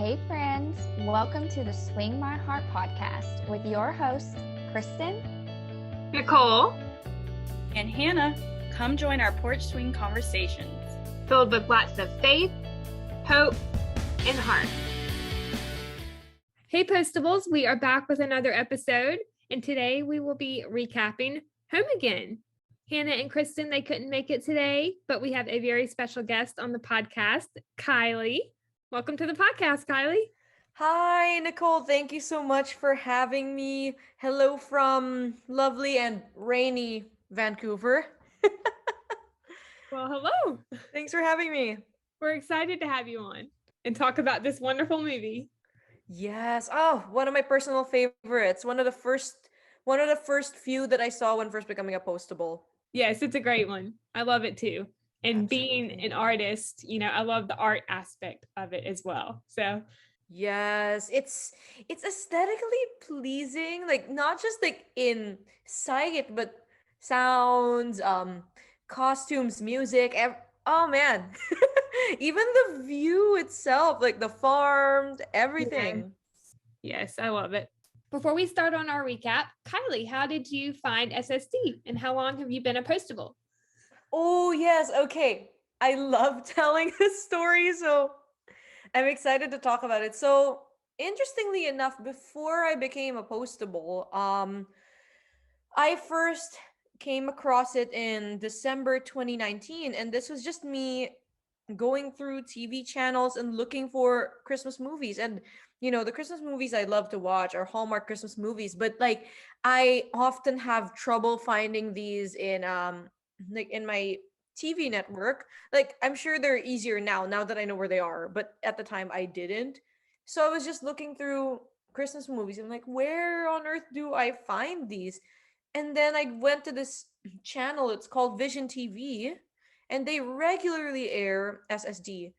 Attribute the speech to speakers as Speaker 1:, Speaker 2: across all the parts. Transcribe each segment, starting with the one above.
Speaker 1: Hey friends, welcome to the Swing My Heart podcast with your hosts, Kristen,
Speaker 2: Nicole,
Speaker 3: and Hannah. Come join our porch swing conversations.
Speaker 2: filled with lots of faith, hope, and heart.
Speaker 4: Hey Postables, we are back with another episode, and today we will be recapping Home Again. Hannah and Kristen, they couldn't make it today, but we have a very special guest on the podcast, Kylie. Welcome to the podcast, Kylie.
Speaker 5: Hi, Nicole. Thank you so much for having me. Hello from lovely and rainy Vancouver.
Speaker 4: Well, hello.
Speaker 5: Thanks for having me.
Speaker 4: We're excited to have you on and talk about this wonderful movie.
Speaker 5: Yes. Oh, one of my personal favorites. One of the first few that I saw when first becoming a postable.
Speaker 4: Yes, it's a great one. I love it too. And being
Speaker 5: Absolutely.
Speaker 4: an artist, I love the art aspect of it as well. So
Speaker 5: Yes, it's aesthetically pleasing, like not just like in sight, but sounds, costumes, music. Oh man, even the view itself, like the farm, everything.
Speaker 4: yes, I love it. Before we start on our recap, Kylie, how did you find SSD and how long have you been a postable?
Speaker 5: Oh yes, okay. I love telling this story, so I'm excited to talk about it. So interestingly enough, before I became a postable, I first came across it in December 2019, and this was just me going through TV channels and looking for Christmas movies. And the Christmas movies I love to watch are Hallmark Christmas movies, but like I often have trouble finding these in like in my TV network. Like I'm sure they're easier now that I know where they are, but at the time I didn't. So I was just looking through Christmas movies. I'm like, where on earth do I find these? And then I went to this channel, it's called Vision TV, and they regularly air SSD.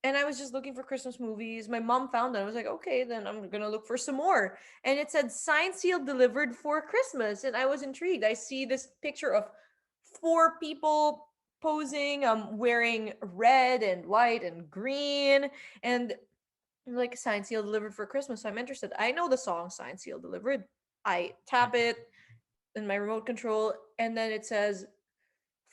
Speaker 5: And I was just looking for Christmas movies. My mom found them. I was like, okay, then I'm gonna look for some more. And it said signed sealed delivered for Christmas. And I was intrigued. I see this picture of four people posing, wearing red and white and green, and like signed sealed delivered for Christmas. So I'm interested. I know the song signed sealed delivered. I tap it in my remote control, and then it says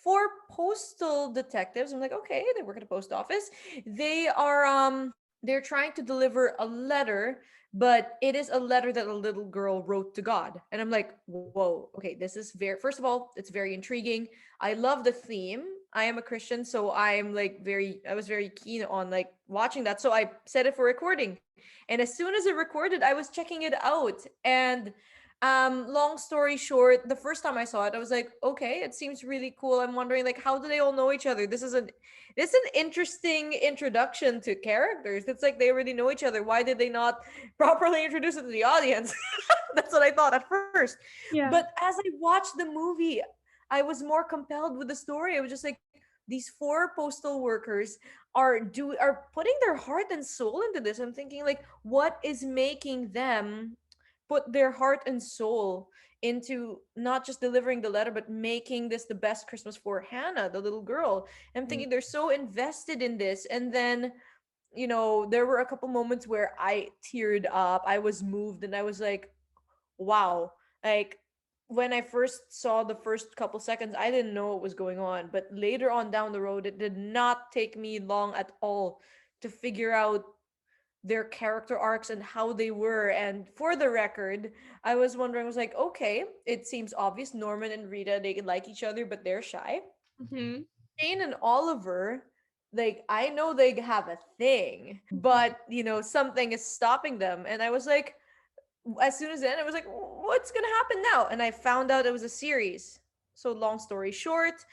Speaker 5: for postal detectives. I'm like, okay, they work at a post office. They're trying to deliver a letter, but it is a letter that a little girl wrote to God. And I'm like, whoa, okay, this is very, first of all, it's very intriguing. I love the theme. I am a Christian, so I was very keen on like watching that. So I set it for recording. And as soon as it recorded, I was checking it out. And long story short, the first time I saw it, I was like, okay, it seems really cool. I'm wondering like how do they all know each other? This is an interesting introduction to characters. It's like they already know each other. Why did they not properly introduce it to the audience? That's what I thought at first.
Speaker 4: Yeah.
Speaker 5: But as I watched the movie, I was more compelled with the story. I was just like, these four postal workers are putting their heart and soul into this. I'm thinking like, what is making them put their heart and soul into not just delivering the letter but making this the best Christmas for Hannah, the little girl? I'm thinking they're so invested in this. And then there were a couple moments where I teared up, I was moved, and I was like, wow. Like when I first saw the first couple seconds, I didn't know what was going on, but later on down the road, it did not take me long at all to figure out their character arcs and how they were. And for the record, I was wondering, I was like, okay, it seems obvious Norman and Rita, they like each other, but they're shy.
Speaker 4: Mm-hmm.
Speaker 5: Shane and Oliver, like I know they have a thing, but something is stopping them. And I was like, as soon as then I was like, what's gonna happen now? And I found out it was a series. So long story short,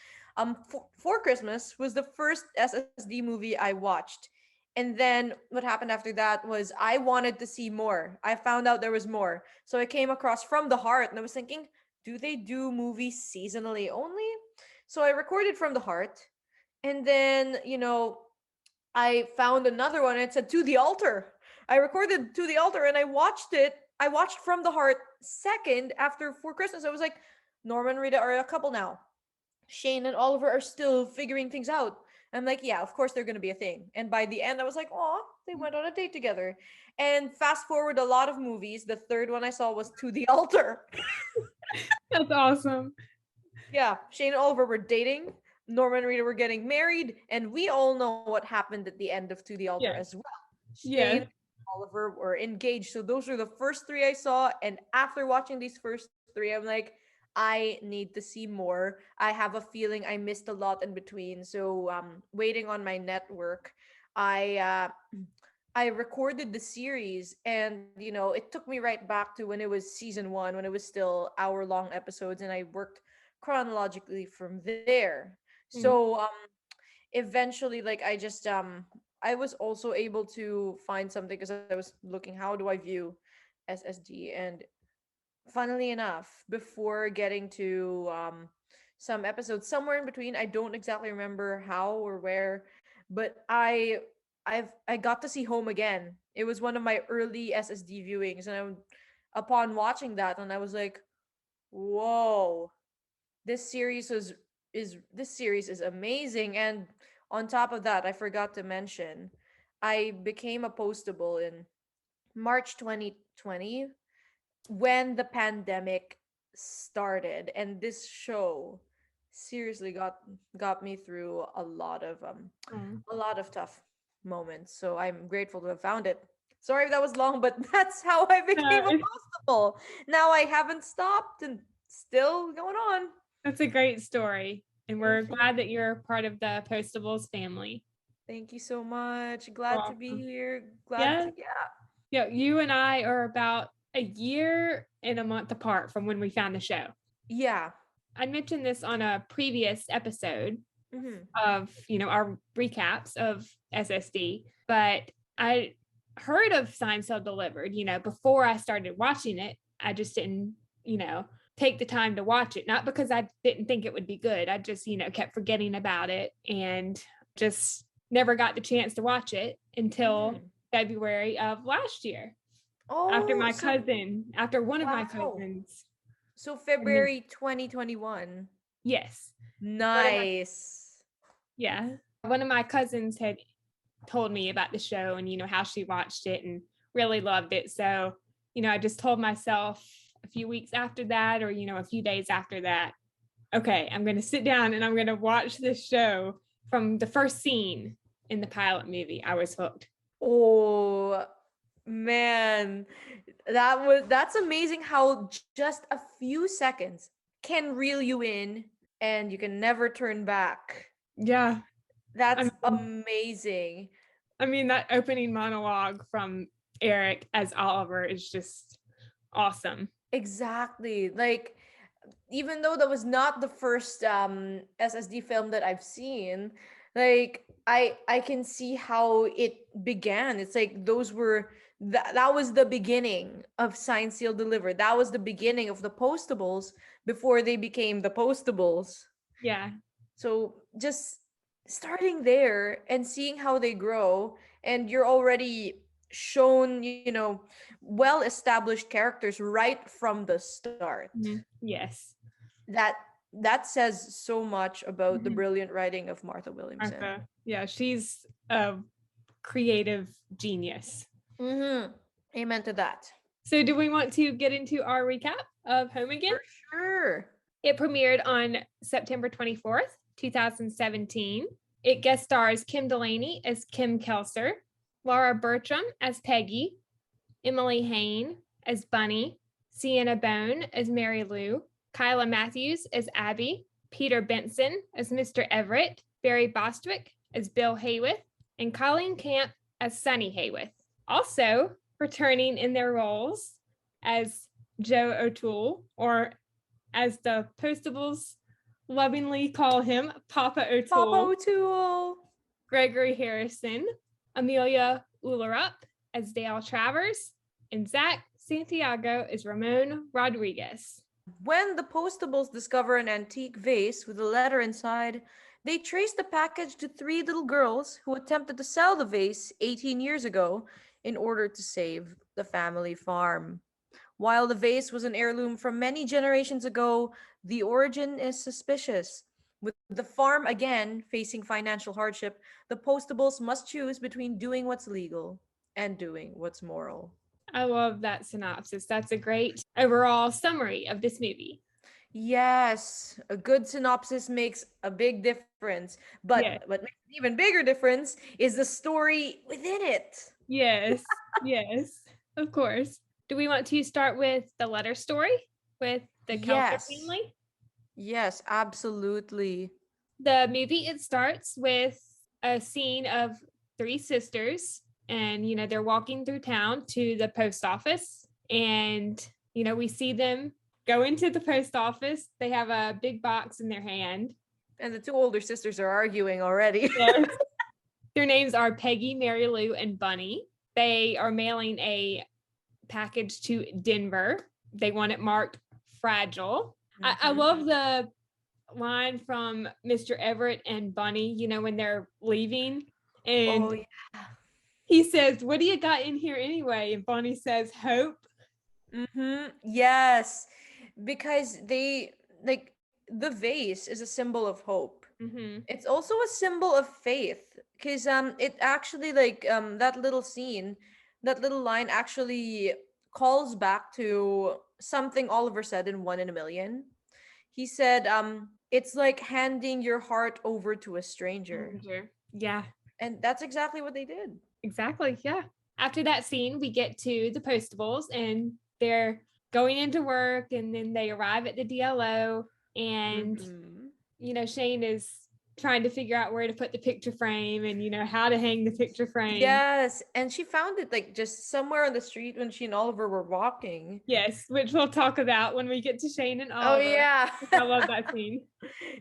Speaker 5: for Christmas was the first SSD movie I watched. And then what happened after that was I wanted to see more. I found out there was more. So I came across From the Heart, and I was thinking, do they do movies seasonally only? So I recorded From the Heart. And then, I found another one. And it said To the Altar. I recorded To the Altar and I watched it. I watched From the Heart second after For Christmas. I was like, Norman and Rita are a couple now. Shane and Oliver are still figuring things out. I'm like, yeah, of course they're gonna be a thing. And by the end, I was like, oh, they went on a date together. And fast forward a lot of movies. The third one I saw was To the Altar.
Speaker 4: That's awesome.
Speaker 5: Yeah, Shane and Oliver were dating. Norman and Rita were getting married, and we all know what happened at the end of To the Altar
Speaker 4: Yeah.
Speaker 5: as well.
Speaker 4: Yeah.
Speaker 5: Shane and Oliver were engaged. So those were the first three I saw. And after watching these first three, I'm like, I need to see more. I have a feeling I missed a lot in between. So waiting on my network, I I recorded the series, and it took me right back to when it was season 1, when it was still hour-long episodes, and I worked chronologically from there.
Speaker 4: Mhm.
Speaker 5: So eventually, like, I was also able to find something because I was looking, how do I view SSD? And funnily enough, before getting to some episodes somewhere in between, I don't exactly remember how or where, but I got to see Home Again. It was one of my early SSD viewings, and upon watching that, and I was like, whoa, this series this series is amazing. And on top of that, I forgot to mention, I became a postable in March 2020, when the pandemic started, and this show seriously got me through
Speaker 4: Oh.
Speaker 5: a lot of tough moments. So I'm grateful to have found it. Sorry if that was long, but that's how I became a
Speaker 4: It's
Speaker 5: postable. Now I haven't stopped and still going on.
Speaker 4: That's a great story. And we're
Speaker 5: Thank you.
Speaker 4: glad that you're part of the Postables family.
Speaker 5: Thank you so much.
Speaker 4: You're
Speaker 5: Glad to be
Speaker 4: welcome.
Speaker 5: here. Glad
Speaker 4: Yeah.
Speaker 5: to, yeah.
Speaker 4: Yeah. You and I are about a year and a month apart from when we found the show.
Speaker 5: Yeah.
Speaker 4: I mentioned this on a previous episode
Speaker 5: Hmm.
Speaker 4: of, our recaps of SSD, but I heard of Seinfeld Delivered, before I started watching it. I just didn't, take the time to watch it. Not because I didn't think it would be good. I just, kept forgetting about it and just never got the chance to watch it until
Speaker 5: Hmm.
Speaker 4: February of last year.
Speaker 5: Oh,
Speaker 4: After one of my
Speaker 5: wow.
Speaker 4: cousins.
Speaker 5: So
Speaker 4: And then,
Speaker 5: February 2021.
Speaker 4: yes, one of my,
Speaker 5: Nice.
Speaker 4: yeah, one of my cousins had told me about the show and, how she watched it and really loved it. So, I just told myself a few weeks after that, or, a few days after that, okay, I'm going to sit down and I'm going to watch this show from the first scene in the pilot movie. I was hooked.
Speaker 5: Oh, man. That's amazing how just a few seconds can reel you in and you can never turn back.
Speaker 4: Yeah.
Speaker 5: That's
Speaker 4: I mean,
Speaker 5: amazing.
Speaker 4: that opening monologue from Eric as Oliver is just awesome.
Speaker 5: Exactly. Like, even though that was not the first SSD film that I've seen, like, I can see how it began. It's like that was the beginning of Signed Seal Delivered. That was the beginning of the Postables before they became the Postables.
Speaker 4: Yeah.
Speaker 5: So just starting there and seeing how they grow, and you're already shown, well established characters right from the start.
Speaker 4: Mhm. Yes.
Speaker 5: That that says so much about the
Speaker 4: Mhm.
Speaker 5: brilliant writing of Martha Williamson.
Speaker 4: Martha. Yeah, she's a creative genius.
Speaker 5: Mm-hmm. Amen to that.
Speaker 4: So, do we want to get into our recap of Home Again?
Speaker 5: For sure.
Speaker 4: It premiered on September 24th, 2017. It guest stars Kim Delaney as Kim Kelser, Laura Bertram as Peggy, Emily Hain as Bunny, Sienna Bone as Mary Lou, Kyla Matthews as Abby, Peter Benson as Mr. Everett, Barry Bostwick as Bill Hayworth, and Colleen Camp as Sonny Hayworth. Also returning in their roles as Joe O'Toole, or as the Postables lovingly call him, Papa O'Toole,
Speaker 5: Papa O'Toole.
Speaker 4: Gregory Harrison, Amelia Ullerup as Dale Travers, and Zach Santiago as Ramon Rodriguez.
Speaker 5: When the Postables discover an antique vase with a letter inside, they trace the package to three little girls who attempted to sell the vase 18 years ago in order to save the family farm. While the vase was an heirloom from many generations ago, the origin is suspicious. With the farm again facing financial hardship, the Postables must choose between doing what's legal and doing what's moral.
Speaker 4: I love that synopsis. That's a great overall summary of this movie.
Speaker 5: Yes, a good synopsis makes a big difference. But
Speaker 4: Yes.
Speaker 5: what makes an even bigger difference is the story within it.
Speaker 4: Yes. Yes. Of course. Do we want to start with the letter story with the Kelter
Speaker 5: Yes.
Speaker 4: family?
Speaker 5: Yes, absolutely.
Speaker 4: The movie, it starts with a scene of three sisters, and they're walking through town to the post office, and we see them go into the post office. They have a big box in their hand,
Speaker 5: And the two older sisters are arguing already.
Speaker 4: yes. Their names are Peggy, Mary Lou, and Bunny. They are mailing a package to Denver. They want it marked fragile. I love the line from Mr. Everett and Bunny, when they're leaving. And
Speaker 5: Oh, yeah.
Speaker 4: he says, "What do you got in here anyway?" And Bunny says, "Hope."
Speaker 5: Yes, because they like the vase is a symbol of hope. It's also a symbol of faith because it actually that little scene, that little line actually calls back to something Oliver said in One in a Million. He said it's like handing your heart over to a stranger.
Speaker 4: Yeah,
Speaker 5: And that's exactly what they did.
Speaker 4: exactly. Yeah. After that scene, we get to the Postables, and they're going into work, and then they arrive at the DLO, and Shane is trying to figure out where to put the picture frame, and how to hang the picture frame.
Speaker 5: Yes, and she found it like just somewhere on the street when she and Oliver were walking.
Speaker 4: Yes, which we'll talk about when we get to Shane and
Speaker 5: Oh
Speaker 4: Oliver.
Speaker 5: yeah.
Speaker 4: I love that scene.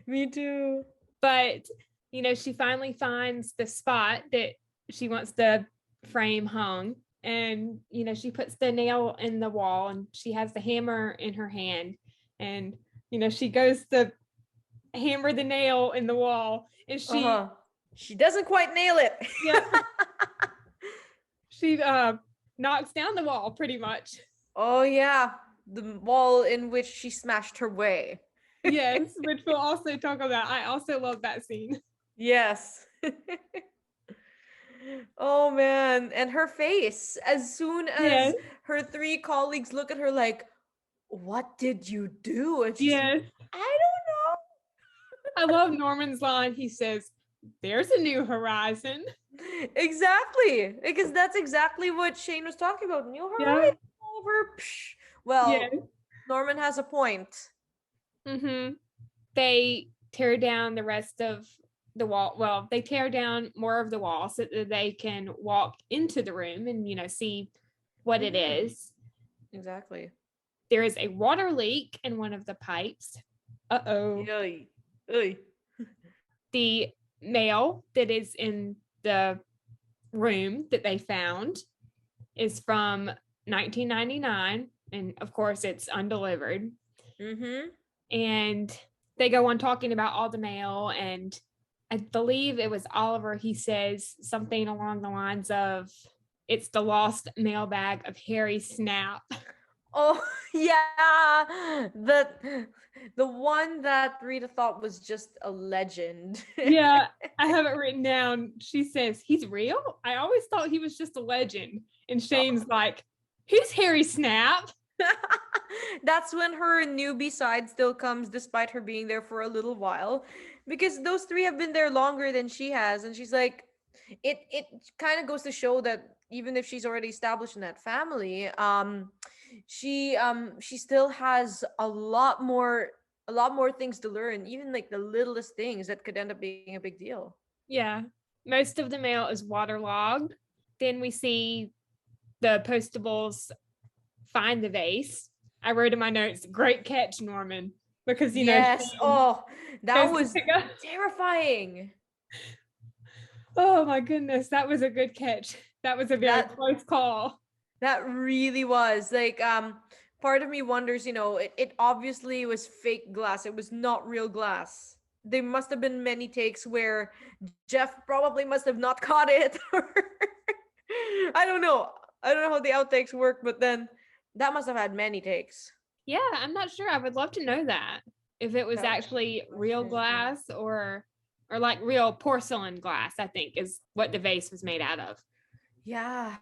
Speaker 5: Me too.
Speaker 4: But she finally finds the spot that she wants the frame hung, and she puts the nail in the wall, and she has the hammer in her hand, and she goes to hammer the nail in the wall, and
Speaker 5: she doesn't quite nail it.
Speaker 4: Yeah. She knocks down the wall pretty much.
Speaker 5: Oh yeah, the wall in which she smashed her way.
Speaker 4: Yes, which we'll also talk about. I also love that scene.
Speaker 5: Yes. Oh man, and her face as soon as her three colleagues look at her like, "What did you do?" And she's like, "I
Speaker 4: I love Norman's line. He says, "There's a new horizon."
Speaker 5: Exactly, because that's exactly what Shane was talking about. New horizon over. Psh. Well, Norman has a point.
Speaker 4: They tear down the rest of the wall. Well, they tear down more of the wall so that they can walk into the room and see what it is.
Speaker 5: Exactly.
Speaker 4: There is a water leak in one of the pipes. Uh-oh. The mail that is in the room that they found is from 1999, and of course it's undelivered. And they go on talking about all the mail, and I believe it was Oliver. He says something along the lines of, "It's the lost mailbag of Harry Snap."
Speaker 5: Oh yeah, the one that Rita thought was just a legend.
Speaker 4: Yeah, I have it written down. She says, "He's real? I always thought he was just a legend." And Shane's like, "Who's Harry Snap?"
Speaker 5: That's when her newbie side still comes, despite her being there for a little while, because those three have been there longer than she has, and she's like, it kind of goes to show that even if she's already established in that family, she still has a lot more things to learn, even like the littlest things that could end up being a big deal.
Speaker 4: Yeah, most of the mail is waterlogged. Then we see the Postables find the vase. I wrote in my notes, "Great catch, Norman," because
Speaker 5: yes. Oh, that was terrifying.
Speaker 4: Oh my goodness, that was a good catch. That was a very close call.
Speaker 5: That really was like part of me wonders, it obviously was fake glass. It was not real glass. There must have been many takes where Jeff probably must have not caught it. I don't know how the outtakes work, but then that must have had many takes.
Speaker 4: Yeah, I'm not sure. I would love to know that. if it was
Speaker 5: That was
Speaker 4: actually
Speaker 5: the
Speaker 4: real
Speaker 5: question.
Speaker 4: glass or like real porcelain glass, I think is what the vase was made out of.
Speaker 5: Yeah.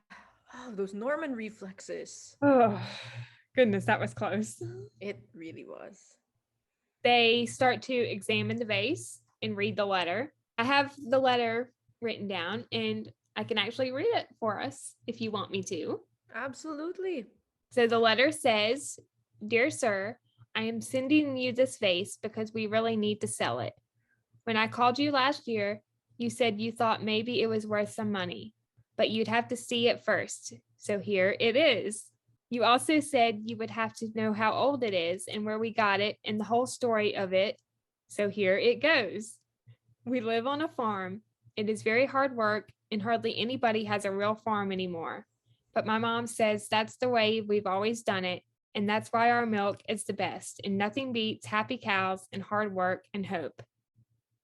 Speaker 5: Oh, those Norman reflexes.
Speaker 4: Oh, goodness, that was close.
Speaker 5: It really was.
Speaker 4: They start to examine the vase and read the letter. I have the letter written down and I can actually read it for us if you want me to.
Speaker 5: Absolutely.
Speaker 4: So the letter says, "Dear Sir, I am sending you this vase because we really need to sell it. When I called you last year, you said you thought maybe it was worth some money, but you'd have to see it first. So here it is. You also said you would have to know how old it is and where we got it and the whole story of it. So here it goes. We live on a farm. It is very hard work, and hardly anybody has a real farm anymore. But my mom says that's the way we've always done it, and that's why our milk is the best, and nothing beats happy cows and hard work and hope.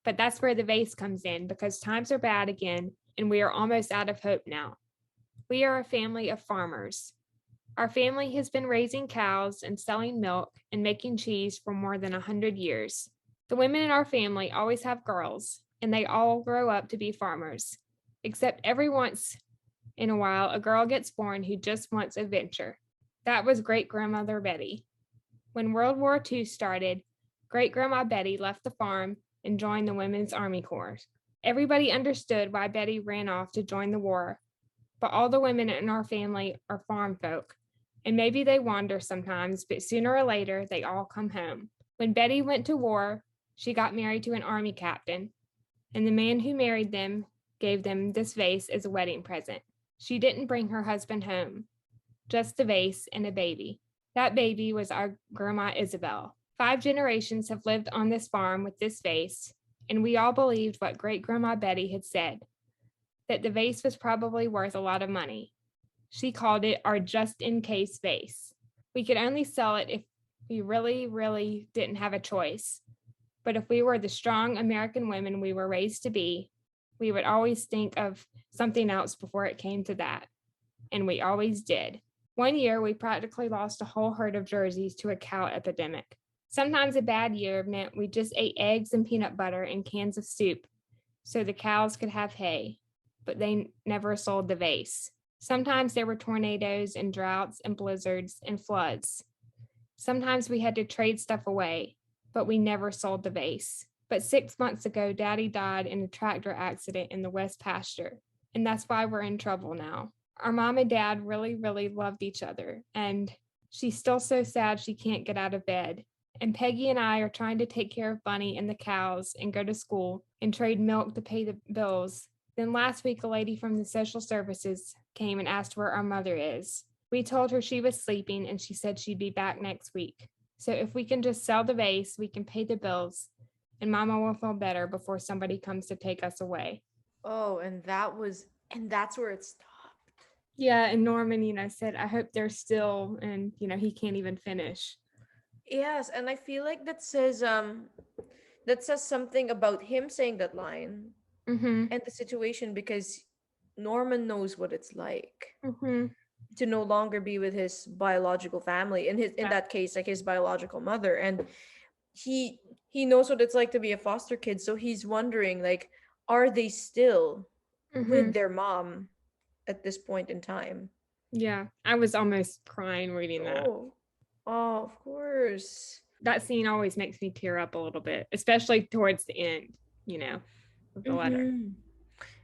Speaker 4: But that's where the vase comes in because times are bad again, and we are almost out of hope now. We are a family of farmers. Our family has been raising cows and selling milk and making cheese for more than 100 years. The women in our family always have girls, and they all grow up to be farmers, except every once in a while, a girl gets born who just wants adventure. That was great-grandmother Betty. When World War II started, great-grandma Betty left the farm and joined the Women's Army Corps. Everybody understood why Betty ran off to join the war, but all the women in our family are farm folk, and maybe they wander sometimes, but sooner or later, they all come home. When Betty went to war, she got married to an army captain, and the man who married them gave them this vase as a wedding present. She didn't bring her husband home, just the vase and a baby. That baby was our Grandma Isabel. 5 generations have lived on this farm with this vase, and we all believed what great-grandma Betty had said, that the vase was probably worth a lot of money. She called it our just-in-case vase. We could only sell it if we really, really didn't have a choice. But if we were the strong American women we were raised to be, we would always think of something else before it came to that. And we always did. One year, we practically lost a whole herd of jerseys to a cow epidemic. Sometimes a bad year meant we just ate eggs and peanut butter and cans of soup so the cows could have hay, but they never sold the vase. Sometimes there were tornadoes and droughts and blizzards and floods. Sometimes we had to trade stuff away, but we never sold the vase. But 6 months ago, Daddy died in a tractor accident in the West pasture, and that's why we're in trouble now. Our mom and dad really, really loved each other, and she's still so sad she can't get out of bed. And Peggy and I are trying to take care of Bunny and the cows and go to school and trade milk to pay the bills. Then last week, a lady from the social services came and asked where our mother is. We told her she was sleeping, and she said she'd be back next week. So if we can just sell the vase, we can pay the bills, and Mama will feel better before somebody comes to take us away.
Speaker 5: Oh, and that's where it stopped.
Speaker 4: Yeah, and Norman, said, I hope they're still, and, he can't even finish.
Speaker 5: Yes, and I feel like that says something about him saying that line
Speaker 4: Mm-hmm.
Speaker 5: and the situation, because Norman knows what it's like
Speaker 4: Mm-hmm.
Speaker 5: to no longer be with his biological family, in that case, like his biological mother, and he knows what it's like to be a foster kid, so he's wondering, like, are they still
Speaker 4: Mm-hmm.
Speaker 5: with their mom at this point in time?
Speaker 4: Yeah, I was almost crying reading that.
Speaker 5: Oh, of course.
Speaker 4: That scene always makes me tear up a little bit, especially towards the end, of the letter.
Speaker 5: Mhm.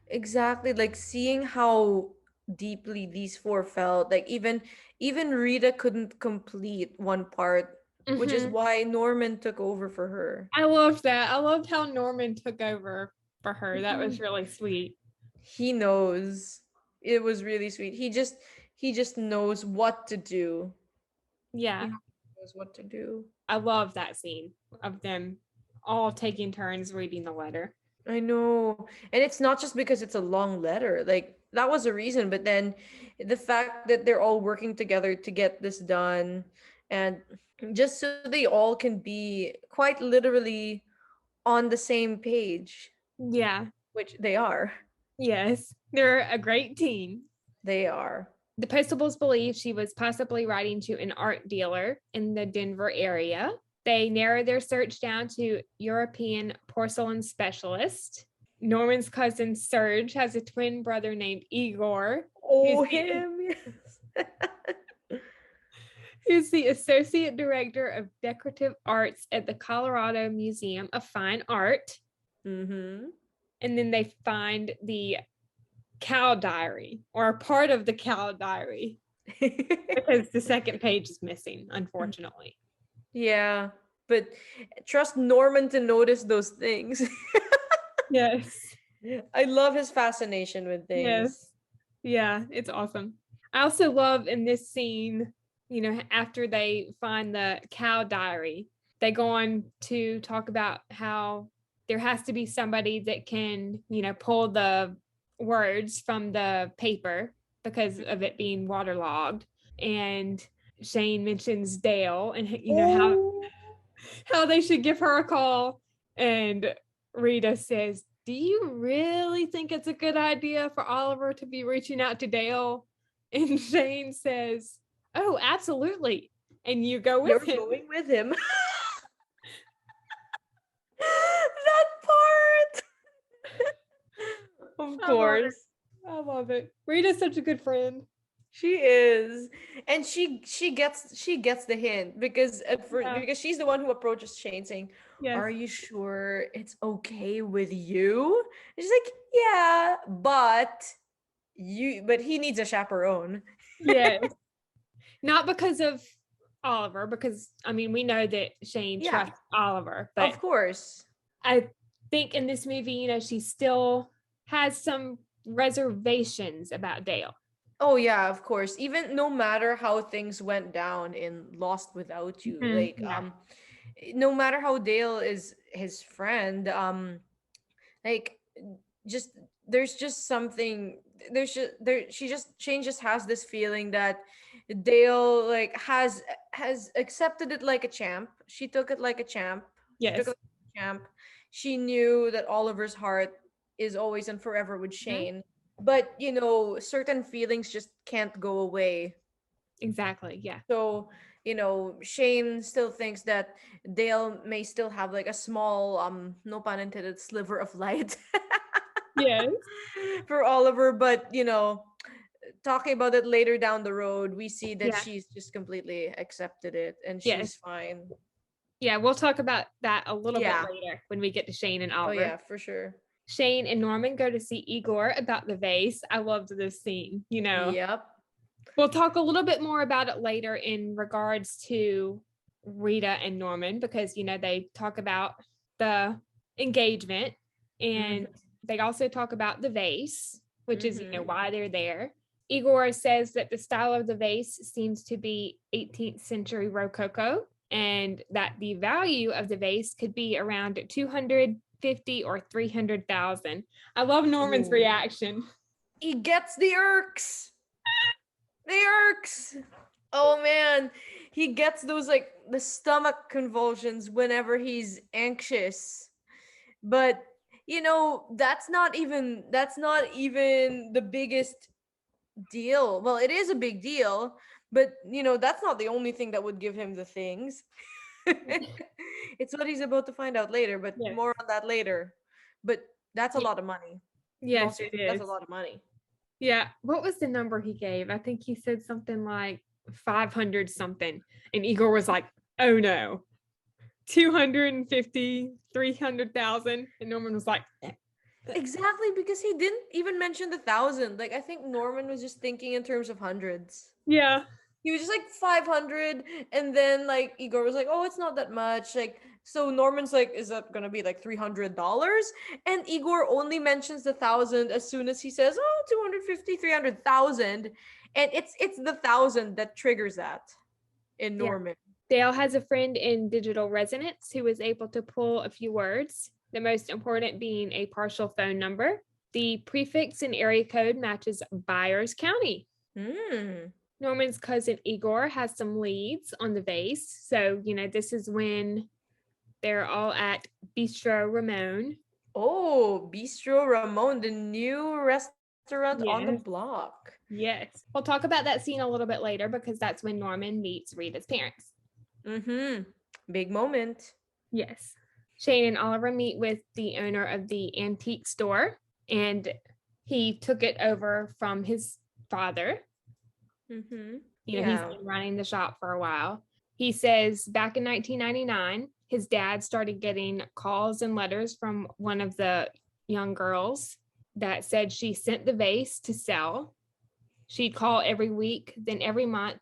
Speaker 5: Exactly, like seeing how deeply these four felt. Like even Rita couldn't complete one part, which is
Speaker 4: Mhm.
Speaker 5: why Norman took over for her.
Speaker 4: I loved that. I loved how Norman took over for her. That was
Speaker 5: Mhm.
Speaker 4: really sweet.
Speaker 5: He knows. It was really sweet. He just knows what to do.
Speaker 4: Yeah,
Speaker 5: He knows what to do.
Speaker 4: I love that scene of them all taking turns reading the letter.
Speaker 5: I know. And it's not just because it's a long letter. Like, that was a reason, but then the fact that they're all working together to get this done, and just so they all can be quite literally on the same page,
Speaker 4: Yeah,
Speaker 5: which they are.
Speaker 4: yes, they're a great team.
Speaker 5: They are.
Speaker 4: The Postables believe she was possibly writing to an art dealer in the Denver area. They narrow their search down to European porcelain specialist. Norman's cousin Serge has a twin brother named Igor.
Speaker 5: Oh,
Speaker 4: He's the-
Speaker 5: him. Yes.
Speaker 4: He's the associate director of decorative arts at the Colorado Museum of Fine Art.
Speaker 5: Mm-hmm.
Speaker 4: And then they find the cow diary, or a part of the cow diary, because the second page is missing, unfortunately.
Speaker 5: Yeah, but trust Norman to notice those things.
Speaker 4: Yes.
Speaker 5: I love his fascination with things.
Speaker 4: Yes. Yeah, it's awesome. I also love in this scene, after they find the cow diary, they go on to talk about how there has to be somebody that can, pull the words from the paper because of it being waterlogged. And Shane mentions Dale and, how they should give her a call. And Rita says, do you really think it's a good idea for Oliver to be reaching out to Dale? And Shane says, oh, absolutely. And you go with him.
Speaker 5: You're going with him. That part. Of course.
Speaker 4: I love it. Rita's such a good friend.
Speaker 5: She is. And she gets the hint because because she's the one who approaches Shane saying,
Speaker 4: Yes.
Speaker 5: Are you sure it's okay with you? And she's like, yeah, but he needs a chaperone.
Speaker 4: Yes. Not because of Oliver, because we know that Shane trusts Oliver, but
Speaker 5: of course.
Speaker 4: I think in this movie, she still has some reservations about Dale.
Speaker 5: Oh yeah, of course. Even no matter how things went down in Lost Without You, no matter how Dale is his friend, there's just something. Shane just has this feeling that Dale has accepted it like a champ. She took it like a champ.
Speaker 4: Yes.
Speaker 5: She took it like a champ. She knew that Oliver's heart is always and forever with Shane. But certain feelings just can't go away.
Speaker 4: Exactly. Yeah.
Speaker 5: So Shane still thinks that Dale may still have a small no pun intended sliver of light.
Speaker 4: Yes.
Speaker 5: For Oliver, but talking about it later down the road, we see that she's just completely accepted it and she's fine.
Speaker 4: Yeah, we'll talk about that a little bit later when we get to Shane and Oliver.
Speaker 5: Oh yeah, for sure.
Speaker 4: Shane and Norman go to see Igor about the vase. I loved this scene,
Speaker 5: Yep.
Speaker 4: We'll talk a little bit more about it later in regards to Rita and Norman because, they talk about the engagement and they also talk about the vase, which is, why they're there. Igor says that the style of the vase seems to be 18th century Rococo and that the value of the vase could be around 250 or 300,000. I love Norman's reaction.
Speaker 5: He gets the irks. The irks. Oh man, he gets those the stomach convulsions whenever he's anxious. But that's not even the biggest deal. Well, it is a big deal, but that's not the only thing that would give him the things. It's what he's about to find out later, but more on that later. But that's a lot of money.
Speaker 4: Yes, it is.
Speaker 5: That's a lot of money.
Speaker 4: Yeah. What was the number he gave? I think he said something like 500 something. And Igor was like, oh no, 250, 300,000. And Norman was like,
Speaker 5: exactly, because he didn't even mention the 1,000. I think Norman was just thinking in terms of hundreds.
Speaker 4: Yeah.
Speaker 5: He was just 500, and then Igor was like, oh, it's not that much. So Norman's like, is that gonna be $300? And Igor only mentions the 1,000 as soon as he says, oh, 250, 300,000. And it's the 1,000 that triggers that in Norman.
Speaker 4: Dale has a friend in digital resonance who is able to pull a few words, the most important being a partial phone number. The prefix and area code matches Byers County. Norman's cousin Igor has some leads on the vase. So, this is when they're all at Bistro Ramon.
Speaker 5: Oh, Bistro Ramon, the new restaurant on the block.
Speaker 4: Yes. We'll talk about that scene a little bit later because that's when Norman meets Rita's parents.
Speaker 5: Big moment.
Speaker 4: Yes. Shane and Oliver meet with the owner of the antique store, and he took it over from his father.
Speaker 5: Mm-hmm.
Speaker 4: He's
Speaker 5: Yeah.
Speaker 4: been running the shop for a while. He says back in 1999, his dad started getting calls and letters from one of the young girls that said she sent the vase to sell. She'd call every week, then every month,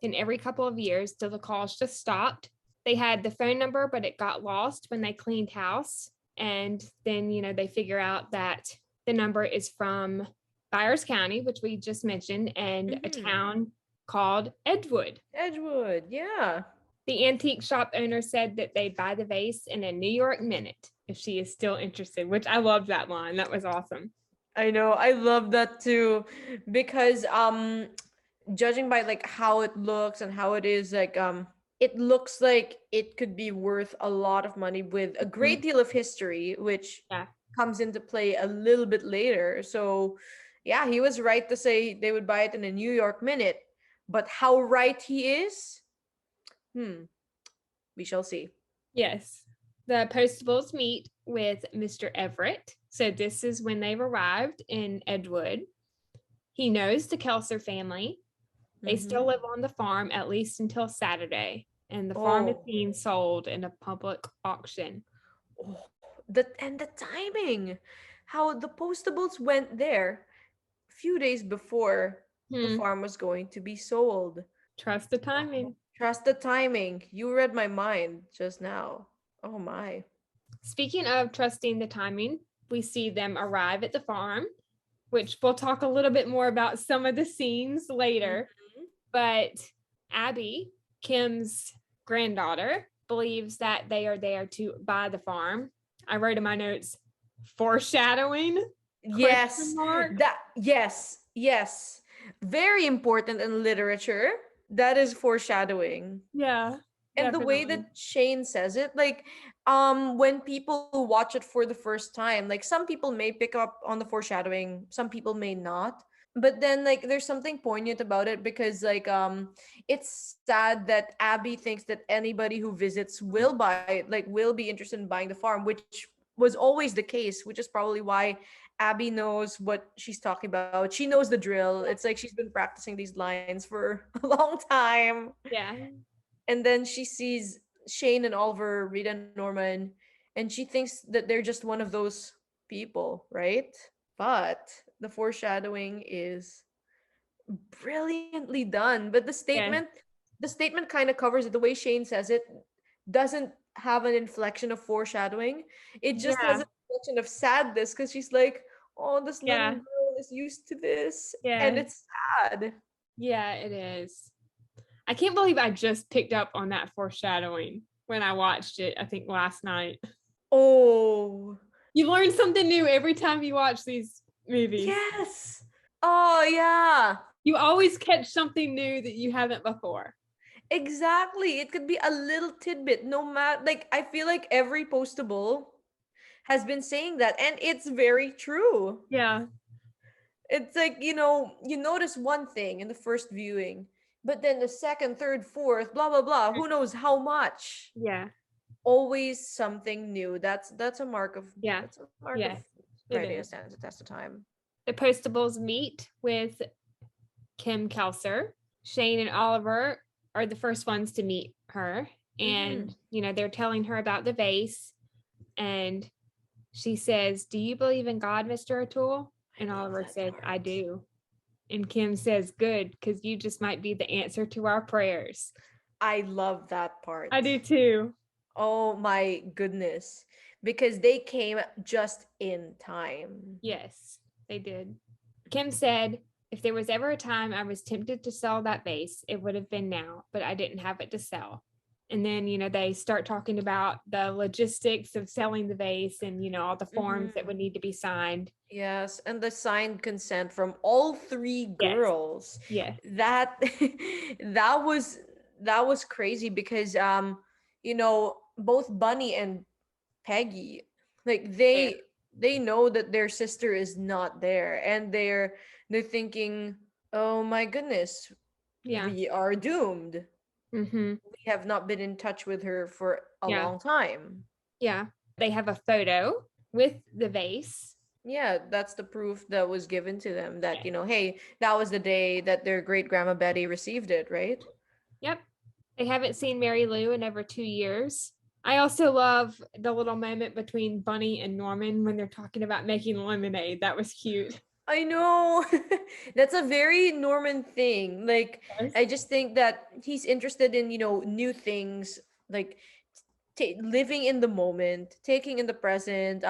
Speaker 4: then every couple of years till the calls just stopped. They had the phone number, but it got lost when they cleaned house. And then, they figure out that the number is from Byers County, which we just mentioned, and a town called Edgewood.
Speaker 5: Edgewood, yeah.
Speaker 4: The antique shop owner said that they'd buy the vase in a New York minute if she is still interested, which I loved that line. That was awesome.
Speaker 5: I know. I love that too because judging by like how it looks and how it is like it looks like it could be worth a lot of money with a great deal of history which comes into play a little bit later. So yeah, he was right to say they would buy it in a New York minute, but how right he is, we shall see.
Speaker 4: Yes. The Postables meet with Mr. Everett. So this is when they've arrived in Edgewood. He knows the Kelser family. They still live on the farm at least until Saturday, and the farm is being sold in a public auction.
Speaker 5: The timing, how the Postables went there a few days before the farm was going to be sold.
Speaker 4: Trust the timing.
Speaker 5: Trust the timing. You read my mind just now. Oh my.
Speaker 4: Speaking of trusting the timing, we see them arrive at the farm, which we'll talk a little bit more about some of the scenes later. But Abby, Kim's granddaughter, believes that they are there to buy the farm. I wrote in my notes, foreshadowing.
Speaker 5: Yes. Yes. Very important in literature. That is foreshadowing.
Speaker 4: Yeah.
Speaker 5: And
Speaker 4: definitely.
Speaker 5: the way that Shane says it, like when people watch it for the first time, like some people may pick up on the foreshadowing, some people may not. But then like there's something poignant about it because like it's sad that Abby thinks that anybody who visits will will be interested in buying the farm, which was always the case, which is probably why Abby knows what she's talking about. She knows the drill. It's like she's been practicing these lines for a long time.
Speaker 4: Yeah.
Speaker 5: And then she sees Shane and Oliver, Rita and Norman, and she thinks that they're just one of those people, right? But the foreshadowing is brilliantly done. But the statement kind of covers it. The way Shane says it doesn't have an inflection of foreshadowing. It just has an inflection of sadness because she's like, oh, this little girl is used to this. And it's sad.
Speaker 4: Yeah, it is. I can't believe I just picked up on that foreshadowing when I watched it, I think last night.
Speaker 5: Oh.
Speaker 4: You learn something new every time you watch these movies.
Speaker 5: Yes. Oh, yeah.
Speaker 4: You always catch something new that you haven't before.
Speaker 5: Exactly. It could be a little tidbit, no matter. Like, I feel like every postable has been saying that, and it's very true.
Speaker 4: Yeah.
Speaker 5: It's like, you notice one thing in the first viewing, but then the second, third, fourth, blah, blah, blah, who knows how much.
Speaker 4: Yeah.
Speaker 5: Always something new. That's a mark of of writing a stands the test of time.
Speaker 4: The Postables meet with Kim Kelser. Shane and Oliver are the first ones to meet her, and they're telling her about the vase, and she says, "Do you believe in God, Mr. O'Toole?" And Oliver says, "I do." And Kim says, "Good, because you just might be the answer to our prayers."
Speaker 5: I love that part.
Speaker 4: I do too.
Speaker 5: Oh my goodness. Because they came just in time.
Speaker 4: Yes, they did. Kim said, "If there was ever a time I was tempted to sell that vase, it would have been now, but I didn't have it to sell." And then, they start talking about the logistics of selling the vase and, all the forms that would need to be signed.
Speaker 5: Yes, and the signed consent from all three girls.
Speaker 4: Yes.
Speaker 5: That was crazy because both Bunny and Peggy, like they know that their sister is not there, and they're thinking, "Oh my goodness, we are doomed."
Speaker 4: Mm-hmm.
Speaker 5: We have not been in touch with her for a
Speaker 4: Yeah.
Speaker 5: long time.
Speaker 4: Yeah. They have a photo with the vase.
Speaker 5: Yeah, that's the proof that was given to them that,
Speaker 4: Yeah.
Speaker 5: hey, that was the day that their great grandma Betty received it, right?
Speaker 4: Yep. They haven't seen Mary Lou in over 2 years. I also love the little moment between Bunny and Norman when they're talking about making lemonade. That was cute.
Speaker 5: I know. That's a very Norman thing. Like,
Speaker 4: Yes.
Speaker 5: I just think that he's interested in, new things, like living in the moment, taking in the present,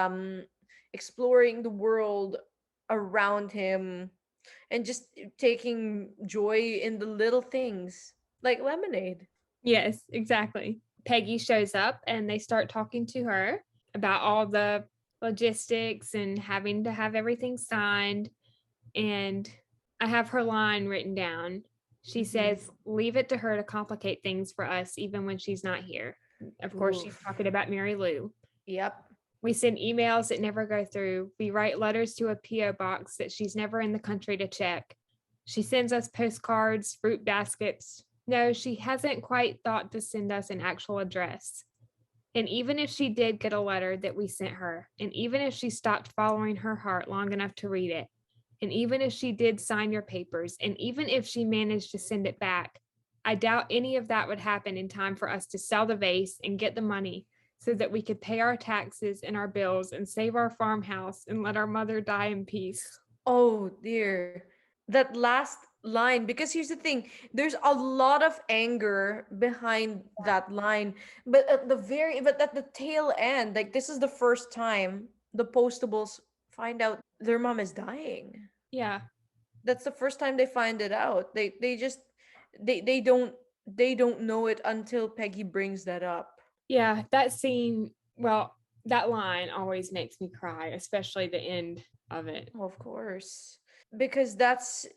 Speaker 5: exploring the world around him, and just taking joy in the little things, like lemonade.
Speaker 4: Yes, exactly. Peggy shows up and they start talking to her about all the logistics and having to have everything signed. And I have her line written down. She
Speaker 5: Mhm.
Speaker 4: says, leave it to her to complicate things for us, even when she's not here. Of course, she's
Speaker 5: Oof.
Speaker 4: talking about Mary Lou.
Speaker 5: Yep.
Speaker 4: We send emails that never go through. We write letters to a P.O. box that she's never in the country to check. She sends us postcards, fruit baskets. No, she hasn't quite thought to send us an actual address. And even if she did get a letter that we sent her, and even if she stopped following her heart long enough to read it, and even if she did sign your papers, and even if she managed to send it back, I doubt any of that would happen in time for us to sell the vase and get the money so that we could pay our taxes and our bills and save our farmhouse and let our mother die in peace.
Speaker 5: Oh dear. That last line, because here's the thing, there's a lot of anger behind that line, but at the tail end, like this is the first time the Postables find out their mom is dying.
Speaker 4: Yeah.
Speaker 5: That's the first time they find it out. They just they don't know it until Peggy brings that up.
Speaker 4: Yeah. That scene, well, that line always makes me cry, especially the end of it.
Speaker 5: Of course. Because that's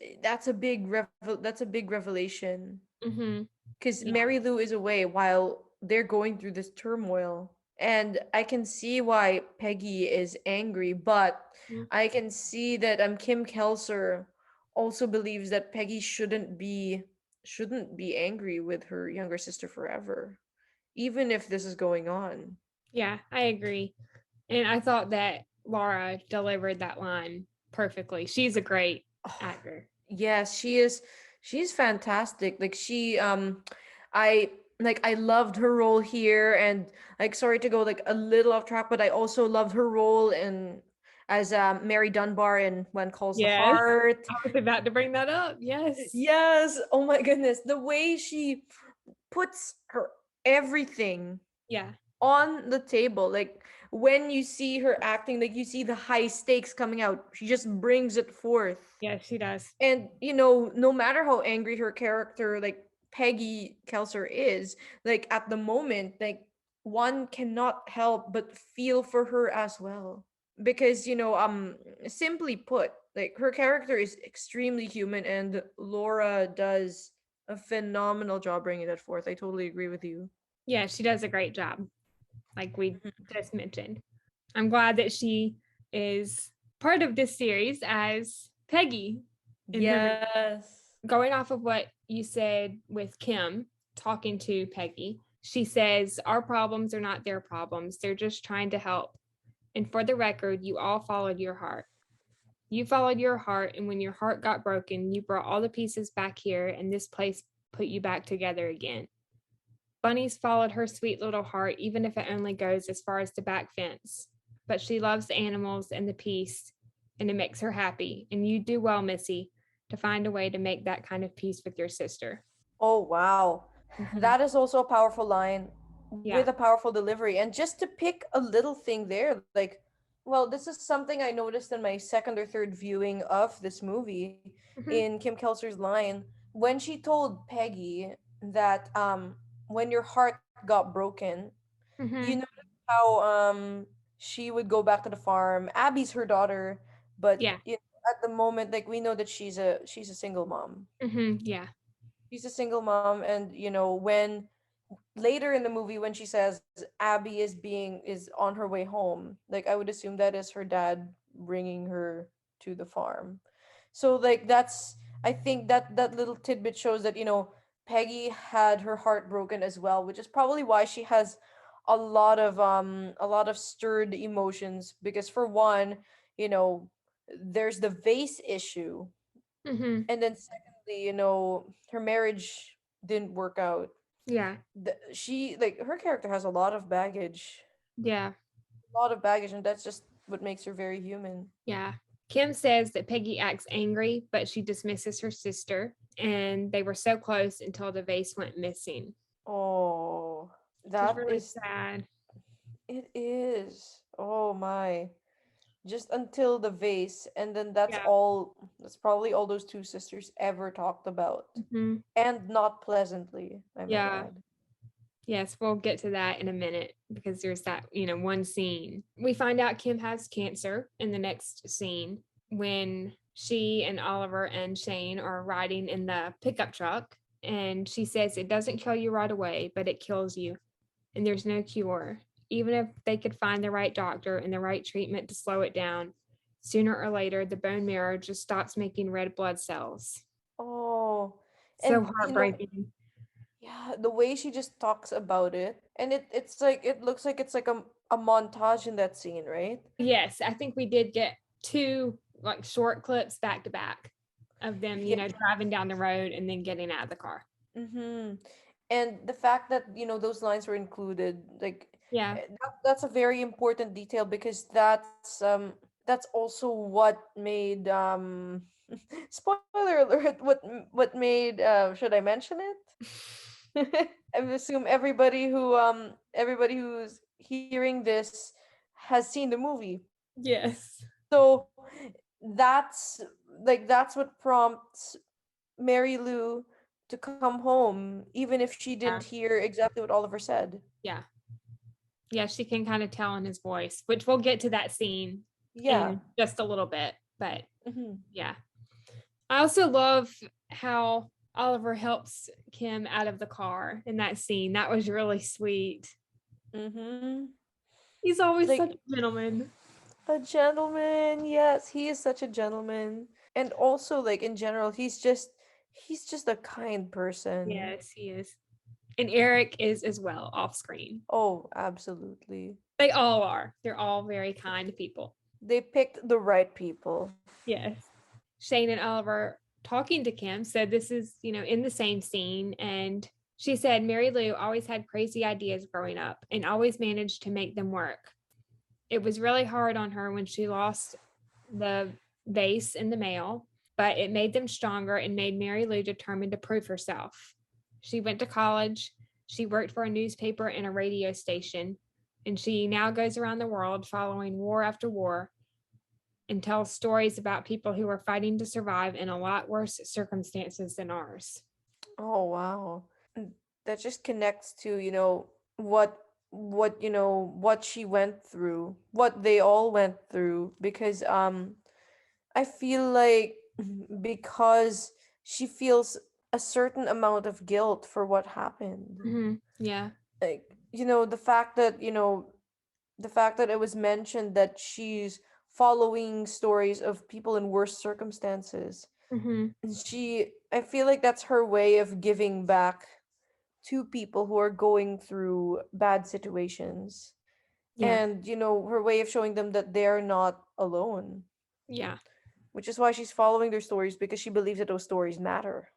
Speaker 5: a big revelation.
Speaker 4: Mm-hmm.
Speaker 5: Because
Speaker 4: Yeah.
Speaker 5: Mary Lou is away while they're going through this turmoil. And I can see why Peggy is angry, but I can see that Kim Kelser also believes that Peggy shouldn't be angry with her younger sister forever, even if this is going on.
Speaker 4: Yeah, I agree. And I thought that Laura delivered that line perfectly. She's a great actor.
Speaker 5: Yes, she is. She's fantastic. Like I I loved her role here, and like sorry to go like a little off track, but I also loved her role in as Mary Dunbar in When Calls the
Speaker 4: Yes.
Speaker 5: Heart.
Speaker 4: I was about to bring that up. Yes.
Speaker 5: Yes. Oh my goodness, the way she puts her everything
Speaker 4: Yeah.
Speaker 5: on the table, like when you see her acting, like you see the high stakes coming out, she just brings it forth.
Speaker 4: Yes, she does.
Speaker 5: And no matter how angry her character, like Peggy Kelser is, like at the moment, like one cannot help but feel for her as well. Because simply put, like her character is extremely human, and Laura does a phenomenal job bringing that forth. I totally agree with you.
Speaker 4: Yeah, she does a great job, like we
Speaker 5: Mhm.
Speaker 4: just mentioned. I'm glad that she is part of this series as Peggy in Home Again.
Speaker 5: Yes.
Speaker 4: Going off of what you said with Kim talking to Peggy, she says, our problems are not their problems. They're just trying to help. And for the record, you all followed your heart. You followed your heart, and when your heart got broken, you brought all the pieces back here, and this place put you back together again. Bunny's followed her sweet little heart, even if it only goes as far as the back fence. But she loves the animals and the peace, and it makes her happy. And you do well, Missy, to find a way to make that kind of peace with your sister.
Speaker 5: Oh, wow.
Speaker 4: Mhm.
Speaker 5: That is also a powerful line with
Speaker 4: Yeah.
Speaker 5: a powerful delivery. And just to pick a little thing there, like, well, this is something I noticed in my second or third viewing of this movie
Speaker 4: Mhm.
Speaker 5: in Kim Kelser's line when she told Peggy that when your heart got broken, you
Speaker 4: Mhm.
Speaker 5: know how she would go back to the farm. Abby's her daughter, but
Speaker 4: Yeah.
Speaker 5: at the moment, like we know that she's a single mom.
Speaker 4: Mhm. Yeah.
Speaker 5: She's a single mom, and when later in the movie when she says Abby is on her way home, like I would assume that is her dad bringing her to the farm. So like that's I think that little tidbit shows that Peggy had her heart broken as well, which is probably why she has a lot of stirred emotions, because for one, you know, there's the vase issue,
Speaker 4: Mm-hmm.
Speaker 5: and then secondly, her marriage didn't work out.
Speaker 4: Yeah.
Speaker 5: She, like, her character has
Speaker 4: Yeah.
Speaker 5: a lot of baggage, and that's just what makes her very human.
Speaker 4: Yeah. Kim says that Peggy acts angry, but she dismisses her sister, and they were so close until the vase went missing,
Speaker 5: Oh,
Speaker 4: which is
Speaker 5: that
Speaker 4: really
Speaker 5: is,
Speaker 4: sad.
Speaker 5: it is. Oh my. Just until the vase, and then that's
Speaker 4: Yeah.
Speaker 5: all. That's probably all those two sisters ever talked about,
Speaker 4: Hmm.
Speaker 5: and not pleasantly, I might
Speaker 4: Yeah.
Speaker 5: add.
Speaker 4: Yes, we'll get to that in a minute because there's that, one scene. We find out Kim has cancer in the next scene when she and Oliver and Shane are riding in the pickup truck. And she says it doesn't kill you right away, but it kills you. And there's no cure. Even if they could find the right doctor and the right treatment to slow it down, sooner or later, the bone marrow just stops making red blood cells.
Speaker 5: Oh,
Speaker 4: So
Speaker 5: and
Speaker 4: heartbreaking.
Speaker 5: yeah, the way she just talks about it, and it's like, it looks like it's like a montage in that scene, right?
Speaker 4: Yes, I think we did get two like short clips back to back of them,
Speaker 5: Yeah.
Speaker 4: driving down the road and then getting out of the car.
Speaker 5: Mm-hmm. And the fact that, those lines were included, like,
Speaker 4: Yeah.
Speaker 5: that's a very important detail, because that's also what made spoiler alert, what made, should I mention it? I assume everybody who's hearing this has seen the movie.
Speaker 4: Yes.
Speaker 5: So that's that's what prompts Mary Lou to come home, even if she didn't
Speaker 4: Yeah.
Speaker 5: hear exactly what Oliver said.
Speaker 4: Yeah. Yeah, she can kind of tell in his voice, which we'll get to that scene
Speaker 5: Yeah.
Speaker 4: in just a little bit. But
Speaker 5: Hmm.
Speaker 4: yeah. I also love how Oliver helps Kim out of the car in that scene. That was really sweet.
Speaker 5: Hmm.
Speaker 4: He's always
Speaker 5: Like,
Speaker 4: such a gentleman.
Speaker 5: a gentleman. Yes, he is such a gentleman. And also, like, in general, he's just a kind person.
Speaker 4: Yes, he is. And Eric is as well off screen.
Speaker 5: Oh, absolutely.
Speaker 4: They all are. They're all very kind people.
Speaker 5: They picked the right people.
Speaker 4: Yes. Shane and Oliver talking to Kim. So this is, in the same scene. And she said Mary Lou always had crazy ideas growing up and always managed to make them work. It was really hard on her when she lost the vase in the mail, but it made them stronger and made Mary Lou determined to prove herself. She went to college. She worked for a newspaper and a radio station, and she now goes around the world following war after war and tells stories about people who are fighting to survive in a lot worse circumstances than ours.
Speaker 5: Oh, wow. That just connects to, what what she went through, what they all went through, because I feel like because she feels a certain amount of guilt for what happened.
Speaker 4: Mm-hmm. Yeah.
Speaker 5: Like, the fact that it was mentioned that she's following stories of people in worse circumstances.
Speaker 4: Mm-hmm.
Speaker 5: And I feel like that's her way of giving back to people who are going through bad situations.
Speaker 4: Yeah.
Speaker 5: And, her way of showing them that they're not alone,
Speaker 4: Yeah.
Speaker 5: which is why she's following their stories, because she believes that those stories matter.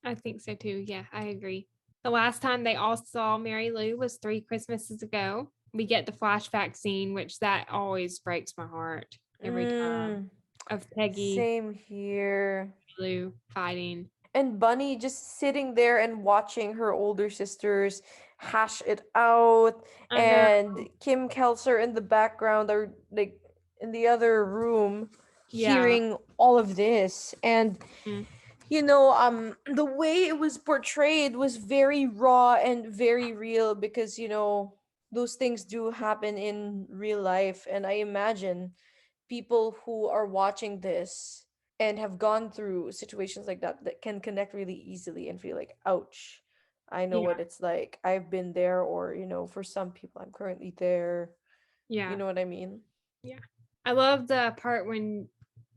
Speaker 4: I think so too. Yeah, I agree. The last time they all saw Mary Lou was 3 Christmases ago. We get the flashback scene, which that always breaks my heart every time,
Speaker 5: Mm,
Speaker 4: of Peggy
Speaker 5: same here.
Speaker 4: and Lou fighting.
Speaker 5: And Bunny just sitting there and watching her older sisters hash it out,
Speaker 4: I know.
Speaker 5: and Kim Kelser in the background, or like in the other room,
Speaker 4: Yeah.
Speaker 5: hearing all of this. And
Speaker 4: Mm.
Speaker 5: the way it was portrayed was very raw and very real, because those things do happen in real life, and I imagine people who are watching this and have gone through situations like that can connect really easily and feel like, ouch, I know
Speaker 4: Yeah.
Speaker 5: what it's like, I've been there, or for some people, I'm currently there. You
Speaker 4: Yeah.
Speaker 5: know what I mean?
Speaker 4: Yeah. I love the part when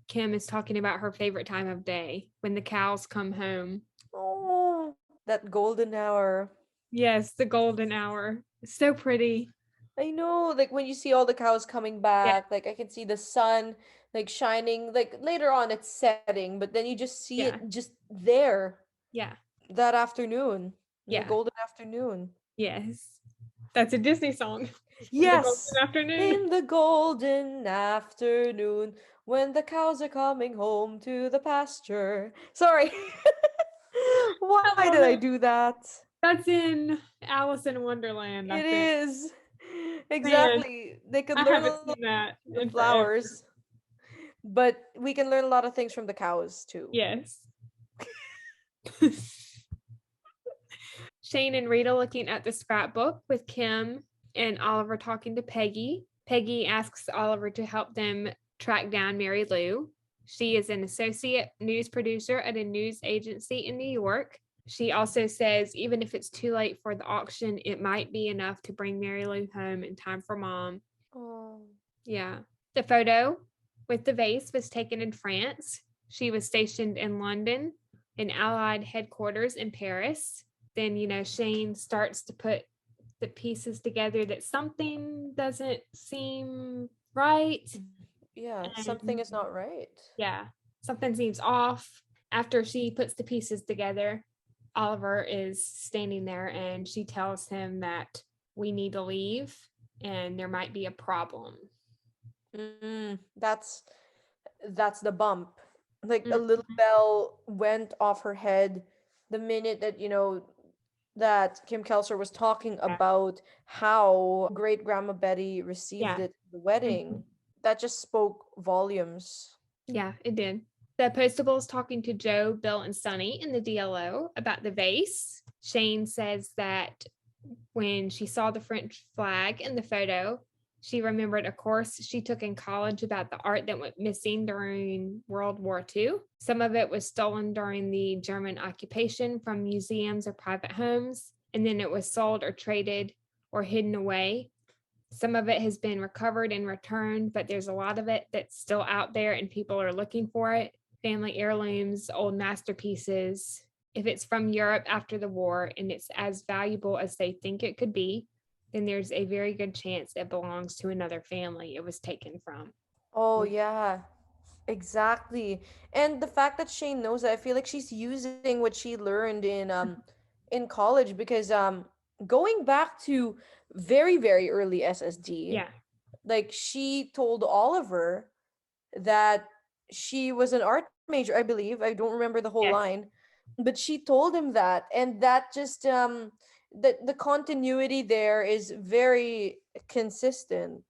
Speaker 4: Kim is talking about her favorite time of day when the cows come home.
Speaker 5: Oh, that golden hour.
Speaker 4: Yes, the golden hour. So pretty.
Speaker 5: I know, like when you see all the cows coming
Speaker 4: Yeah,
Speaker 5: back, like I can see the sun like shining, like later on it's setting, but then you just see
Speaker 4: yeah,
Speaker 5: it just there
Speaker 4: yeah,
Speaker 5: that afternoon, in the
Speaker 4: yeah.
Speaker 5: golden afternoon.
Speaker 4: Yes. That's a Disney song. In the golden
Speaker 5: Yes,
Speaker 4: afternoon.
Speaker 5: in the golden afternoon when the cows are coming home to the pasture. Sorry. Why
Speaker 4: I love
Speaker 5: did I
Speaker 4: it.
Speaker 5: do that?
Speaker 4: That's in Alice in Wonderland, I
Speaker 5: It
Speaker 4: think.
Speaker 5: is.
Speaker 4: Man,
Speaker 5: Exactly. They could
Speaker 4: I
Speaker 5: learn a
Speaker 4: haven't
Speaker 5: lot
Speaker 4: seen that
Speaker 5: from the
Speaker 4: in forever.
Speaker 5: flowers, but we can learn a lot of things from the cows too.
Speaker 4: Yes. Shane and Rita looking at the scrapbook with Kim and Oliver talking to Peggy. Peggy asks Oliver to help them track down Mary Lou. She is an associate news producer at a news agency in New York. She also says even if it's too late for the auction, it might be enough to bring Mary Lou home in time for mom.
Speaker 5: Oh.
Speaker 4: Yeah. The photo with the vase was taken in France. She was stationed in London, in Allied headquarters in Paris. Then, Shane starts to put the pieces together that something doesn't seem right.
Speaker 5: Yeah, something
Speaker 4: And
Speaker 5: is not right.
Speaker 4: yeah, something seems off. After she puts the pieces together, Oliver is standing there and she tells him that we need to leave and there might be a problem.
Speaker 5: That's the bump. Like a
Speaker 4: Mm,
Speaker 5: little bell went off her head the minute that that Kim Kelser was talking
Speaker 4: yeah,
Speaker 5: about how great grandma Betty received
Speaker 4: yeah,
Speaker 5: it at the
Speaker 4: mhm,
Speaker 5: wedding. That just spoke volumes.
Speaker 4: yeah, it did. The Postables talking to Joe, Bill, and Sonny in the DLO about the vase. Shane says that when she saw the French flag in the photo, she remembered a course she took in college about the art that went missing during World War II. Some of it was stolen during the German occupation from museums or private homes, and then it was sold or traded or hidden away. Some of it has been recovered and returned, but there's a lot of it that's still out there and people are looking for it. Family heirlooms, old masterpieces. If it's from Europe after the war and it's as valuable as they think it could be, then there's a very good chance it belongs to another family it was taken from.
Speaker 5: Oh yeah, exactly. And the fact that Shane knows that, I feel like she's using what she learned in college, because going back to very, very early SSD,
Speaker 4: Yeah.
Speaker 5: like she told Oliver that she was an art major, I believe. I don't remember the whole
Speaker 4: Yes,
Speaker 5: line, but she told him that, and that just the continuity there is very consistent.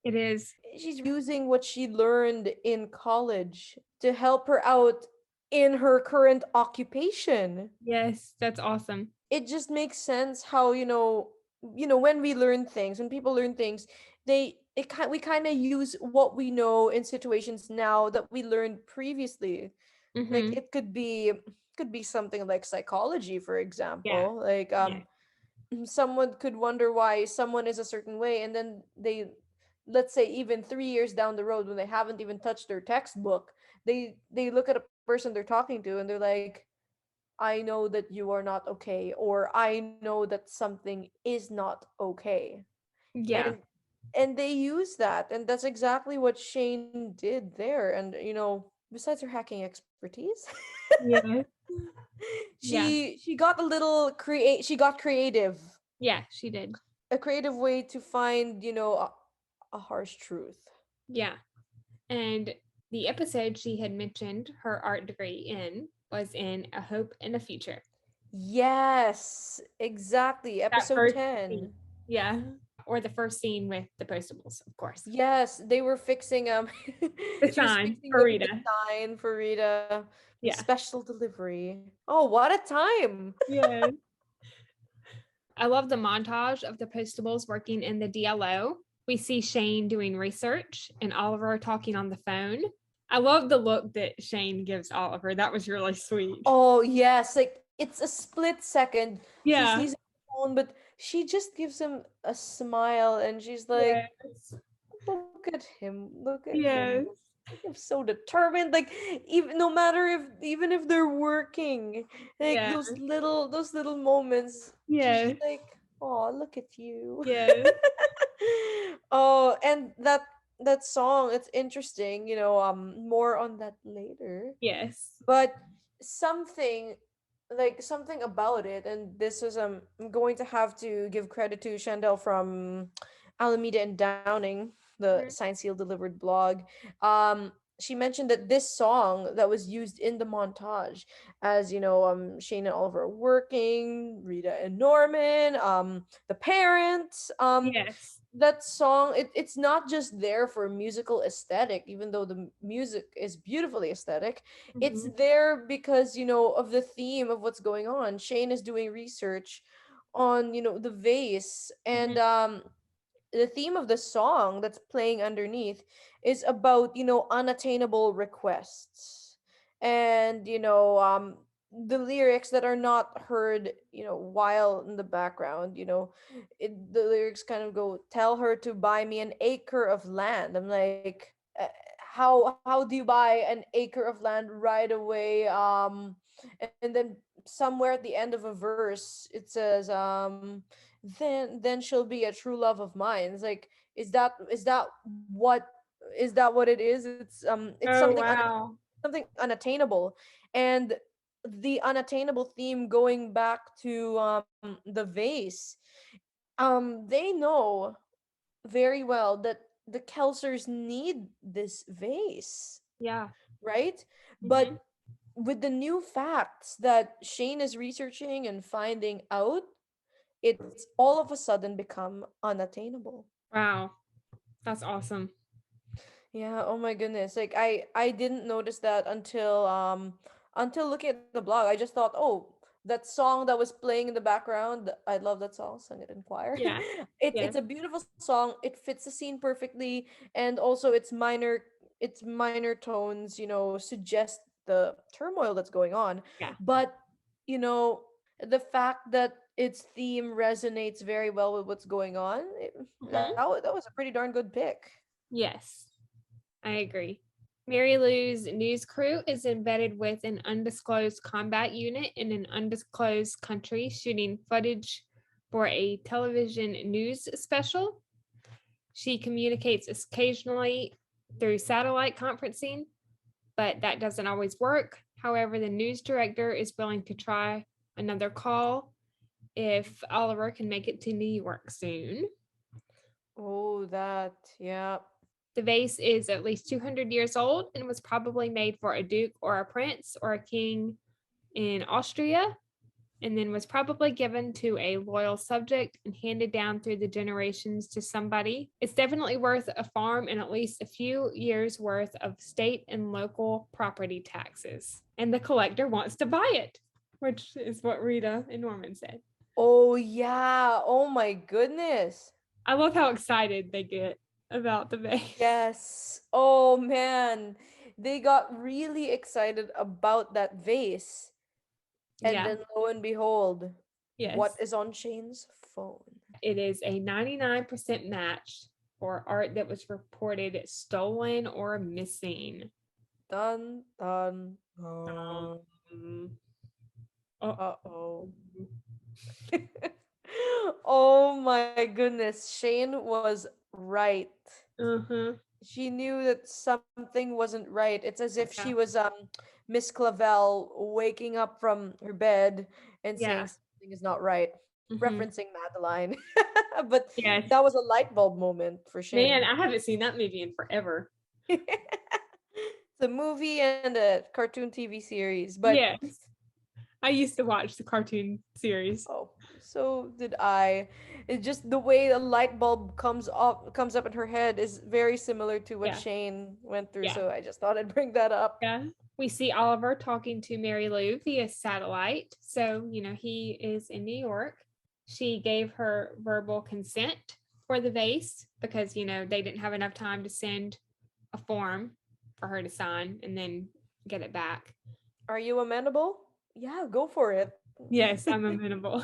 Speaker 4: it is.
Speaker 5: She's using what she learned in college to help her out in her current occupation.
Speaker 4: Yes, that's awesome.
Speaker 5: It just makes sense how, when we learn things, when people learn things, we kind of use what we know in situations now that we learned previously. Like
Speaker 4: Mm-hmm.
Speaker 5: it could be something like psychology, for
Speaker 4: Yeah.
Speaker 5: example. Like
Speaker 4: Yeah.
Speaker 5: someone could wonder why someone is a certain way, and then they, let's say even 3 years down the road, when they haven't even touched their textbook, they look at a person they're talking to and they're like, I know that you are not okay, or I know that something is not okay.
Speaker 4: Yeah.
Speaker 5: And they use that, and that's exactly what Shane did there. And besides her hacking expertise,
Speaker 4: Yeah. Yeah.
Speaker 5: she got a little create she got creative,
Speaker 4: Yeah, she did.
Speaker 5: a creative way to find, a harsh truth.
Speaker 4: Yeah. And the episode she had mentioned her art degree in was in A Hope and a Future.
Speaker 5: Yes, exactly.
Speaker 4: That
Speaker 5: Episode
Speaker 4: first scene.
Speaker 5: 10.
Speaker 4: Yeah. Or the first scene with the Postables, of course.
Speaker 5: Yes, they were fixing
Speaker 4: The
Speaker 5: she was
Speaker 4: sign
Speaker 5: fixing
Speaker 4: for
Speaker 5: the
Speaker 4: Rita.
Speaker 5: sign for Rita. The
Speaker 4: Yeah.
Speaker 5: special delivery. Oh, what a time.
Speaker 4: Yeah. I love the montage of the Postables working in the DLO. We see Shane doing research and Oliver talking on the phone. I love the look that Shane gives Oliver. That was really sweet.
Speaker 5: Oh, yes, like it's a split second.
Speaker 4: Yeah.
Speaker 5: He's on the phone, but she just gives him a smile and she's like,
Speaker 4: Yes.
Speaker 5: look at him. Look at
Speaker 4: Yes.
Speaker 5: him. I'm so determined. Like even no matter even if they're working, like
Speaker 4: Yeah.
Speaker 5: those little moments.
Speaker 4: Yeah.
Speaker 5: Just like, oh, look at you.
Speaker 4: Yes.
Speaker 5: Oh, and that song, it's interesting. More on that later.
Speaker 4: Yes.
Speaker 5: But something something about it, and this is I'm going to have to give credit to Chandel from Alameda and Downing, the
Speaker 4: Mhm.
Speaker 5: Science Seal Delivered blog. She mentioned that this song that was used in the montage, as Shane and Oliver are working, Rita and Norman, the parents,
Speaker 4: Yes.
Speaker 5: that song, it's not just there for musical aesthetic, even though the music is beautifully aesthetic. It's
Speaker 4: Mhm.
Speaker 5: there because of the theme of what's going on. Shane is doing research on the vase, and
Speaker 4: Mhm.
Speaker 5: the theme of the song that's playing underneath is about unattainable requests, and the lyrics that are not heard while in the background. The lyrics kind of go, tell her to buy me an acre of land. I'm like, how do you buy an acre of land right away? And then somewhere at the end of a verse it says, then she'll be a true love of mine. It's like, is that what what it is? It's
Speaker 4: Oh,
Speaker 5: something
Speaker 4: wow.
Speaker 5: something unattainable. And the unattainable theme, going back to the vase, they know very well that the Kelsers need this vase,
Speaker 4: Yeah.
Speaker 5: right?
Speaker 4: Mhm.
Speaker 5: But with the new facts that Shane is researching and finding out, it's all of a sudden become unattainable.
Speaker 4: Wow. That's awesome.
Speaker 5: Yeah, oh my goodness. Like I didn't notice that until looking at the blog. I just thought, "Oh, that song that was playing in the background, I love that song, Sung It in Choir."
Speaker 4: Yeah.
Speaker 5: It's
Speaker 4: Yes.
Speaker 5: a beautiful song. It fits the scene perfectly, and also its minor tones, suggest the turmoil that's going on.
Speaker 4: Yeah.
Speaker 5: But, you know, the fact that its theme resonates very well with what's going on,
Speaker 4: Mhm.
Speaker 5: that was a pretty darn good pick.
Speaker 4: Yes. I agree. Mary Lou's news crew is embedded with an undisclosed combat unit in an undisclosed country shooting footage for a television news special. She communicates occasionally through satellite conferencing, but that doesn't always work. However, the news director is willing to try another call if Oliver can make it to New York soon.
Speaker 5: Oh, that, yeah.
Speaker 4: The vase is at least 200 years old and was probably made for a duke or a prince or a king in Austria, and then was probably given to a loyal subject and handed down through the generations to somebody. It's definitely worth a farm and at least a few years worth of state and local property taxes. And the collector wants to buy it, which is what Rita and Norman said.
Speaker 5: Oh, yeah. Oh my goodness.
Speaker 4: I love how excited they get about the vase.
Speaker 5: Yes. Oh man. They got really excited about that vase. And
Speaker 4: Yeah,
Speaker 5: then lo and behold, what
Speaker 4: yes.
Speaker 5: is on Shane's phone?
Speaker 4: It is a 99% match for art that was reported stolen or missing.
Speaker 5: Dun dun
Speaker 4: Um,
Speaker 5: dun.
Speaker 4: oh,
Speaker 5: Uh-oh. Oh my goodness. Shane was right.
Speaker 4: uh-huh.
Speaker 5: She knew that something wasn't right. It's as if
Speaker 4: Yeah.
Speaker 5: she was Miss Clavel waking up from her bed and saying
Speaker 4: Yeah.
Speaker 5: something is not right,
Speaker 4: Hmm.
Speaker 5: referencing Madeline. But
Speaker 4: Yes.
Speaker 5: that was a light bulb moment for
Speaker 4: Man,
Speaker 5: Shane.
Speaker 4: I haven't seen that movie in forever.
Speaker 5: It's a movie and a cartoon TV series, but
Speaker 4: Yes. I used to watch the cartoon series.
Speaker 5: oh, so did I. It's just the way a light bulb comes up in her head is very similar to what
Speaker 4: Yeah.
Speaker 5: Shane went through,
Speaker 4: Yeah.
Speaker 5: so I just thought I'd bring that up.
Speaker 4: Yeah. We see Oliver talking to Mary Lou via satellite. So, he is in New York. She gave her verbal consent for the vase because, they didn't have enough time to send a form for her to sign and then get it back.
Speaker 5: Are you amenable? Yeah, go for it.
Speaker 4: Yes, I'm amenable.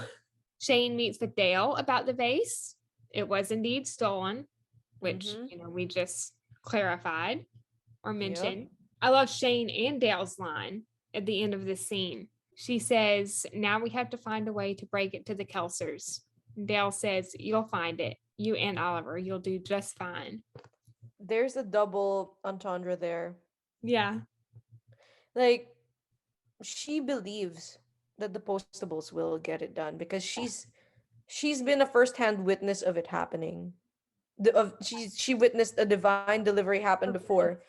Speaker 4: Shane meets with Dale about the vase. It was indeed stolen, which,
Speaker 5: Mm-hmm.
Speaker 4: we just clarified or
Speaker 5: Yep.
Speaker 4: mention. I love Shane and Dale's line at the end of this scene. She says, now we have to find a way to break it to the Kelsers. Dale says, you'll find it. You and Oliver, you'll do just fine.
Speaker 5: There's a double entendre there.
Speaker 4: Yeah.
Speaker 5: Like, she believes that the Postables will get it done because she's been a first-hand witness of it happening. She witnessed a divine delivery happen before.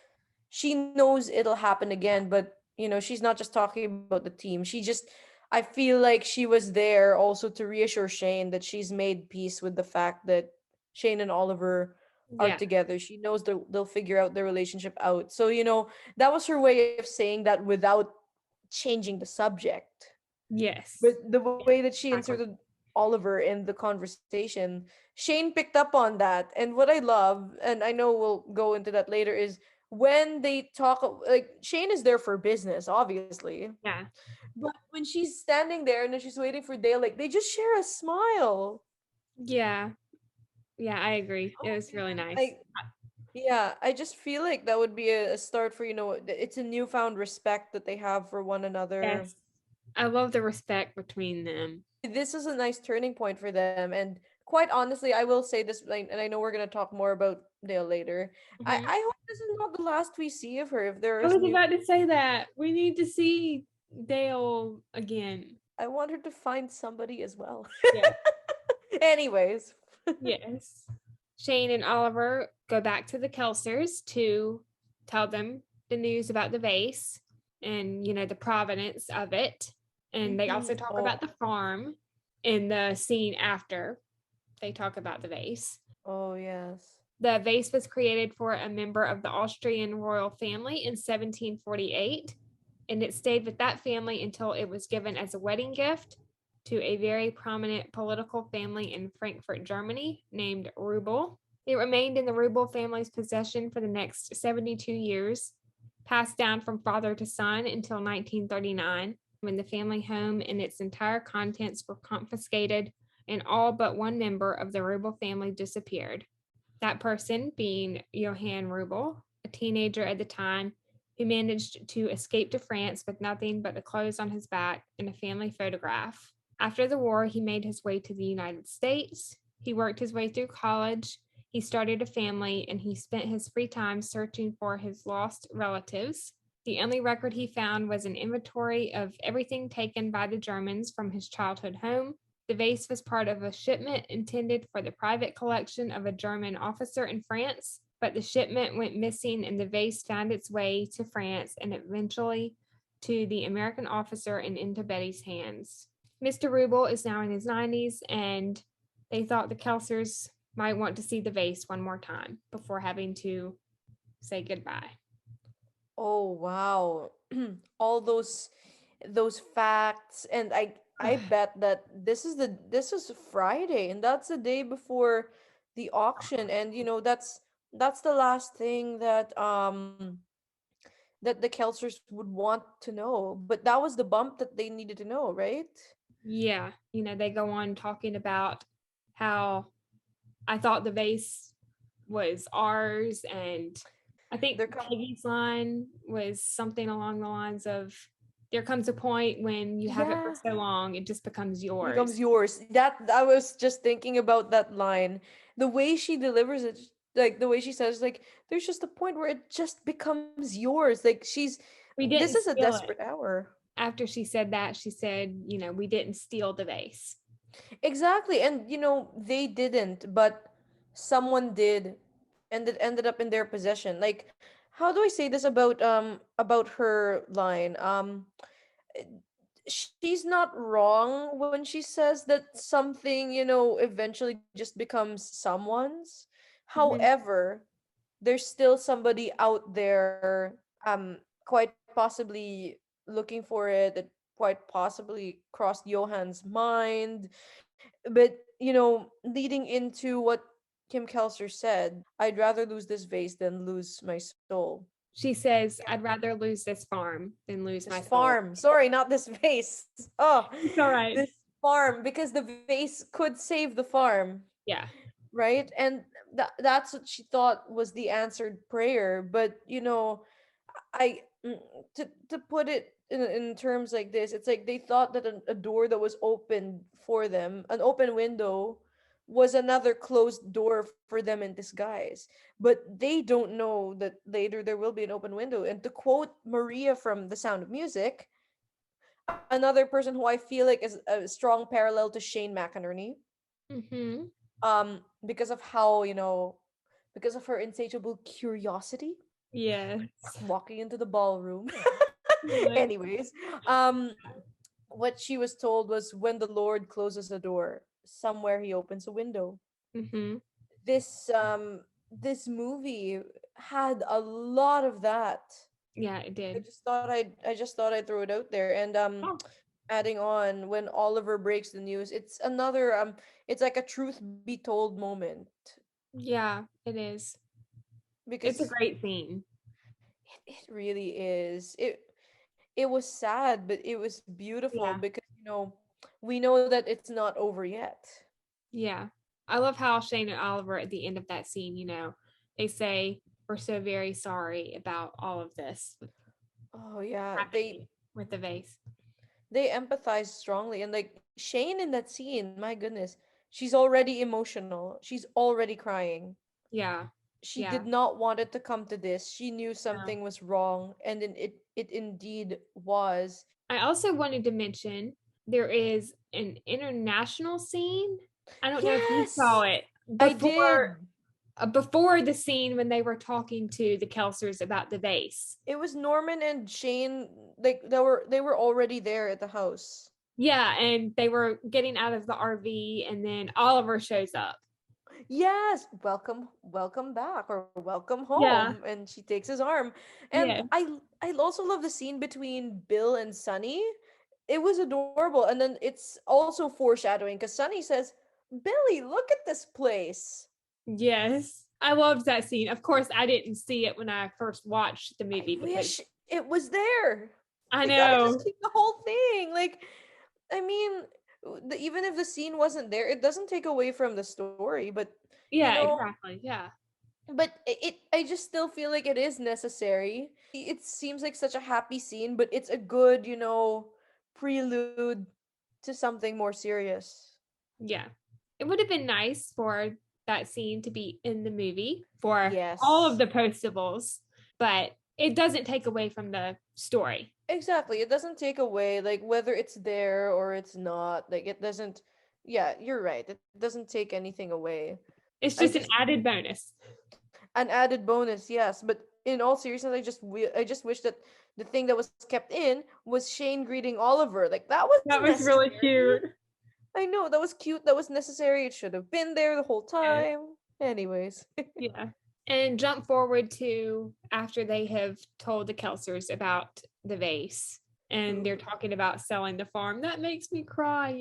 Speaker 5: She knows it'll happen again, but she's not just talking about the team. I feel like she was there also to reassure Shane that she's made peace with the fact that Shane and Oliver are
Speaker 4: Yeah.
Speaker 5: together. She knows they'll figure out their relationship out. So, that was her way of saying that without changing the subject.
Speaker 4: Yes.
Speaker 5: But the way that she
Speaker 4: Exactly.
Speaker 5: inserted Oliver in the conversation, Shane picked up on that. And what I love, and I know we'll go into that later, is when they talk, like, Shane is there for business, obviously.
Speaker 4: Yeah.
Speaker 5: But when she's standing there and then she's waiting for Dale, like, they just share a smile.
Speaker 4: Yeah. Yeah, I agree. It was really nice.
Speaker 5: I just feel like that would be a start for, it's a newfound respect that they have for one another.
Speaker 4: Yes. I love the respect between them.
Speaker 5: This is a nice turning point for them. And quite honestly, I will say this, and I know we're going to talk more about Dale later. I
Speaker 4: Mhm.
Speaker 5: hope this is not the last we see of her. If there
Speaker 4: I
Speaker 5: is
Speaker 4: was about to say that. We need to see Dale again.
Speaker 5: I want her to find somebody as well.
Speaker 4: Yeah.
Speaker 5: Anyways.
Speaker 4: Yes. Shane and Oliver go back to the Kelsers to tell them the news about the vase and, the provenance of it. And they also talk about the farm in the scene after they talk about the vase.
Speaker 5: Oh, yes.
Speaker 4: The vase was created for a member of the Austrian royal family in 1748, and it stayed with that family until it was given as a wedding gift to a very prominent political family in Frankfurt, Germany, named Rubel. It remained in the Rubel family's possession for the next 72 years, passed down from father to son until 1939, when the family home and its entire contents were confiscated and all but one member of the Rubel family disappeared. That person being Johann Rubel, a teenager at the time who managed to escape to France with nothing but the clothes on his back and a family photograph. After the war, he made his way to the United States. He worked his way through college. He started a family, and he spent his free time searching for his lost relatives. The only record he found was an inventory of everything taken by the Germans from his childhood home. The vase was part of a shipment intended for the private collection of a German officer in France, but the shipment went missing and the vase found its way to France and eventually to the American officer and into Betty's hands. Mr. Rubel is now in his 90s, and they thought the Kelsers might want to see the vase one more time before having to say goodbye.
Speaker 5: Oh, wow. All those facts, and I bet that this is Friday, and that's the day before the auction, and that's the last thing that the Kelsers would want to know. But that was the bump that they needed to know, right?
Speaker 4: Yeah, they go on talking about how I thought the vase was ours, and I think Peggy's line was something along the lines of, there comes a point when you have it for so long, it just becomes yours.
Speaker 5: Becomes yours. That I was just thinking about that line. The way she delivers it, like the way she says, like, there's just a point where it just becomes yours. Like this is a desperate hour.
Speaker 4: After she said that, she said, we didn't steal the vase.
Speaker 5: Exactly. And they didn't, but someone did, and it ended up in their possession. Like, how do I say this about her line? She's not wrong when she says that something, eventually just becomes someone's. However, there's still somebody out there, quite possibly looking for it, that quite possibly crossed Johann's mind. But, leading into what Kim Kelser said, I'd rather lose this vase than lose my soul.
Speaker 4: She says, I'd rather lose this farm than lose my
Speaker 5: farm.
Speaker 4: soul.
Speaker 5: Sorry, not this vase. Oh,
Speaker 4: it's all right.
Speaker 5: This farm, because the vase could save the farm.
Speaker 4: Yeah.
Speaker 5: Right? And that's what she thought was the answered prayer. But I to put it in terms like this, it's like they thought that a door that was open for them, an open window, was another closed door for them in disguise. But they don't know that later there will be an open window. And to quote Maria from The Sound of Music, another person who I feel like is a strong parallel to Shane McInerney,
Speaker 4: Mm-hmm.
Speaker 5: because of how, because of her insatiable curiosity
Speaker 4: Yes.
Speaker 5: walking into the ballroom.
Speaker 4: Like,
Speaker 5: Anyways, what she was told was, when the Lord closes a door, somewhere he opens a window.
Speaker 4: mm-hmm.
Speaker 5: This movie had a lot of that.
Speaker 4: Yeah, it did.
Speaker 5: I just thought I'd throw it out there. And
Speaker 4: Oh,
Speaker 5: adding on, when Oliver breaks the news, it's another it's like a truth be told moment,
Speaker 4: yeah, it is. It's a
Speaker 5: because
Speaker 4: great scene.
Speaker 5: it really is. It was sad, but it was beautiful,
Speaker 4: Yeah,
Speaker 5: because we know that it's not over yet.
Speaker 4: yeah. I love how Shane and Oliver at the end of that scene, they say, "We're so very sorry about all of this
Speaker 5: Oh yeah,
Speaker 4: happening with the vase."
Speaker 5: they empathize strongly. And like Shane in that scene, my goodness, she's already emotional. She's already crying.
Speaker 4: Yeah,
Speaker 5: She
Speaker 4: yeah.
Speaker 5: did not want it to come to this. She knew
Speaker 4: No.
Speaker 5: something was wrong, and then it indeed was.
Speaker 4: I also wanted to mention there is an international scene. I don't know if you saw
Speaker 5: Yes,
Speaker 4: it
Speaker 5: I did.
Speaker 4: before the scene when they were talking to the Kelsers about the vase.
Speaker 5: It was Norman and Shane, like they were already there at the house.
Speaker 4: Yeah, and they were getting out of the RV, and then Oliver shows up.
Speaker 5: Yes, welcome back, or welcome
Speaker 4: Yeah,
Speaker 5: home, and she takes his arm. And
Speaker 4: yeah,
Speaker 5: I also love the scene between Bill and Sonny. It was adorable. And then it's also foreshadowing, because Sonny says, "Billy, look at this place."
Speaker 4: yes. I loved that scene. Of course, I didn't see it when I first watched the
Speaker 5: I
Speaker 4: movie because
Speaker 5: wish it was there.
Speaker 4: I
Speaker 5: They gotta just
Speaker 4: know.
Speaker 5: keep the whole thing. Like, I mean, even if the scene wasn't there, it doesn't take away from the story. But you
Speaker 4: Yeah,
Speaker 5: know,
Speaker 4: exactly. Yeah.
Speaker 5: but I just still feel like it is necessary. It seems like such a happy scene, but it's a good, prelude to something more serious.
Speaker 4: Yeah. It would have been nice for that scene to be in the movie for all of
Speaker 5: Yes.
Speaker 4: the postables, but it doesn't take away from the story.
Speaker 5: Exactly. It doesn't take away, like, whether it's there or it's not. Like, it doesn't. Yeah, you're right. It doesn't take anything away.
Speaker 4: It's
Speaker 5: I
Speaker 4: just an
Speaker 5: just
Speaker 4: added bonus.
Speaker 5: An added bonus, yes. But in all seriousness, I just wish that the thing that was kept in was Shane greeting Oliver. Like, that was
Speaker 4: That was really
Speaker 5: necessary.
Speaker 4: cute.
Speaker 5: I know, that was cute. That was necessary. It should have been there the whole
Speaker 4: Yes.
Speaker 5: time. Anyways.
Speaker 4: Yeah. And jump forward to after they have told the Kelsers about the vase and they're talking about selling the farm. That makes me cry,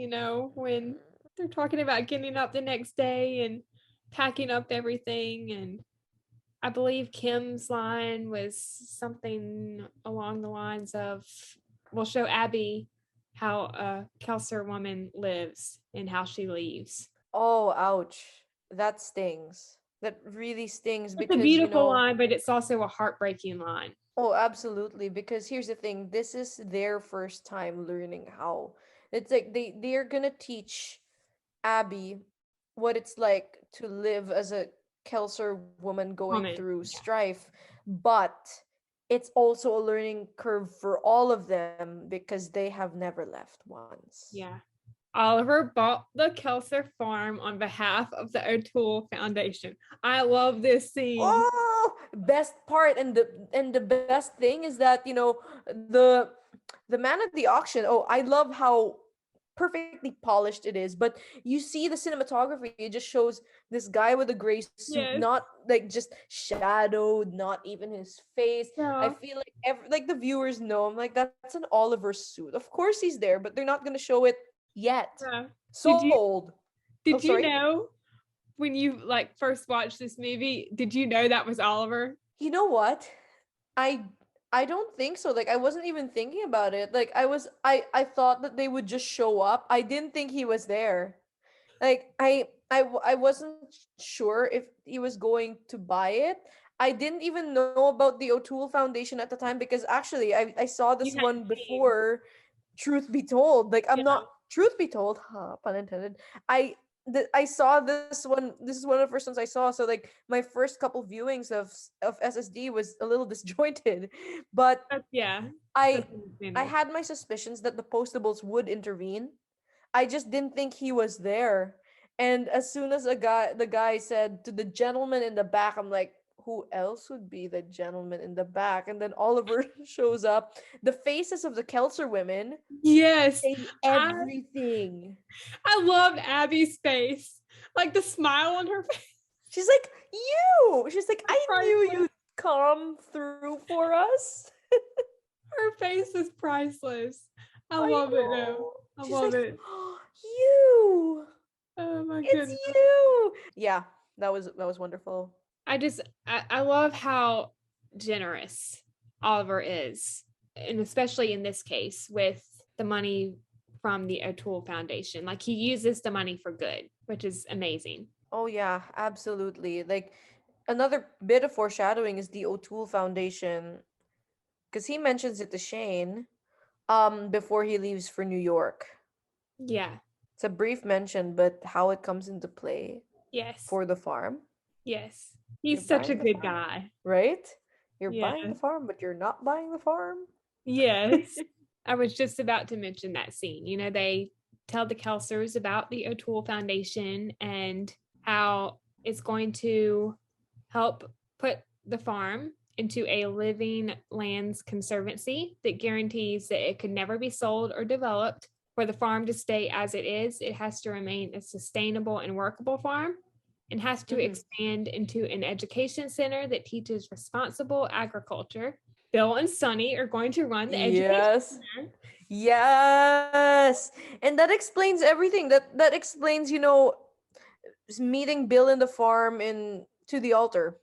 Speaker 4: when they're talking about getting up the next day and packing up everything. And I believe Kim's line was something along the lines of, we'll show Abby how a Kelser woman lives and how she leaves.
Speaker 5: Oh, ouch. That stings. That really stings,
Speaker 4: It's a
Speaker 5: because,
Speaker 4: beautiful line, but it's also a heartbreaking line.
Speaker 5: oh, absolutely. Because here's the thing, this is their first time learning how. It's like they're gonna teach Abby what it's like to live as a Kelser woman going
Speaker 4: Woman.
Speaker 5: through
Speaker 4: Yeah.
Speaker 5: strife, but it's also a learning curve for all of them, because they have never left once.
Speaker 4: Yeah. Oliver bought the Kelser farm on behalf of the O'Toole Foundation. I love this scene.
Speaker 5: Oh, best part, and the best thing is that, the the man at the auction. Oh, I love how perfectly polished it is. But you see the cinematography, it just shows this guy with a gray suit,
Speaker 4: Yes.
Speaker 5: not like just shadowed, not even his face. I
Speaker 4: Yeah.
Speaker 5: feel like like the viewers know, I'm like, that's an Oliver suit. Of course he's there, but they're not gonna show it yet.
Speaker 4: Yeah. Did you
Speaker 5: Sold. Oh,
Speaker 4: did you
Speaker 5: sorry.
Speaker 4: know when you first watched this movie, did you know that was Oliver?
Speaker 5: You know what? I I don't think so. Like, I wasn't even thinking about it. Like, I thought that they would just show up. I didn't think he was there. Like I wasn't sure if he was going to buy it. I didn't even know about the O'Toole Foundation at the time because actually I saw
Speaker 4: You
Speaker 5: this
Speaker 4: had
Speaker 5: one
Speaker 4: seen.
Speaker 5: before. Truth be told, like I'm
Speaker 4: Yeah.
Speaker 5: not. Truth be told, pun intended. I saw this one. This is one of the first ones I saw. So like my first couple viewings of SSD was a little disjointed, but
Speaker 4: Yeah.
Speaker 5: I
Speaker 4: That's
Speaker 5: I
Speaker 4: understandable.
Speaker 5: had my suspicions that the Postables would intervene. I just didn't think he was there. And as soon as the guy said to the gentleman in the back, I'm like, who else would be the gentleman in the back? And then Oliver shows up. The faces of the Kelser women
Speaker 4: Yes.
Speaker 5: say
Speaker 4: I
Speaker 5: everything.
Speaker 4: I loved Abby's face. Like the smile on her face.
Speaker 5: She's like, you. She's like, I knew
Speaker 4: Priceless.
Speaker 5: you'd come through for us.
Speaker 4: Her face is priceless. I
Speaker 5: I
Speaker 4: love it though.
Speaker 5: know.
Speaker 4: I
Speaker 5: She's
Speaker 4: love
Speaker 5: like,
Speaker 4: it.
Speaker 5: oh, you.
Speaker 4: Oh my
Speaker 5: It's
Speaker 4: goodness.
Speaker 5: you. Yeah, that was wonderful.
Speaker 4: I love how generous Oliver is, and especially in this case with the money from the O'Toole Foundation. Like he uses the money for good, which is amazing.
Speaker 5: Oh yeah, absolutely. Like another bit of foreshadowing is the O'Toole Foundation because he mentions it to Shane before he leaves for New York.
Speaker 4: Yeah.
Speaker 5: It's a brief mention, but how it comes into play
Speaker 4: Yes.
Speaker 5: for the farm.
Speaker 4: Yes.
Speaker 5: You're
Speaker 4: He's such a
Speaker 5: buying the
Speaker 4: good
Speaker 5: farm,
Speaker 4: guy.
Speaker 5: right? You're
Speaker 4: Yeah.
Speaker 5: buying the farm, but you're not buying the farm.
Speaker 4: Yes. I was just about to mention that scene. You know, they tell the Kelsers about the O'Toole Foundation and how it's going to help put the farm into a living lands conservancy that guarantees that it could never be sold or developed. For the farm to stay as it is, it has to remain a sustainable and workable farm and has to
Speaker 5: Mhm.
Speaker 4: expand into an education center that teaches responsible agriculture. Bill and Sonny are going to run the education
Speaker 5: Yes.
Speaker 4: center.
Speaker 5: Yes. And that explains everything. That explains, meeting Bill in the farm in to the altar.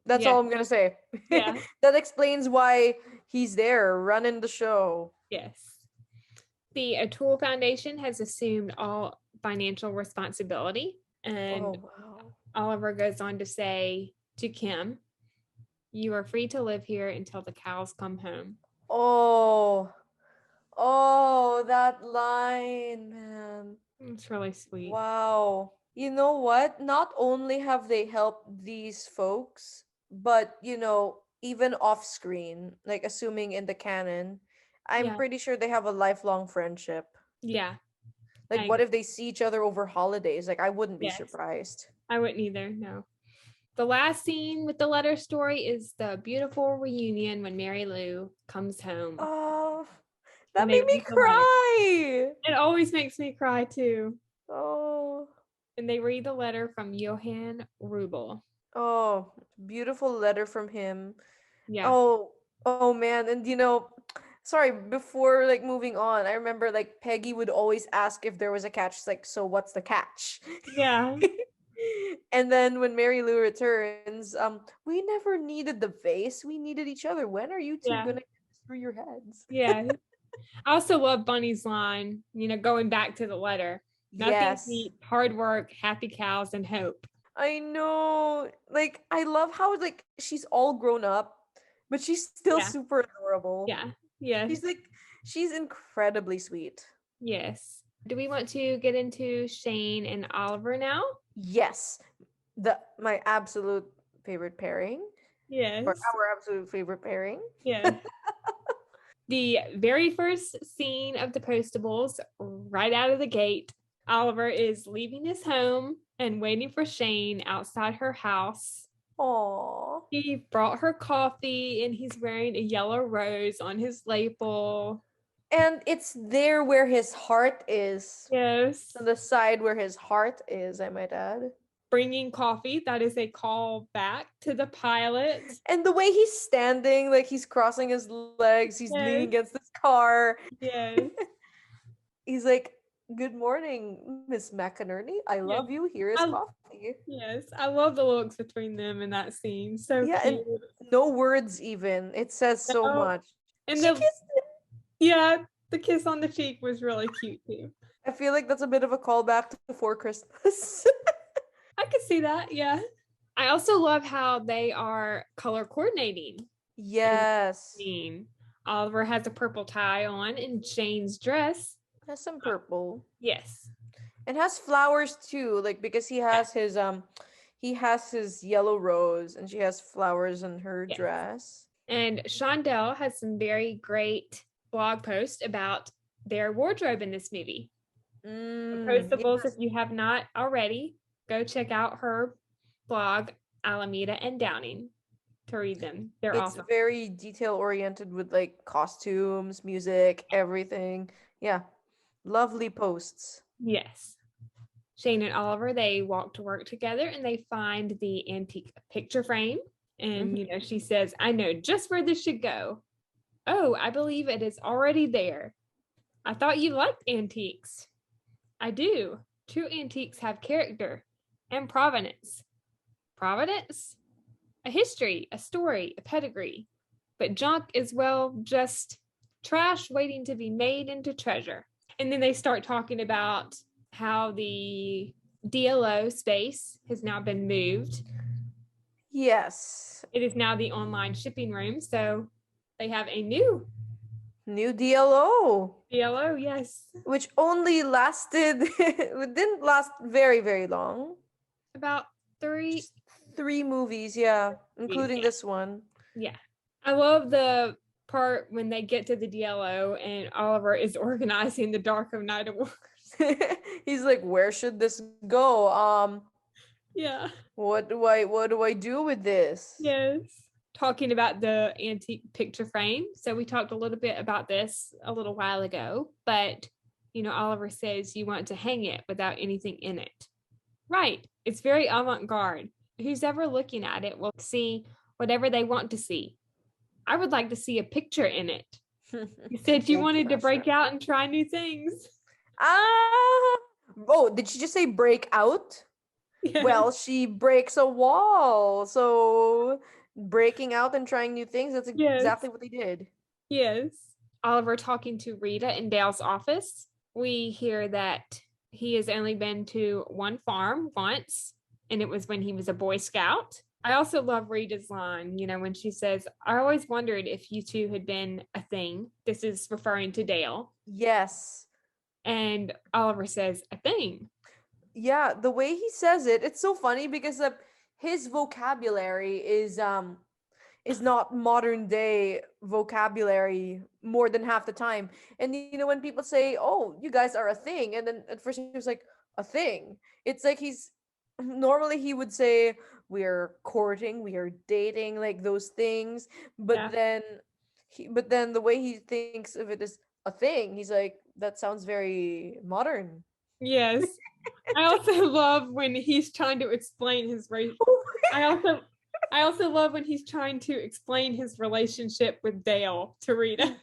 Speaker 5: That's
Speaker 4: Yeah,
Speaker 5: all I'm gonna say.
Speaker 4: yeah,
Speaker 5: That explains why he's there running the show.
Speaker 4: yes. The O'Toole Foundation has assumed all financial responsibility,
Speaker 5: Oh
Speaker 4: and
Speaker 5: wow.
Speaker 4: Oliver goes on to say to Kim, "You are free to live here until the cows come home."
Speaker 5: Oh, oh, that line, man.
Speaker 4: It's really sweet.
Speaker 5: Wow. You know what? Not only have they helped these folks, but even off screen, like assuming in the canon, I'm
Speaker 4: Yeah,
Speaker 5: pretty sure they have a lifelong friendship.
Speaker 4: yeah,
Speaker 5: Like,
Speaker 4: I
Speaker 5: what
Speaker 4: agree.
Speaker 5: if they see each other over holidays? Like, I wouldn't be
Speaker 4: Yes,
Speaker 5: surprised.
Speaker 4: I wouldn't either. No. The last scene with the letter story is the beautiful reunion when Mary Lou comes home
Speaker 5: Oh,
Speaker 4: and
Speaker 5: that
Speaker 4: they
Speaker 5: made me
Speaker 4: read the letter.
Speaker 5: cry.
Speaker 4: It always makes me cry too.
Speaker 5: Oh,
Speaker 4: And they read the letter from Johann Rubel.
Speaker 5: oh, beautiful letter from him.
Speaker 4: Yeah.
Speaker 5: Oh, oh man, and sorry, before like moving on, I remember like Peggy would always ask if there was a catch. She's like, so what's the catch?
Speaker 4: Yeah.
Speaker 5: And then when Mary Lou returns, we never needed the vase. We needed each other. When are you two
Speaker 4: Yeah.
Speaker 5: gonna get this through your heads?
Speaker 4: Yeah. I also love Bunny's line, going back to the letter. Nothing
Speaker 5: Yes.
Speaker 4: beats hard work, happy cows, and hope.
Speaker 5: I know. Like, I love how like she's all grown up, but she's still
Speaker 4: Yeah.
Speaker 5: super adorable.
Speaker 4: Yeah. Yes.
Speaker 5: She's incredibly sweet.
Speaker 4: Yes. Do we want to get into Shane and Oliver now?
Speaker 5: Yes. My absolute favorite pairing. Or
Speaker 4: Yes.
Speaker 5: our absolute favorite pairing.
Speaker 4: Yeah. The very first scene of the Postables, right out of the gate, Oliver is leaving his home and waiting for Shane outside her house.
Speaker 5: Aww.
Speaker 4: He brought her coffee and he's wearing a yellow rose on his lapel.
Speaker 5: And it's there where his heart is.
Speaker 4: Yes.
Speaker 5: On the side where his heart is, I might add.
Speaker 4: Bringing coffee, that is a call back to the pilot.
Speaker 5: And the way he's standing, like he's crossing his legs, he's leaning against this car.
Speaker 4: Yes.
Speaker 5: He's like, good morning, Miss McInerney. I love you. Here is coffee.
Speaker 4: Yes. I love the looks between them in that scene. So
Speaker 5: Yeah,
Speaker 4: cute.
Speaker 5: and no words even. It says so
Speaker 4: No.
Speaker 5: much.
Speaker 4: And
Speaker 5: She kissed him.
Speaker 4: yeah, the kiss on the cheek was really cute too.
Speaker 5: I feel like that's a bit of a callback to Before Christmas.
Speaker 4: I could see that. Yeah. I also love how they are color coordinating.
Speaker 5: Yes.
Speaker 4: Scene. Oliver has a purple tie on and Shane's dress.
Speaker 5: Has some purple.
Speaker 4: Yes.
Speaker 5: And has flowers too, like because he has his yellow rose and she has flowers in her
Speaker 4: Yes.
Speaker 5: dress.
Speaker 4: And Shondell has some very great blog posts about their wardrobe in this movie. Postables,
Speaker 5: Yes.
Speaker 4: if you have not already, go check out her blog, Alameda and Downing, to read them. They're
Speaker 5: It's
Speaker 4: awesome.
Speaker 5: very detail oriented with like costumes, music, everything. Yeah. Lovely posts.
Speaker 4: Yes. Shane and Oliver, they walk to work together and they find the antique picture frame. And, she says, I know just where this should go. Oh, I believe it is already there. I thought you liked antiques. I do. True antiques have character and provenance. Provenance? A history, a story, a pedigree. But junk is, well, just trash waiting to be made into treasure. And then they start talking about how the DLO space has now been moved.
Speaker 5: Yes.
Speaker 4: It is now the online shipping room. So they have a new
Speaker 5: DLO.
Speaker 4: DLO, yes.
Speaker 5: Which only lasted, it didn't last very, very long.
Speaker 4: About three
Speaker 5: movies, yeah, including this one.
Speaker 4: Yeah. I love the part when they get to the DLO and Oliver is organizing the Dark of Night Awards.
Speaker 5: He's like, where should this go?
Speaker 4: Yeah.
Speaker 5: What do I do with this?
Speaker 4: Yes. Talking about the antique picture frame. So we talked a little bit about this a little while ago, but Oliver says you want to hang it without anything in it. Right. It's very avant-garde. Who's ever looking at it will see whatever they want to see. I would like to see a picture in it. You said you wanted to break out and try new things.
Speaker 5: Oh, did she just say break out? Yes. Well, she breaks a wall. So breaking out and trying new things, that's exactly what they did.
Speaker 4: Yes. Oliver talking to Rita in Dale's office. We hear that he has only been to one farm once, and it was when he was a Boy Scout. I also love Rita's line, when she says, I always wondered if you two had been a thing. This is referring to Dale.
Speaker 5: Yes.
Speaker 4: And Oliver says, a thing.
Speaker 5: Yeah, the way he says it, it's so funny because his vocabulary is not modern day vocabulary more than half the time. And when people say, oh, you guys are a thing, and then at first he was like, a thing, it's like normally he would say we are courting, we are dating, like those things, but then the way he thinks of it as a thing, he's like, that sounds very modern.
Speaker 4: Yes. I also love when he's trying to explain his race. I also love when he's trying to explain his relationship with Dale to Rita.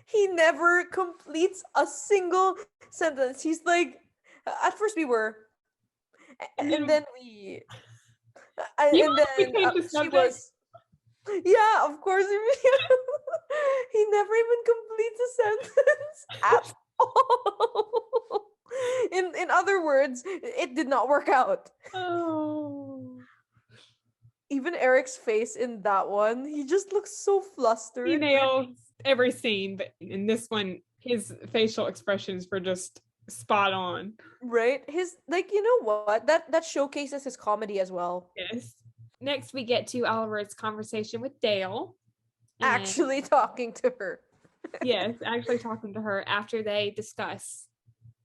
Speaker 5: He never completes a single sentence. He's like, at first we were, and then we, and then she was. Yeah, of course. He never even completes a sentence at all. In other words, it did not work out.
Speaker 4: Oh.
Speaker 5: Even Eric's face in that one, he just looks so flustered.
Speaker 4: He nails every scene, but in this one, his facial expressions were just spot on.
Speaker 5: Right? His, like, you know what? That showcases his comedy as well.
Speaker 4: Yes. Next, we get to Oliver's conversation with Dale.
Speaker 5: Actually talking to her.
Speaker 4: Yes, actually talking to her after they discuss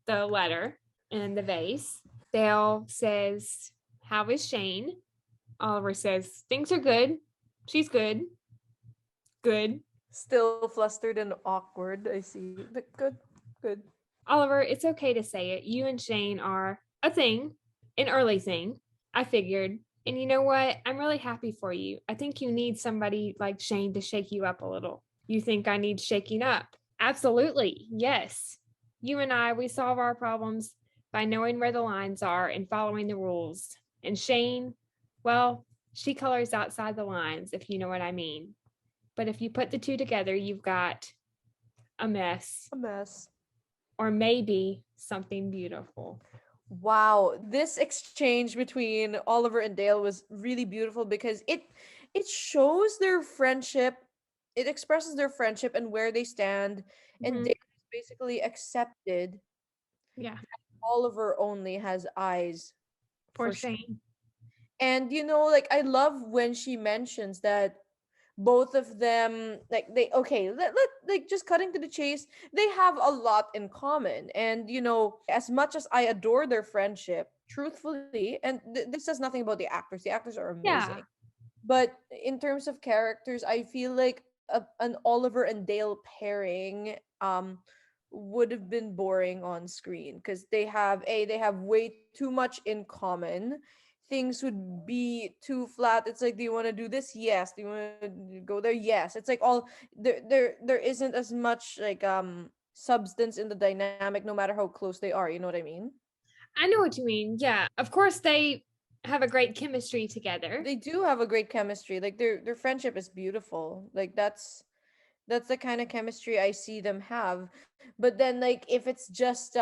Speaker 4: the letter and the vase. Dale says, how is Shane? Oliver says, things are good. She's good. Good.
Speaker 5: Still flustered and awkward, I see. But good.
Speaker 4: Oliver, it's okay to say it. You and Shane are a thing, an early thing. I figured. And you know what? I'm really happy for you. I think you need somebody like Shane to shake you up a little. You think I need shaking up? Absolutely. Yes. You and I, we solve our problems by knowing where the lines are and following the rules. And Shane, well, she colors outside the lines, if you know what I mean. But if you put the two together, you've got a mess.
Speaker 5: A mess.
Speaker 4: or maybe something beautiful.
Speaker 5: Wow, this exchange between Oliver and Dale was really beautiful because it shows their friendship. It expresses their friendship and where they stand. And
Speaker 4: Mhm.
Speaker 5: Dale is basically accepted.
Speaker 4: Yeah,
Speaker 5: Oliver only has eyes
Speaker 4: for
Speaker 5: for
Speaker 4: Shane.
Speaker 5: And like I love when she mentions that both of them like they okay, let like just cutting to the chase, they have a lot in common. And as much as I adore their friendship, truthfully, and this says nothing about the actors. The actors are
Speaker 4: Yeah,
Speaker 5: amazing. But in terms of characters, I feel like an Oliver and Dale pairing would have been boring on screen because they have way too much in common. Things would be too flat. It's like, do you want to do this? Yes. Do you want to go there? Yes. It's like all there isn't as much like substance in the dynamic no matter how close they are. You know what I mean?
Speaker 4: I know what you mean. Yeah, of course they have a great chemistry together.
Speaker 5: They do have a great chemistry. Like their friendship is beautiful. Like that's the kind of chemistry I see them have. But then like if it's just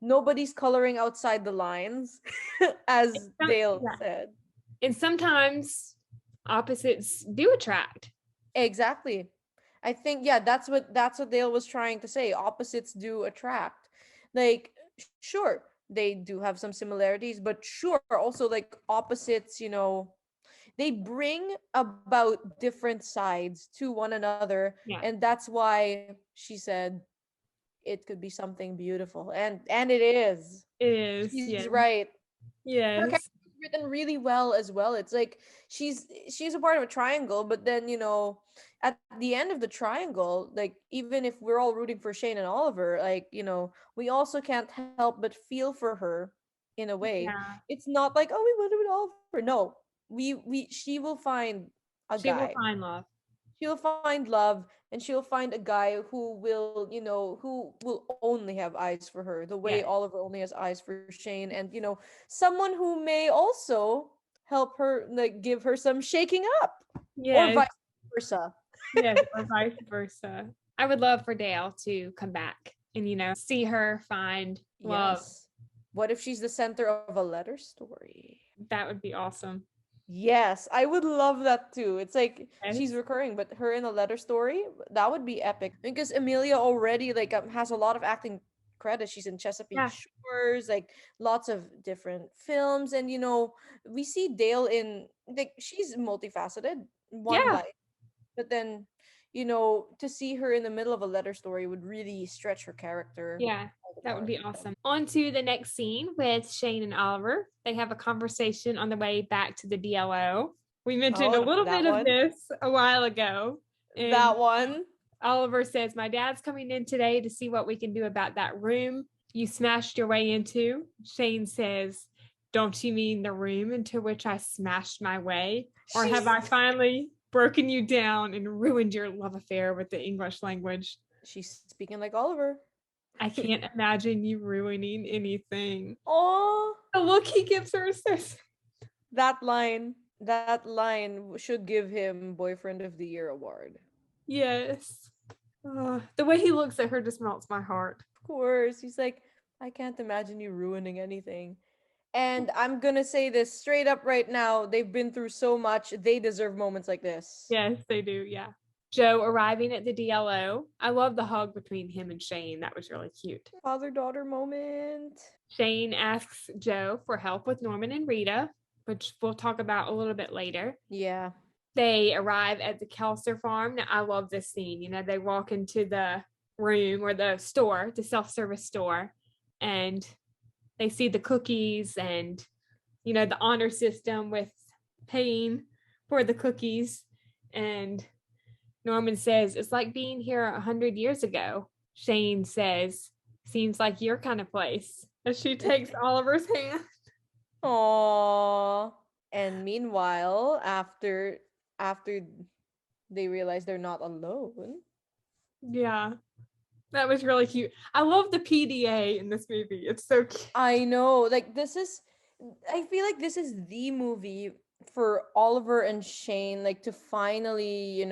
Speaker 5: nobody's coloring outside the lines as Dale
Speaker 4: Yeah,
Speaker 5: said.
Speaker 4: and sometimes opposites do attract.
Speaker 5: Exactly. I think yeah, that's what Dale was trying to say. Opposites do attract. Like sure, they do have some similarities, but sure also like opposites, they bring about different sides to one another,
Speaker 4: Yeah,
Speaker 5: and that's why she said it could be something beautiful, and it is.
Speaker 4: it is.
Speaker 5: She's
Speaker 4: Yeah.
Speaker 5: right. Her character
Speaker 4: Yes.
Speaker 5: is written really well as well. It's like she's a part of a triangle, but then at the end of the triangle, like even if we're all rooting for Shane and Oliver, like we also can't help but feel for her in a way.
Speaker 4: Yeah.
Speaker 5: It's not like, oh, we wanted with Oliver. No, we she will find a
Speaker 4: She will
Speaker 5: guy.
Speaker 4: find love.
Speaker 5: She'll find love, and she'll find a guy who will only have eyes for her the way
Speaker 4: Yes.
Speaker 5: Oliver only has eyes for Shane. And someone who may also help her, like give her some shaking up, or
Speaker 4: Yes.
Speaker 5: vice versa.
Speaker 4: Yes. Or vice versa. I would love for Dale to come back and, see her find love.
Speaker 5: Yes. What if she's the center of a letter story?
Speaker 4: That would be awesome.
Speaker 5: Yes, I would love that too. It's like she's
Speaker 4: Yes.
Speaker 5: recurring, but her in a letter story, that would be epic. Because Amelia already like has a lot of acting credits. She's in Chesapeake
Speaker 4: Yeah.
Speaker 5: Shores, like lots of different films, and we see Dale in like she's multifaceted, one
Speaker 4: Yeah.
Speaker 5: life, but then to see her in the middle of a letter story would really stretch her character.
Speaker 4: Yeah.
Speaker 5: all the
Speaker 4: That would
Speaker 5: more.
Speaker 4: be awesome. On to the next scene with Shane and Oliver. They have a conversation on the way back to the DLO. We mentioned
Speaker 5: Oh,
Speaker 4: a little
Speaker 5: that
Speaker 4: bit of
Speaker 5: one.
Speaker 4: this a while ago. And
Speaker 5: That one.
Speaker 4: Oliver says, my dad's coming in today to see what we can do about that room you smashed your way into. Shane says, don't you mean the room into which I smashed my way? Or have I finally broken you down and ruined your love affair with the English language?
Speaker 5: She's speaking like Oliver.
Speaker 4: I can't imagine you ruining anything.
Speaker 5: Oh,
Speaker 4: The look he gives her says,
Speaker 5: that line should give him Boyfriend of the Year award.
Speaker 4: yes. The way he looks at her just melts my heart.
Speaker 5: Of course, he's like, I can't imagine you ruining anything. And I'm gonna say this straight up right now. They've been through so much. They deserve moments like this.
Speaker 4: Yes, they do. Yeah. Joe arriving at the DLO. I love the hug between him and Shane. That was really cute.
Speaker 5: Father-daughter moment.
Speaker 4: Shane asks Joe for help with Norman and Rita, which we'll talk about a little bit later.
Speaker 5: Yeah.
Speaker 4: They arrive at the Kelser farm. Now, I love this scene. They walk into the room or the store, the self-service store, and they see the cookies and, the honor system with paying for the cookies. And Norman says, it's like being here 100 years ago. Shane says, seems like your kind of place. As she takes Oliver's hand.
Speaker 5: Aww. And meanwhile, after they realize they're not alone.
Speaker 4: Yeah, that was really cute. I love the PDA in this movie. It's so cute.
Speaker 5: I know. I feel like this is the movie for Oliver and Shane, like to finally,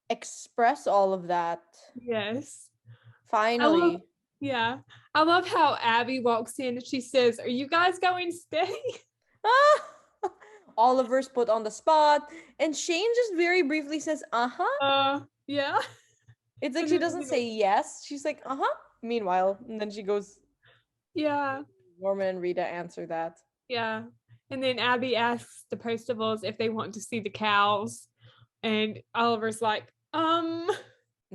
Speaker 5: express all of that.
Speaker 4: Yes. I love
Speaker 5: Finally.
Speaker 4: Yeah. I love how Abby walks in and she says, "Are you guys going steady?"
Speaker 5: Oliver's put on the spot, and Shane just very briefly says, "Uh-huh."
Speaker 4: Yeah.
Speaker 5: It's like
Speaker 4: And
Speaker 5: she
Speaker 4: then,
Speaker 5: doesn't say yes. She's like, "Uh-huh." Meanwhile, and then she goes,
Speaker 4: yeah.
Speaker 5: Norman and Rita answer that.
Speaker 4: Yeah. And then Abby asks the Postables if they want to see the cows. And Oliver's like,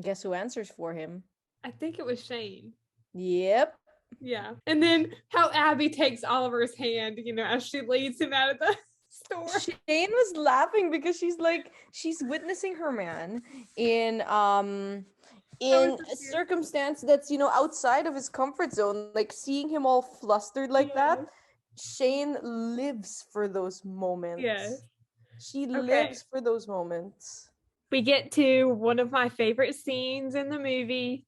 Speaker 5: Guess who answers for him?
Speaker 4: I think it was Shane.
Speaker 5: Yep.
Speaker 4: Yeah. And then how Abby takes Oliver's hand, as she leads him out of the store.
Speaker 5: Shane was laughing because she's witnessing her man in a circumstance that's outside of his comfort zone, like seeing him all flustered like that. Shane lives for those moments.
Speaker 4: Yes.
Speaker 5: She lives for those moments.
Speaker 4: We get to one of my favorite scenes in the movie,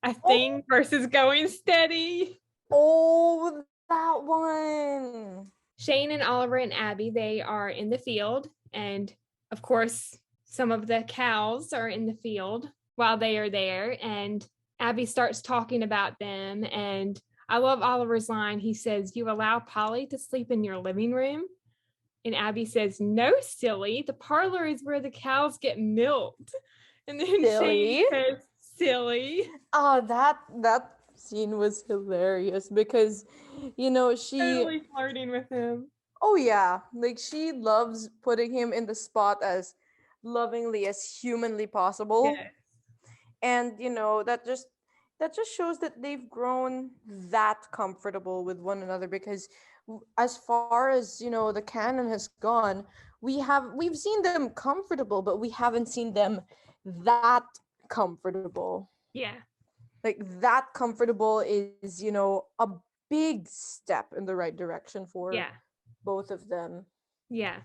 Speaker 4: a thing versus going steady.
Speaker 5: Oh, that one.
Speaker 4: Shane and Oliver and Abby, they are in the field. And of course, some of the cows are in the field while they are there. And Abby starts talking about them. And I love Oliver's line. He says, "You allow Polly to sleep in your living room?" And Abby says, "No, silly. The parlor is where the cows get milked." And then Shane says, "Silly."
Speaker 5: Oh, that scene was hilarious because, she
Speaker 4: totally flirting with him.
Speaker 5: Oh yeah, like she loves putting him in the spot as lovingly as humanly possible.
Speaker 4: Yes.
Speaker 5: And that just shows that they've grown that comfortable with one another because as far as the canon has gone, we've seen them comfortable, but we haven't seen them that comfortable.
Speaker 4: Yeah.
Speaker 5: Like that comfortable is a big step in the right direction for both of them.
Speaker 4: Yeah.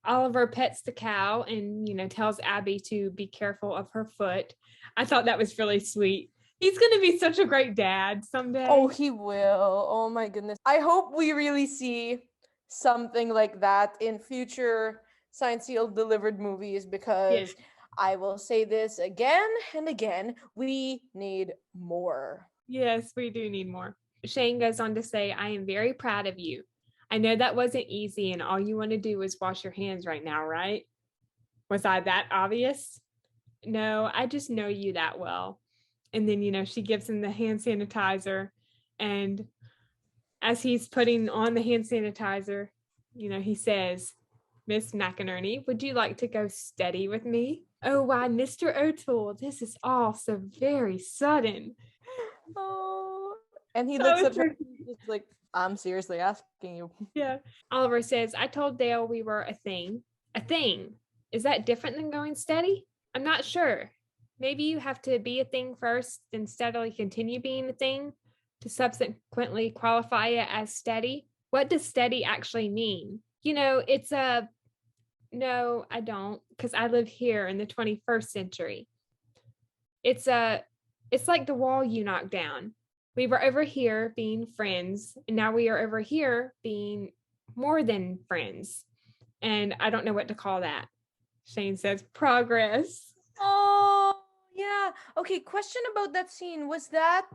Speaker 4: Oliver pets the cow and tells Abby to be careful of her foot. I thought that was really sweet. He's going to be such a great dad someday.
Speaker 5: Oh, he will. Oh my goodness. I hope we really see something like that in future Signed, Sealed, Delivered movies because I will say this again and again, we need more.
Speaker 4: Yes, we do need more. Shane goes on to say, "I am very proud of you. I know that wasn't easy and all you want to do is wash your hands right now, right? Was I that obvious? No, I just know you that well." And then, she gives him the hand sanitizer. And as he's putting on the hand sanitizer, he says, "Miss McInerney, would you like to go steady with me?" "Oh, why, Mr. O'Toole, this is all so very sudden."
Speaker 5: Oh, and he looks at her just like, "I'm seriously asking you."
Speaker 4: Yeah. Oliver says, "I told Dale we were a thing." "A thing? Is that different than going steady?" "I'm not sure. Maybe you have to be a thing first, then steadily continue being a thing to subsequently qualify it as steady. What does steady actually mean? It's a..." "No, I don't, because I live here in the 21st century. It's like the wall you knocked down. We were over here being friends, and now we are over here being more than friends. And I don't know what to call that." Shane says, "Progress."
Speaker 5: Oh, yeah. Okay, question about that scene. Was that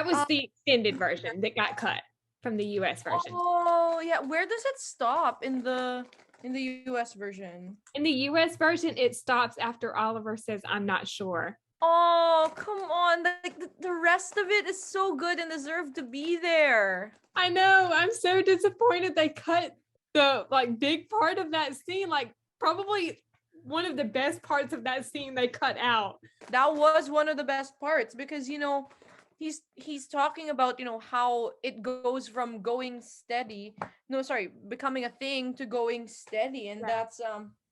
Speaker 4: was the extended version that got cut from the US version.
Speaker 5: Oh, yeah. Where does it stop in the US version?
Speaker 4: In the US version, it stops after Oliver says, "I'm not sure."
Speaker 5: Oh, come on. Like the rest of it is so good and deserved to be there.
Speaker 4: I know. I'm so disappointed they cut the big part of that scene, probably one of the best parts of that scene they cut out.
Speaker 5: That was one of the best parts because he's talking about how it goes from becoming a thing to going steady, and that's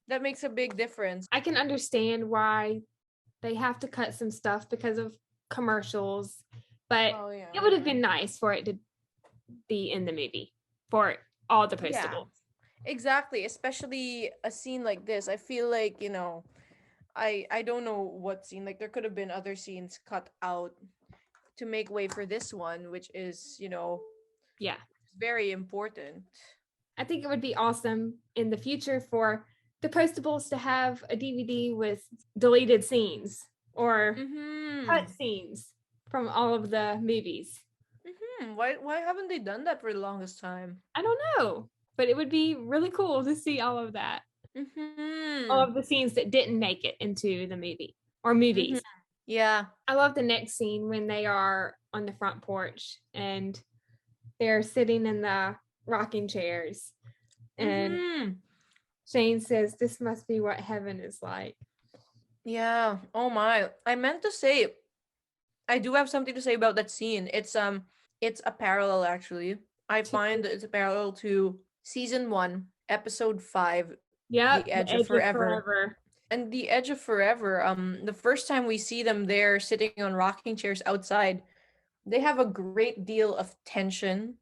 Speaker 5: that makes a big difference.
Speaker 4: I can understand why they have to cut some stuff because of commercials, but it would have been nice for it to be in the movie for all the Postables.
Speaker 5: Exactly, especially a scene like this. I feel like, I don't know what scene, there could have been other scenes cut out to make way for this one, which is, very important.
Speaker 4: I think it would be awesome in the future for the Postables to have a DVD with deleted scenes or cut scenes from all of the movies.
Speaker 5: Why haven't they done that for the longest time?
Speaker 4: I don't know, but it would be really cool to see all of that. All of the scenes that didn't make it into the movie or movies.
Speaker 5: Yeah.
Speaker 4: I love the next scene when they are on the front porch and they're sitting in the rocking chairs. And Shane says, "This must be what heaven is like."
Speaker 5: Yeah. Oh my. I meant to say, I do have something to say about that scene. It's a parallel actually. I find that it's a parallel to season 1, episode 5.
Speaker 4: Yeah,
Speaker 5: The Edge of Forever. And the Edge of Forever, the first time we see them there sitting on rocking chairs outside, they have a great deal of tension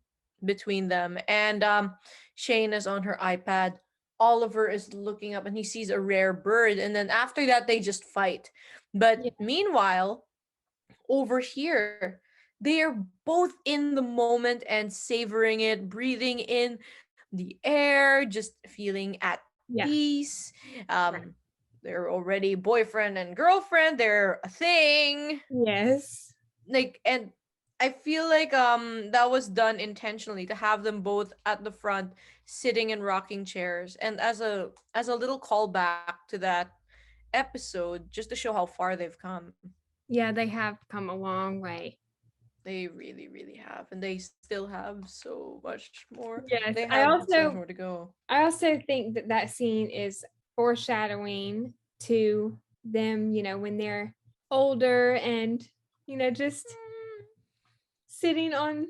Speaker 5: between them. And Shane is on her iPad. Oliver is looking up and he sees a rare bird. And then after that, they just fight. But meanwhile, over here, they are both in the moment and savoring it, breathing in the air, just feeling at peace. They're already boyfriend and girlfriend. They're a thing.
Speaker 4: Yes.
Speaker 5: Like, and I feel like that was done intentionally to have them both at the front sitting in rocking chairs, and as a little callback to that episode, just to show how far they've come.
Speaker 4: Yeah, they have come a long way.
Speaker 5: They really, really have, and they still have so much more.
Speaker 4: Yes,
Speaker 5: they have so much more to go.
Speaker 4: I also think that scene is foreshadowing to them, you know, when they're older and, you know, just sitting on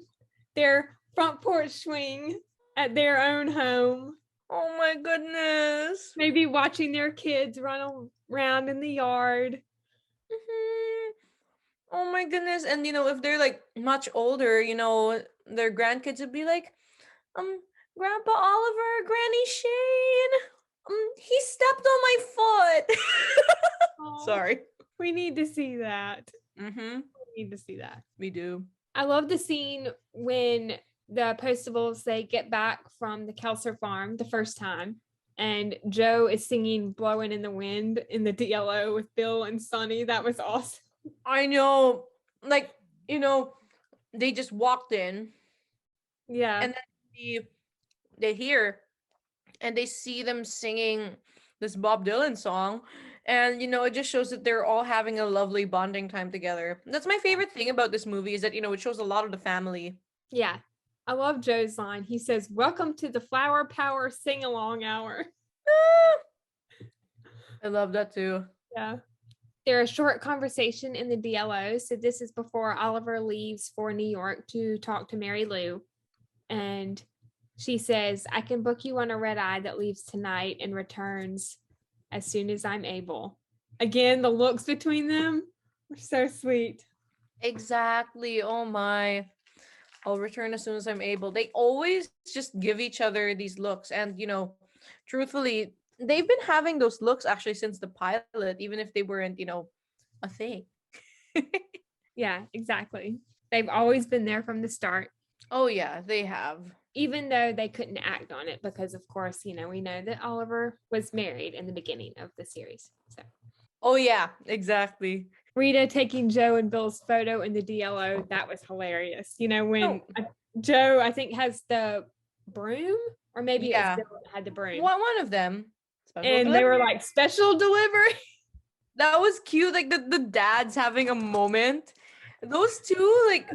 Speaker 4: their front porch swing at their own home.
Speaker 5: Oh my goodness.
Speaker 4: Maybe watching their kids run around in the yard.
Speaker 5: Oh my goodness. And, you know, if they're like much older, you know, their grandkids would be like, Grandpa Oliver, Granny Shane, he stepped on my foot. Sorry.
Speaker 4: We need to see that.
Speaker 5: We
Speaker 4: need to see that.
Speaker 5: We do.
Speaker 4: I love the scene when the Postables, they get back from the Kelser farm the first time, and Joe is singing Blowing in the Wind in the DLO with Bill and Sonny. That was awesome.
Speaker 5: I know. Like, you know, they just walked in.
Speaker 4: Yeah.
Speaker 5: And then they hear and they see them singing this Bob Dylan song. And, you know, it just shows that they're all having a lovely bonding time together. That's my favorite thing about this movie, is that, you know, it shows a lot of the family.
Speaker 4: Yeah. I love Joe's line. He says, "Welcome to the Flower Power Sing-Along Hour."
Speaker 5: I love that too.
Speaker 4: Yeah. They're a short conversation in the DLO. So this is before Oliver leaves for New York to talk to Mary Lou. And she says, "I can book you on a red eye that leaves tonight and returns as soon as I'm able." Again, the looks between them are so sweet.
Speaker 5: Exactly. Oh my. I'll return as soon as I'm able. They always just give each other these looks. And, you know, truthfully, they've been having those looks actually since the pilot, even if they weren't, you know, a thing.
Speaker 4: Yeah, exactly. They've always been there from the start.
Speaker 5: Oh, yeah, they have.
Speaker 4: Even though they couldn't act on it because, of course, you know, we know that Oliver was married in the beginning of the series. So.
Speaker 5: Oh, yeah, exactly.
Speaker 4: Rita taking Joe and Bill's photo in the DLO, that was hilarious. You know, when Joe, I think, has the broom, or maybe it was Bill that had the broom.
Speaker 5: One of them.
Speaker 4: And they were like, "Special delivery."
Speaker 5: That was cute. Like the dads having a moment. Those two, like,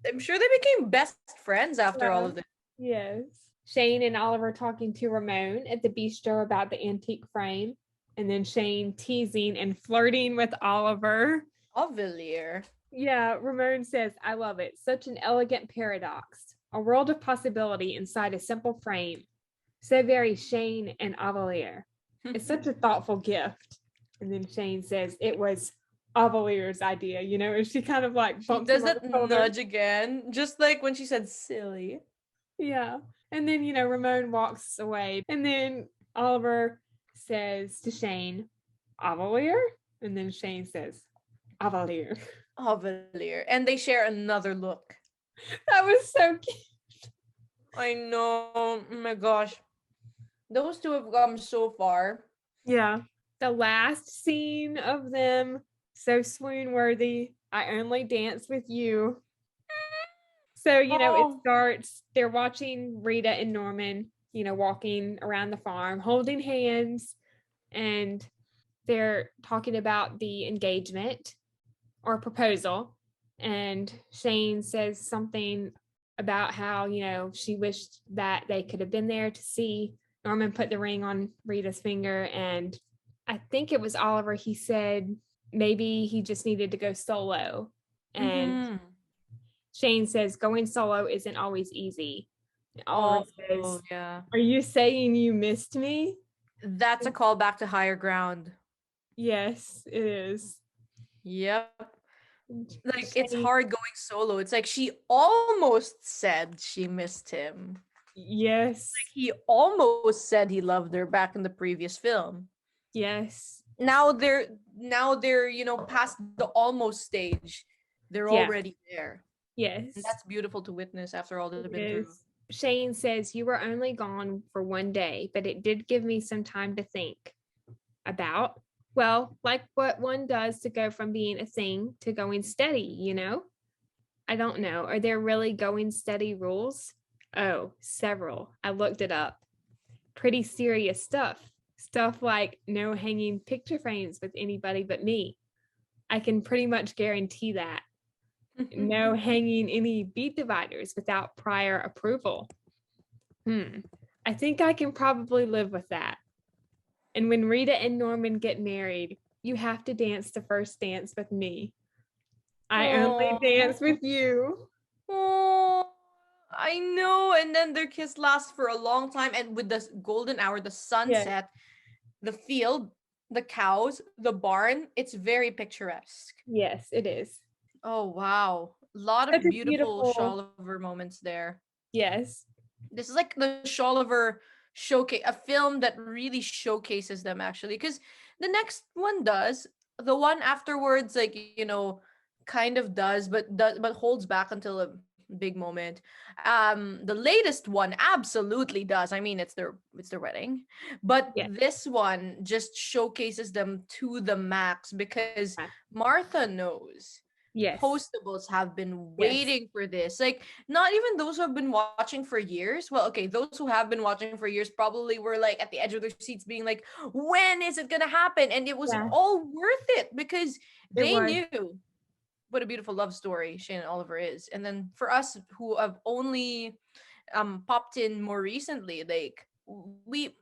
Speaker 5: I'm sure they became best friends after all of this.
Speaker 4: Yes. Shane and Oliver talking to Ramon at the bistro about the antique frame. And then Shane teasing and flirting with Oliver.
Speaker 5: Ovelier.
Speaker 4: Yeah, Ramon says, "I love it. Such an elegant paradox. A world of possibility inside a simple frame. So very Shane and Ovelier. It's such a thoughtful gift." And then Shane says it was Ovelier's idea, you know, and she kind of like bumps
Speaker 5: does that nudge again, just like when she said silly.
Speaker 4: Yeah. And then, you know, Ramon walks away, and then Oliver says to Shane, "Ovelier?" And then Shane says, "Ovelier."
Speaker 5: Ovelier. And they share another look.
Speaker 4: That was so cute.
Speaker 5: I know. Oh my gosh. Those two have come so far.
Speaker 4: Yeah. The last scene of them, so swoon worthy. I only dance with you. So, it starts, they're watching Rita and Norman, walking around the farm, holding hands, and they're talking about the engagement or proposal. And Shane says something about how, she wished that they could have been there to see Norman put the ring on Rita's finger. And I think it was Oliver, he said maybe he just needed to go solo. And Shane says going solo isn't always easy. Oliver says,
Speaker 5: yeah.
Speaker 4: Are you saying you missed me?
Speaker 5: That's a callback to Higher Ground.
Speaker 4: Yes, it is.
Speaker 5: Yep. Like, it's hard going solo. It's like she almost said she missed him.
Speaker 4: Yes.
Speaker 5: Like, he almost said he loved her back in the previous film.
Speaker 4: Yes.
Speaker 5: Now they're past the almost stage. They're already there.
Speaker 4: Yes.
Speaker 5: And that's beautiful to witness after all they've been through.
Speaker 4: Shane says, you were only gone for one day, but it did give me some time to think about, well, like what one does to go from being a thing to going steady, I don't know. Are there really going steady rules? Oh, several. I looked it up. Pretty serious stuff. Stuff like no hanging picture frames with anybody but me. I can pretty much guarantee that. No hanging any bead dividers without prior approval. I think I can probably live with that. And when Rita and Norman get married, you have to dance the first dance with me. I only dance with you.
Speaker 5: Oh, I know. And then their kiss lasts for a long time. And with the golden hour, the sunset, the field, the cows, the barn, it's very picturesque.
Speaker 4: Yes, it is.
Speaker 5: Oh, wow. A lot of beautiful Sholiver moments there.
Speaker 4: Yes.
Speaker 5: This is like the Sholiver showcase, a film that really showcases them, actually. Because the next one does. The one afterwards, like, kind of does, but holds back until a big moment. The latest one absolutely does. I mean, it's their wedding. But this one just showcases them to the max because Martha knows.
Speaker 4: Yes.
Speaker 5: Postables have been waiting for this. Like, not even those who have been watching for years. Well, okay, those who have been watching for years probably were like at the edge of their seats being like, when is it gonna happen? And it was all worth it because they knew what a beautiful love story Shane and Oliver is. And then for us who have only popped in more recently, like we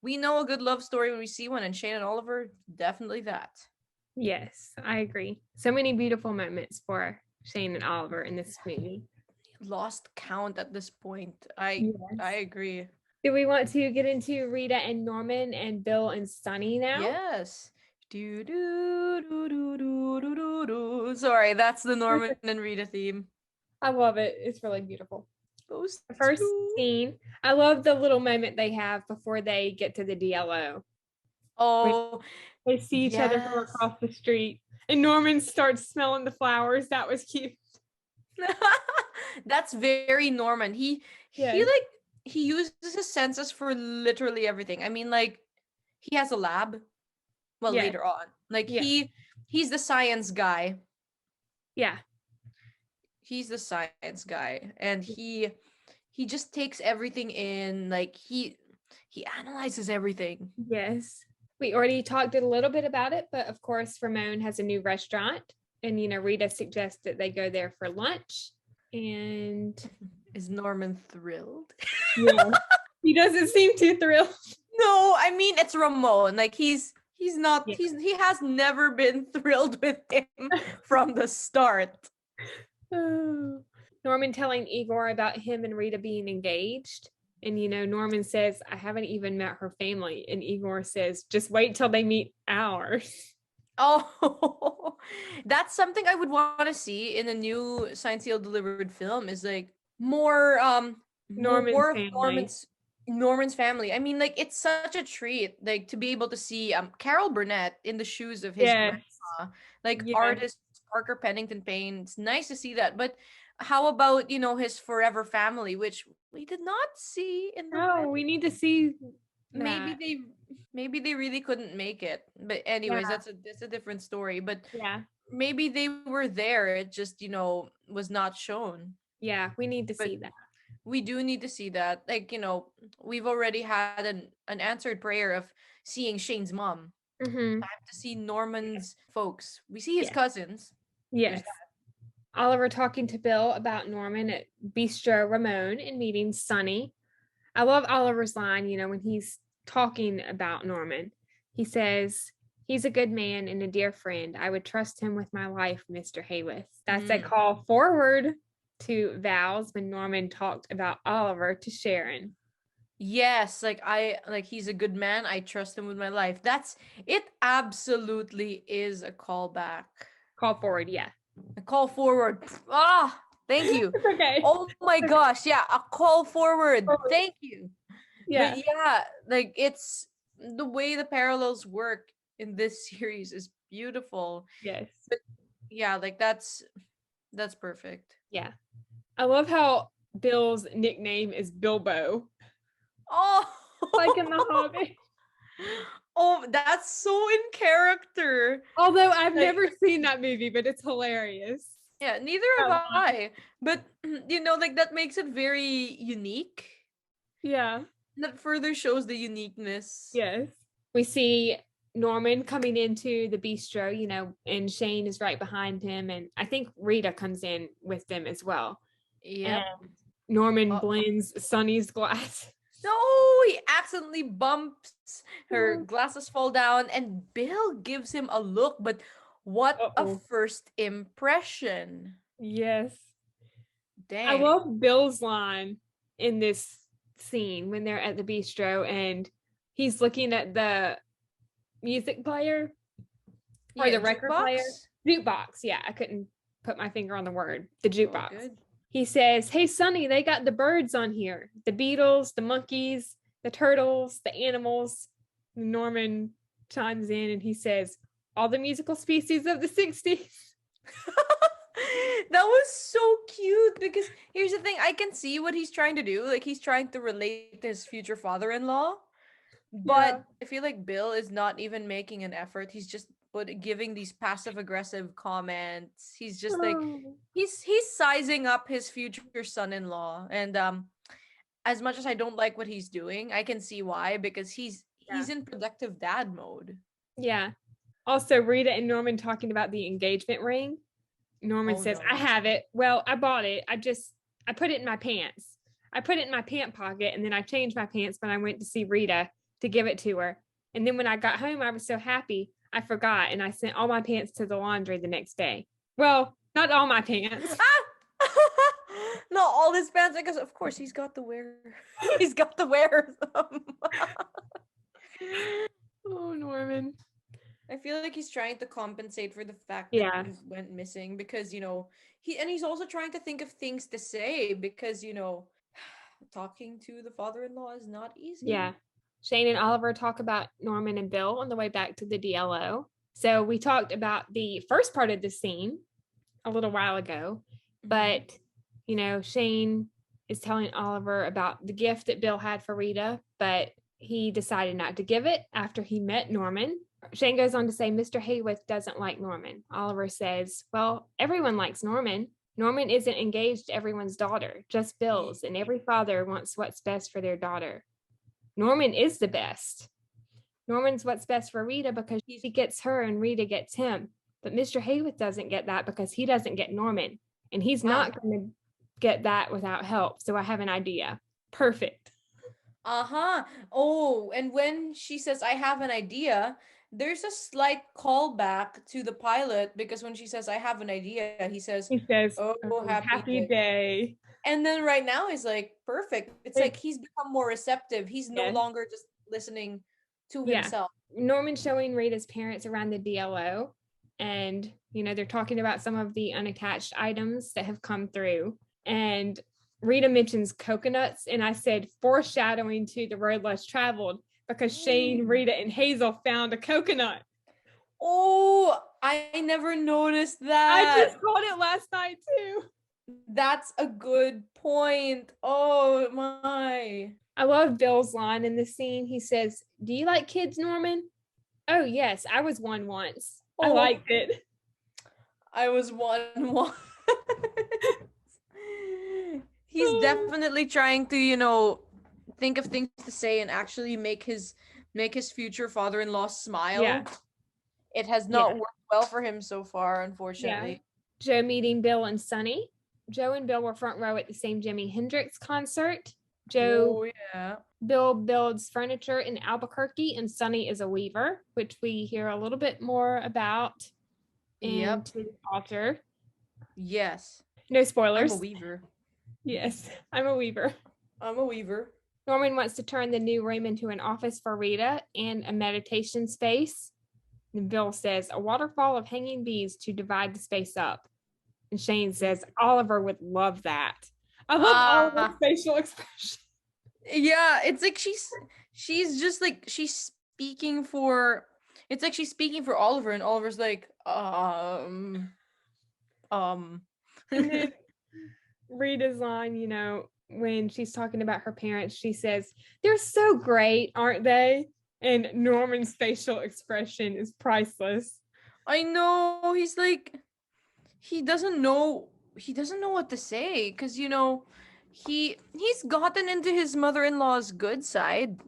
Speaker 5: know a good love story when we see one, and Shane and Oliver, definitely that.
Speaker 4: Yes, I agree. So many beautiful moments for Shane and Oliver in this movie.
Speaker 5: Lost count at this point. I agree.
Speaker 4: Do we want to get into Rita and Norman and Bill and Sonny now?
Speaker 5: Yes. Do do do do do do do do. Sorry, that's the Norman and Rita theme.
Speaker 4: I love it. It's really beautiful.
Speaker 5: The
Speaker 4: first scene. I love the little moment they have before they get to the DLO.
Speaker 5: Oh,
Speaker 4: they see each other from across the street, and Norman starts smelling the flowers. That was cute.
Speaker 5: That's very Norman. He uses his senses for literally everything. I mean, like, he has a lab. Well, later on, like he's the science guy.
Speaker 4: Yeah,
Speaker 5: he's the science guy, and he just takes everything in. Like, he analyzes everything.
Speaker 4: Yes. We already talked a little bit about it, but of course, Ramon has a new restaurant, and Rita suggests that they go there for lunch. And
Speaker 5: is Norman thrilled?
Speaker 4: Yeah, he doesn't seem too thrilled.
Speaker 5: No, I mean, it's Ramon. Like, he's not. Yeah. He has never been thrilled with him from the start.
Speaker 4: Norman telling Igor about him and Rita being engaged. And, Norman says, I haven't even met her family. And Igor says, just wait till they meet ours.
Speaker 5: Oh, that's something I would want to see in a new Signed, Sealed, Delivered film, is like more Norman's family. I mean, like, it's such a treat, like, to be able to see Carol Burnett in the shoes of his grandpa, like artist Parker Pennington Payne. It's nice to see that. But how about, his forever family, which we did not see in the
Speaker 4: wedding. We need to see that.
Speaker 5: Maybe they really couldn't make it. But anyways, that's a different story. But maybe they were there. It just, was not shown.
Speaker 4: Yeah, we need to
Speaker 5: But
Speaker 4: see that.
Speaker 5: we do need to see that. Like, we've already had an answered prayer of seeing Shane's mom.
Speaker 4: Mm-hmm.
Speaker 5: Time to see Norman's folks. We see his
Speaker 4: Yeah.
Speaker 5: cousins.
Speaker 4: Yes. Oliver talking to Bill about Norman at Bistro Ramon and meeting Sonny. I love Oliver's line, when he's talking about Norman. He says, he's a good man and a dear friend. I would trust him with my life, Mr. Hayworth. That's a call forward to vows when Norman talked about Oliver to Sharon.
Speaker 5: Yes, he's a good man. I trust him with my life. It absolutely is a callback.
Speaker 4: Call forward, yeah.
Speaker 5: A call forward. Thank you.
Speaker 4: It's okay.
Speaker 5: Oh my gosh, yeah, a call forward. Thank you.
Speaker 4: Yeah.
Speaker 5: But yeah, it's the way the parallels work in this series is beautiful.
Speaker 4: Yes.
Speaker 5: But yeah, that's perfect.
Speaker 4: Yeah. I love how Bill's nickname is Bilbo.
Speaker 5: Oh,
Speaker 4: Like in The Hobbit.
Speaker 5: Oh, that's so in character.
Speaker 4: Although I've never seen that movie, but it's hilarious.
Speaker 5: Yeah, neither have I. But that makes it very unique.
Speaker 4: Yeah.
Speaker 5: That further shows the uniqueness.
Speaker 4: Yes. We see Norman coming into the bistro, and Shane is right behind him. And I think Rita comes in with them as well.
Speaker 5: Yeah.
Speaker 4: Norman blends Sonny's glass.
Speaker 5: No, he accidentally bumps her glasses fall down and Bill gives him a look, but what a first impression.
Speaker 4: Yes.
Speaker 5: Dang.
Speaker 4: I love Bill's line in this scene when they're at the bistro and he's looking at the music player or the record player. Jukebox. Yeah, I couldn't put my finger on the word. The jukebox. He says, hey, Sonny, they got the birds on here. The beetles, the monkeys, the turtles, the animals. Norman chimes in and he says, all the musical species of the 60s.
Speaker 5: That was so cute because here's the thing. I can see what he's trying to do. Like, he's trying to relate to his future father-in-law. But I feel like Bill is not even making an effort. He's just giving these passive-aggressive comments. He's just he's sizing up his future son-in-law. And as much as I don't like what he's doing, I can see why, because he's in productive dad mode.
Speaker 4: Yeah. Also, Rita and Norman talking about the engagement ring. Norman says, I have it. Well, I bought it. I put it in my pants. I put it in my pant pocket and then I changed my pants when I went to see Rita to give it to her. And then when I got home, I was so happy, I forgot. And I sent all my pants to the laundry the next day. Well, not all my pants.
Speaker 5: Not all his pants, because of course he's got to wear. He's got to wear them.
Speaker 4: Oh, Norman.
Speaker 5: I feel like he's trying to compensate for the fact that he went missing because, he's also trying to think of things to say because, talking to the father-in-law is not easy.
Speaker 4: Yeah. Shane and Oliver talk about Norman and Bill on the way back to the DLO. So we talked about the first part of the scene a little while ago, but, Shane is telling Oliver about the gift that Bill had for Rita, but he decided not to give it after he met Norman. Shane goes on to say, Mr. Hayworth doesn't like Norman. Oliver says, well, everyone likes Norman. Norman isn't engaged to everyone's daughter, just Bill's, and every father wants what's best for their daughter. Norman is the best. Norman's what's best for Rita because he gets her and Rita gets him. But Mr. Hayworth doesn't get that because he doesn't get Norman. And he's not going to get that without help. So I have an idea. Perfect.
Speaker 5: Oh, and when she says, I have an idea, there's a slight callback to the pilot because when she says, I have an idea, he says, oh, happy day. And then right now he's like, perfect. It's like he's become more receptive. He's no longer just listening to himself.
Speaker 4: Norman showing Rita's parents around the DLO. And, they're talking about some of the unattached items that have come through. And Rita mentions coconuts. And I said, foreshadowing to the road less traveled because Shane, Rita, and Hazel found a coconut.
Speaker 5: Oh, I never noticed that.
Speaker 4: I just caught it last night too.
Speaker 5: That's a good point. Oh my.
Speaker 4: I love Bill's line in the scene. He says, do you like kids, Norman? Oh, yes, I was one once. I liked it.
Speaker 5: I was one. He's definitely trying to, think of things to say and actually make his future father-in-law smile.
Speaker 4: Yeah.
Speaker 5: It has not worked well for him so far, unfortunately.
Speaker 4: Joe meeting Bill and Sonny. Joe and Bill were front row at the same Jimi Hendrix concert.
Speaker 5: Oh yeah.
Speaker 4: Bill builds furniture in Albuquerque, and Sonny is a weaver, which we hear a little bit more about in the author.
Speaker 5: Yes.
Speaker 4: No spoilers.
Speaker 5: I'm a weaver.
Speaker 4: Yes, I'm a weaver.
Speaker 5: I'm a weaver.
Speaker 4: Norman wants to turn the new room into an office for Rita and a meditation space. And Bill says, a waterfall of hanging bees to divide the space up. And Shane says, Oliver would love that. I love Oliver's facial expression.
Speaker 5: Yeah, it's like she's just like she's speaking for Oliver, and Oliver's like, And
Speaker 4: then Rita's line, when she's talking about her parents, she says, they're so great, aren't they? And Norman's facial expression is priceless.
Speaker 5: I know, he's like, he doesn't know what to say, because he's gotten into his mother-in-law's good side,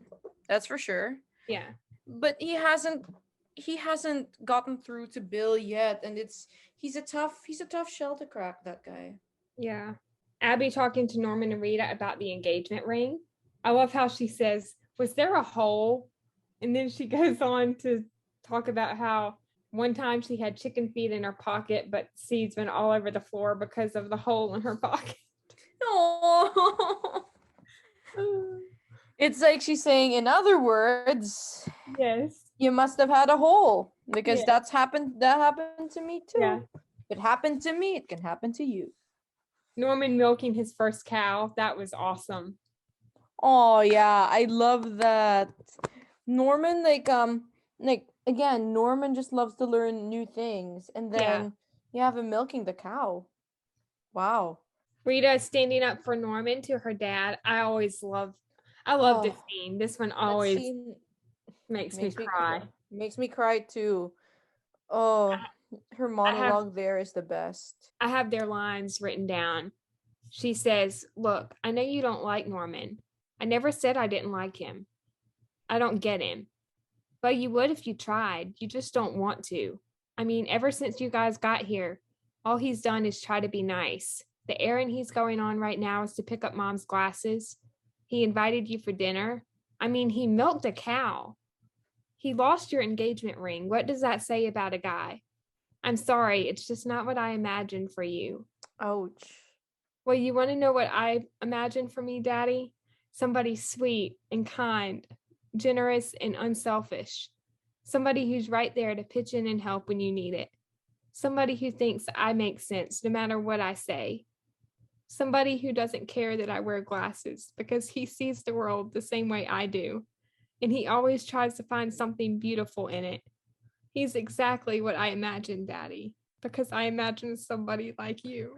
Speaker 5: that's for sure.
Speaker 4: Yeah,
Speaker 5: but he hasn't gotten through to Bill yet, and he's a tough shell to crack, that guy.
Speaker 4: Yeah. Abby talking to Norman and Rita about the engagement ring. I love how she says, was there a hole? And then she goes on to talk about how one time she had chicken feet in her pocket, but seeds went all over the floor because of the hole in her pocket.
Speaker 5: Oh, it's like she's saying, in other words,
Speaker 4: yes,
Speaker 5: you must have had a hole, because that happened to me too.
Speaker 4: Yeah.
Speaker 5: If it happened to me, it can happen to you.
Speaker 4: Norman milking his first cow. That was awesome.
Speaker 5: Oh yeah, I love that. Norman, again, Norman just loves to learn new things, and then you have him milking the cow. Wow.
Speaker 4: Rita standing up for Norman to her dad. I love this scene. This one always makes me cry.
Speaker 5: Makes me cry too. Oh, her monologue there is the best.
Speaker 4: I have their lines written down. She says, look, I know you don't like Norman. I never said I didn't like him. I don't get him. But you would if you tried. You just don't want to. I mean, ever since you guys got here, all he's done is try to be nice. The errand he's going on right now is to pick up Mom's glasses. He invited you for dinner. I mean, he milked a cow. He lost your engagement ring. What does that say about a guy? I'm sorry, it's just not what I imagined for you.
Speaker 5: Ouch.
Speaker 4: Well, you want to know what I imagined for me, Daddy? Somebody sweet and kind, generous and unselfish. Somebody who's right there to pitch in and help when you need it. Somebody who thinks I make sense no matter what I say. Somebody who doesn't care that I wear glasses because he sees the world the same way I do. And he always tries to find something beautiful in it. He's exactly what I imagined, Daddy, because I imagined somebody like you.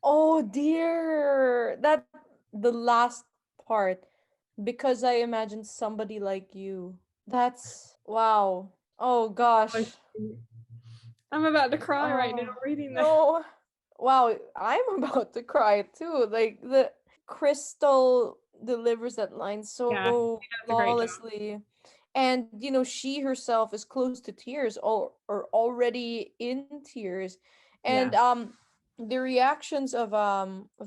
Speaker 5: Oh dear. That the last part. Because I imagined somebody like you. That's wow. Oh gosh.
Speaker 4: I'm about to cry right now reading that.
Speaker 5: No. Wow, I'm about to cry too. Like, the Crystal delivers that line so flawlessly. And she herself is close to tears, or already in tears. And the reactions of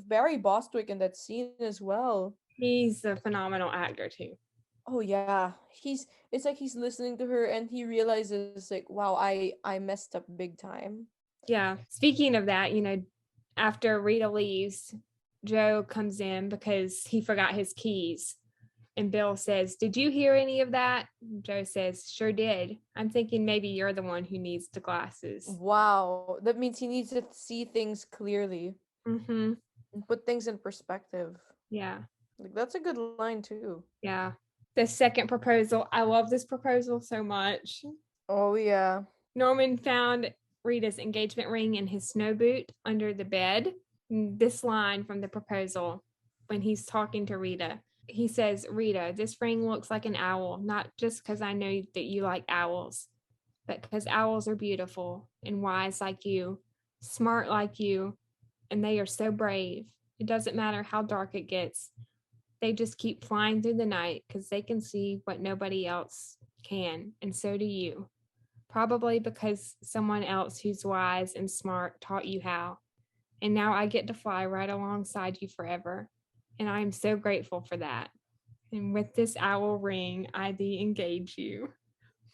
Speaker 5: Barry Bostwick in that scene as well.
Speaker 4: He's a phenomenal actor too.
Speaker 5: Oh yeah. It's like he's listening to her and he realizes, like, wow, I messed up big time.
Speaker 4: Yeah. Speaking of that, after Rita leaves, Joe comes in because he forgot his keys. And Bill says, did you hear any of that? Joe says, sure did. I'm thinking maybe you're the one who needs the glasses.
Speaker 5: Wow. That means he needs to see things clearly.
Speaker 4: Mm-hmm.
Speaker 5: And put things in perspective.
Speaker 4: Yeah.
Speaker 5: Like, that's a good line too.
Speaker 4: Yeah. The second proposal. I love this proposal so much.
Speaker 5: Oh, yeah.
Speaker 4: Norman found Rita's engagement ring in his snow boot under the bed. This line from the proposal, when he's talking to Rita, he says, Rita, this ring looks like an owl, not just because I know that you like owls, but because owls are beautiful and wise like you. smart like you, and they are so brave. It doesn't matter how dark it gets. They just keep flying through the night because they can see what nobody else can, and so do you. Probably because someone else who's wise and smart taught you how. And now I get to fly right alongside you forever. And I am so grateful for that. And with this owl ring, I thee engage you.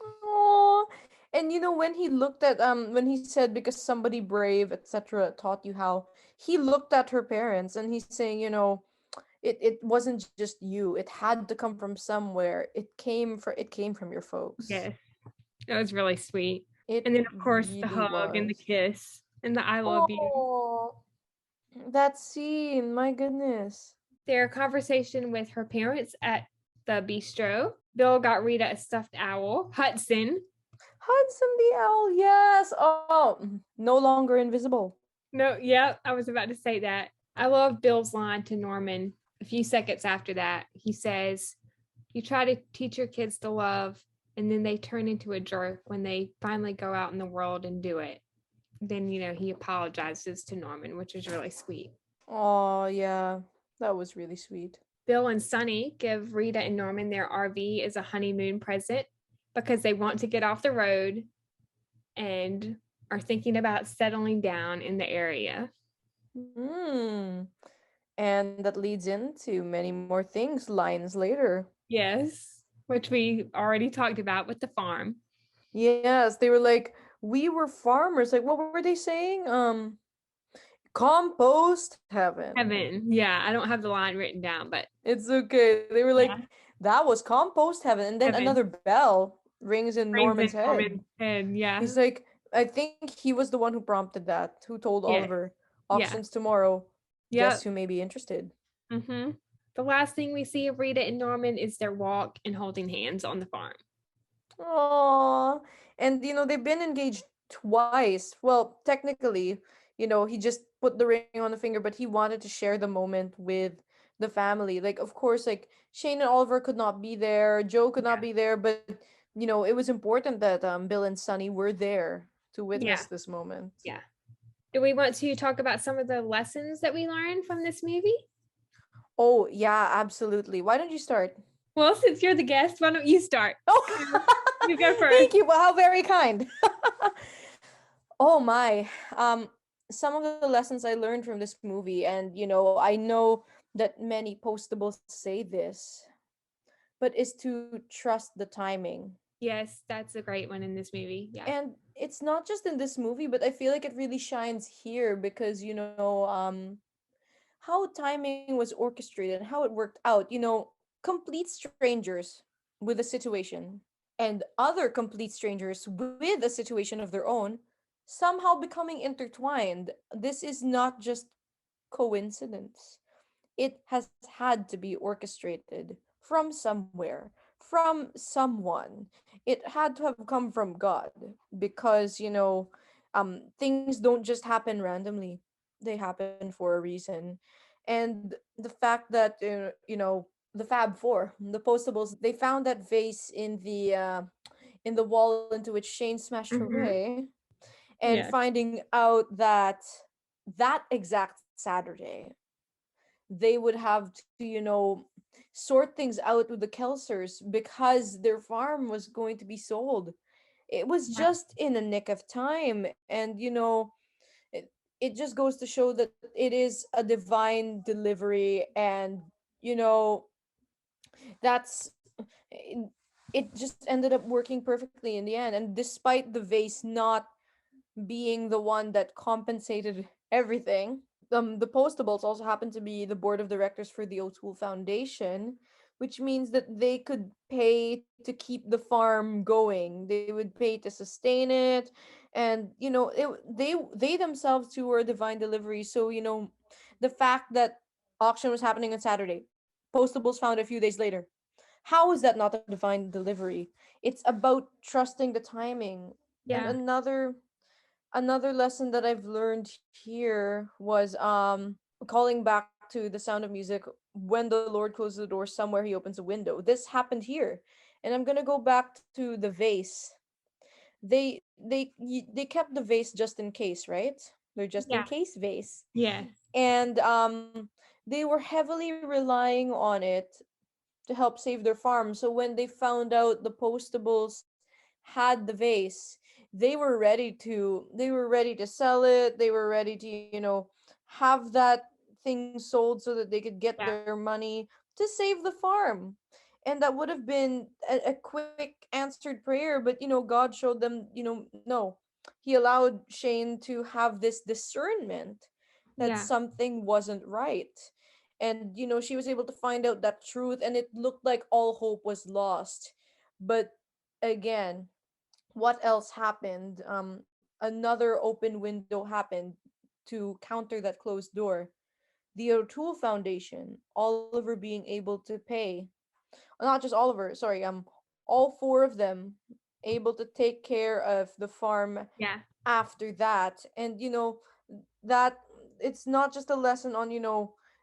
Speaker 5: Oh, and when he looked at when he said because somebody brave, etc., taught you how, he looked at her parents and he's saying, it wasn't just you. It had to come from somewhere. It came from your folks.
Speaker 4: Yes, that was really sweet.
Speaker 5: It
Speaker 4: And then, of course, the
Speaker 5: really
Speaker 4: hug and the
Speaker 5: was.
Speaker 4: kiss and the I love you.
Speaker 5: Oh, that scene, my goodness.
Speaker 4: Their conversation with her parents at the bistro. Bill got Rita a stuffed owl. Hudson.
Speaker 5: Hudson the owl, yes. Oh, no longer invisible.
Speaker 4: No, yep, I was about to say that. I love Bill's line to Norman a few seconds after that. He says, "You try to teach your kids to love, and then they turn into a jerk when they finally go out in the world and do it." Then, he apologizes to Norman, which is really sweet.
Speaker 5: Oh, yeah. That was really sweet.
Speaker 4: Bill and Sonny give Rita and Norman their RV as a honeymoon present because they want to get off the road and are thinking about settling down in the area.
Speaker 5: Hmm. And that leads into many more things lines later.
Speaker 4: Yes, which we already talked about with the farm.
Speaker 5: Yes, they were like, we were farmers. Like, what were they saying? Compost heaven.
Speaker 4: Heaven. Yeah, I don't have the line written down, but
Speaker 5: It's okay. They were like,
Speaker 4: yeah.
Speaker 5: that was compost heaven. And then
Speaker 4: Heaven.
Speaker 5: another bell rings in Norman's head.
Speaker 4: Norman's head. Yeah.
Speaker 5: He's like, I think he was the one who prompted that, who told
Speaker 4: Yeah.
Speaker 5: Oliver,
Speaker 4: Yeah.
Speaker 5: auctions tomorrow.
Speaker 4: Yep.
Speaker 5: Guess who may be interested.
Speaker 4: Mm-hmm. The last thing we see of Rita and Norman is their walk and holding hands on the farm.
Speaker 5: Aww. And they've been engaged twice. Well, technically, he just put the ring on the finger, but he wanted to share the moment with the family. Like, of course, like Shane and Oliver could not be there, Joe could not be there, but it was important that Bill and Sonny were there to witness this moment.
Speaker 4: Yeah. Do we want to talk about some of the lessons that we learned from this movie?
Speaker 5: Oh, yeah, absolutely. Why don't you start?
Speaker 4: Well, since you're the guest, why don't you start?
Speaker 5: Oh,
Speaker 4: you go first.
Speaker 5: Thank you. Well, how very kind. Oh my. Some of the lessons I learned from this movie, and I know that many postables say this, but is to trust the timing.
Speaker 4: Yes, that's a great one in this movie. Yeah.
Speaker 5: And it's not just in this movie, but I feel like it really shines here because how timing was orchestrated and how it worked out. Complete strangers with a situation and other complete strangers with a situation of their own somehow becoming intertwined. This is not just coincidence. It has had to be orchestrated from somewhere, from someone. It had to have come from God because, things don't just happen randomly. They happen for a reason. And the fact that, the Fab Four, the Postables, they found that vase in the wall into which Shane smashed her way, and finding out that that exact Saturday they would have to, sort things out with the Kelsers because their farm was going to be sold. It was just in a nick of time. And, it just goes to show that it is a divine delivery. And, that's it just ended up working perfectly in the end. And despite the vase not being the one that compensated everything, the Postables also happen to be the board of directors for the O'Toole Foundation, which means that they could pay to keep the farm going. They would pay to sustain it, and they themselves too were a divine delivery. So the fact that auction was happening on Saturday, Postables found a few days later. How is that not a divine delivery? It's about trusting the timing. And another lesson that I've learned here was calling back to The Sound of Music. When the Lord closes the door, somewhere he opens a window. This happened here. And I'm gonna go back to the vase. They kept the vase just in case, right? They're just in
Speaker 4: Yeah.
Speaker 5: case vase.
Speaker 4: Yeah.
Speaker 5: And they were heavily relying on it to help save their farm. So when they found out the Postables had the vase, they were ready to sell it. They were ready to, have that thing sold so that they could get
Speaker 4: Yeah.
Speaker 5: their money to save the farm. And that would have been a quick answered prayer, but God showed them, no. He allowed Shane to have this discernment that
Speaker 4: Yeah.
Speaker 5: something wasn't right. And she was able to find out that truth, and it looked like all hope was lost. But again, what else happened? Another open window happened to counter that closed door. The O'Toole Foundation, Oliver being able to pay, not just Oliver, sorry, all four of them able to take care of the farm
Speaker 4: Yeah.
Speaker 5: after that. And that it's not just a lesson on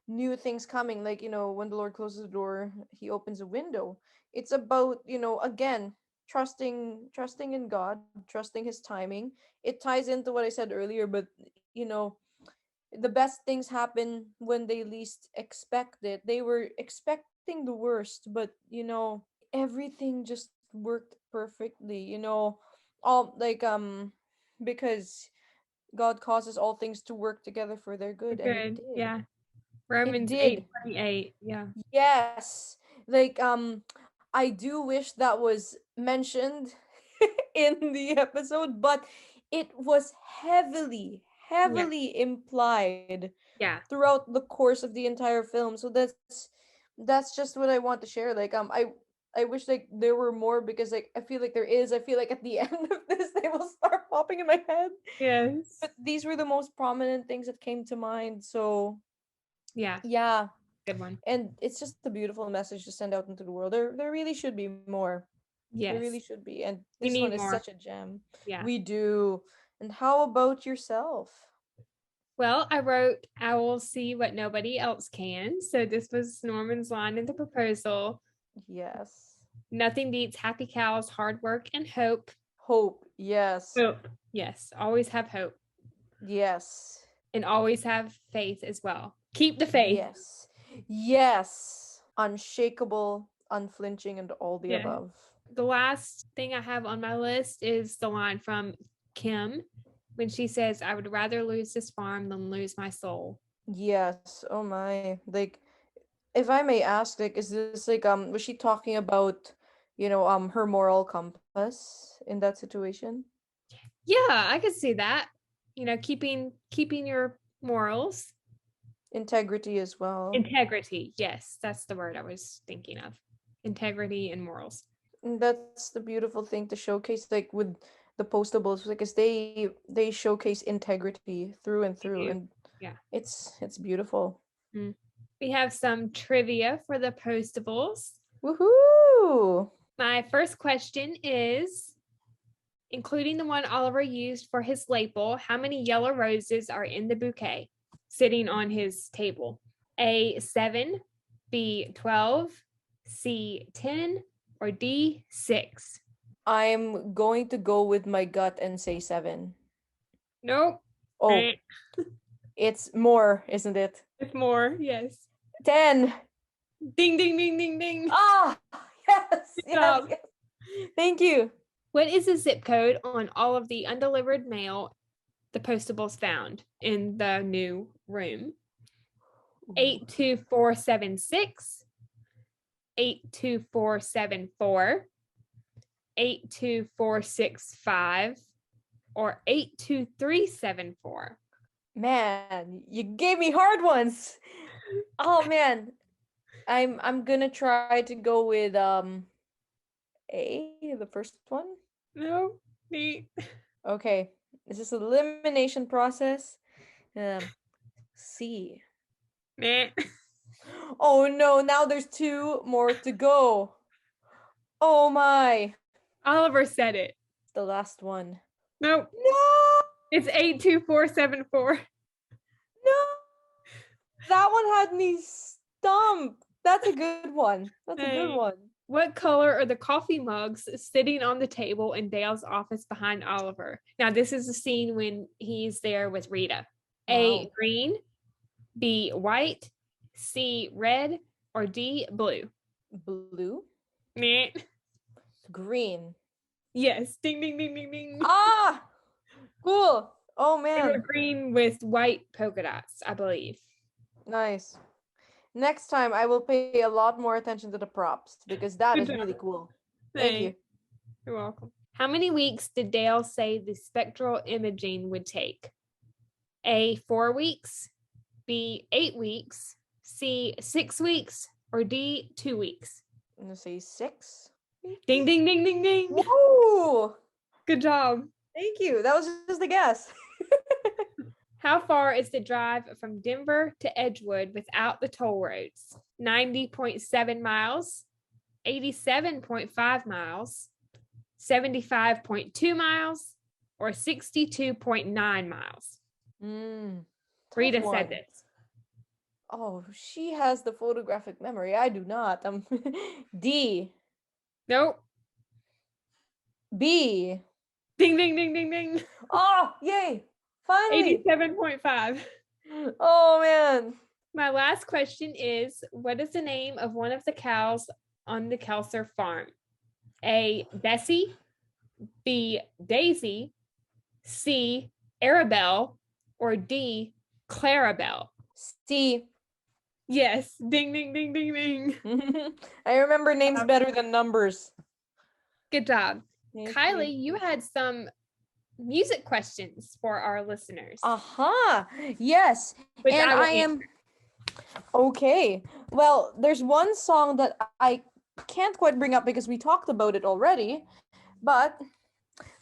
Speaker 5: new things coming, like when the Lord closes the door, he opens a window. It's about again, trusting in God, trusting his timing. It ties into what I said earlier, but you know the best things happen when they least expect it. They were expecting the worst, but everything just worked perfectly. All like because God causes all things to work together for their good, and it
Speaker 4: Good.
Speaker 5: did.
Speaker 4: Yeah.
Speaker 5: It
Speaker 4: Romans
Speaker 5: did.
Speaker 4: 8:28. Yeah.
Speaker 5: Yes. Like I do wish that was mentioned in the episode, but it was heavily
Speaker 4: Yeah.
Speaker 5: heavily implied
Speaker 4: Yeah.
Speaker 5: throughout the course of the entire film. So that's just what I want to share. Like I wish like there were more, because like I feel like there is. I feel like at the end of this they will start popping in my head.
Speaker 4: Yes.
Speaker 5: But these were the most prominent things that came to mind. So
Speaker 4: Yeah.
Speaker 5: yeah,
Speaker 4: Good one.
Speaker 5: and it's just a beautiful message to send out into the world. There really should be more. There really
Speaker 4: Yes.
Speaker 5: should be. And
Speaker 4: We
Speaker 5: this one
Speaker 4: need
Speaker 5: is
Speaker 4: more.
Speaker 5: such a gem.
Speaker 4: Yeah.
Speaker 5: We do. And how about yourself?
Speaker 4: Well, I wrote, I will see what nobody else can. So this was Norman's line in the proposal.
Speaker 5: Yes.
Speaker 4: Nothing beats happy cows, hard work, and hope.
Speaker 5: Hope. Yes.
Speaker 4: Hope. Yes. Always have hope
Speaker 5: Yes.
Speaker 4: and always have faith as well. Keep the faith.
Speaker 5: Yes. Yes. Unshakable, unflinching, and all the
Speaker 4: Yeah.
Speaker 5: above.
Speaker 4: The last thing I have on my list is the line from Kim when she says, I would rather lose this farm than lose my soul.
Speaker 5: Yes. Oh my. Like, if I may ask, like, is this like was she talking about, her moral compass in that situation?
Speaker 4: Yeah, I could see that. Keeping your morals.
Speaker 5: Integrity as well.
Speaker 4: Integrity. Yes, that's the word I was thinking of. Integrity and morals.
Speaker 5: And that's the beautiful thing to showcase, like with the Postables, because they showcase integrity through and through, and
Speaker 4: Yeah.
Speaker 5: it's beautiful.
Speaker 4: We have some trivia for the Postables.
Speaker 5: Woohoo!
Speaker 4: My first question is, including the one Oliver used for his label, how many yellow roses are in the bouquet sitting on his table? A, 7, B, 12, C, 10, or D, 6?
Speaker 5: I'm going to go with my gut and say 7.
Speaker 4: Nope.
Speaker 5: Oh, it's more, isn't it?
Speaker 4: It's more, yes.
Speaker 5: 10.
Speaker 4: Ding, ding, ding, ding, ding.
Speaker 5: Ah, yes,
Speaker 4: Good
Speaker 5: yes,
Speaker 4: job.
Speaker 5: yes. Thank you.
Speaker 4: What is the zip code on all of the undelivered mail the Postables found in the new room? 82476, 82474, 82465, or 82374?
Speaker 5: Man, you gave me hard ones. Oh man. I'm gonna try to go with A, the first one.
Speaker 4: No, B.
Speaker 5: Okay. This is an elimination process. C.
Speaker 4: Nah.
Speaker 5: Oh no, now there's 2 more to go. Oh my.
Speaker 4: Oliver said it.
Speaker 5: The last one.
Speaker 4: Nope.
Speaker 5: No!
Speaker 4: It's 82474.
Speaker 5: No! That one had me stumped. That's a good one. That's a good
Speaker 4: Hey.
Speaker 5: one.
Speaker 4: What color are the coffee mugs sitting on the table in Dale's office behind Oliver? Now, this is the scene when he's there with Rita. A,
Speaker 5: Wow.
Speaker 4: green, B, white, C, red, or D, blue?
Speaker 5: Blue?
Speaker 4: Meh.
Speaker 5: Green.
Speaker 4: Yes. Ding, ding, ding, ding, ding.
Speaker 5: Ah! Cool. Oh,
Speaker 4: They were
Speaker 5: man.
Speaker 4: green with white polka dots, I believe.
Speaker 5: Nice. Next time, I will pay a lot more attention to the props because that
Speaker 4: Good
Speaker 5: is
Speaker 4: job.
Speaker 5: really cool. Thank you.
Speaker 4: You're welcome. How many weeks did Dale say the spectral imaging would take? A, 4 weeks, B, 8 weeks, C, 6 weeks, or D, 2 weeks?
Speaker 5: I'm going to say 6.
Speaker 4: Ding, ding, ding, ding, ding.
Speaker 5: Whoa!
Speaker 4: Good job.
Speaker 5: Thank you. That was just a guess.
Speaker 4: How far is the drive from Denver to Edgewood without the toll roads? 90.7 miles, 87.5 miles, 75.2 miles, or 62.9 miles? Rita
Speaker 5: Tough
Speaker 4: said
Speaker 5: one.
Speaker 4: this.
Speaker 5: Oh, she has the photographic memory. I do not. D.
Speaker 4: Nope.
Speaker 5: B.
Speaker 4: Ding, ding, ding, ding, ding.
Speaker 5: Oh, yay. Finally.
Speaker 4: 87.5.
Speaker 5: Oh, man.
Speaker 4: My last question is, what is the name of one of the cows on the Kelser farm? A, Bessie, B, Daisy, C, Arabelle, or D, Clarabelle?
Speaker 5: C.
Speaker 4: Yes. Ding, ding, ding, ding, ding.
Speaker 5: I remember names better than numbers.
Speaker 4: Good job.
Speaker 5: Thank
Speaker 4: Kylie,
Speaker 5: you.
Speaker 4: you had some music questions for our listeners.
Speaker 5: Yes.
Speaker 4: Which
Speaker 5: And
Speaker 4: I will
Speaker 5: I am
Speaker 4: answer.
Speaker 5: okay. Well, there's one song that I can't quite bring up because we talked about it already, but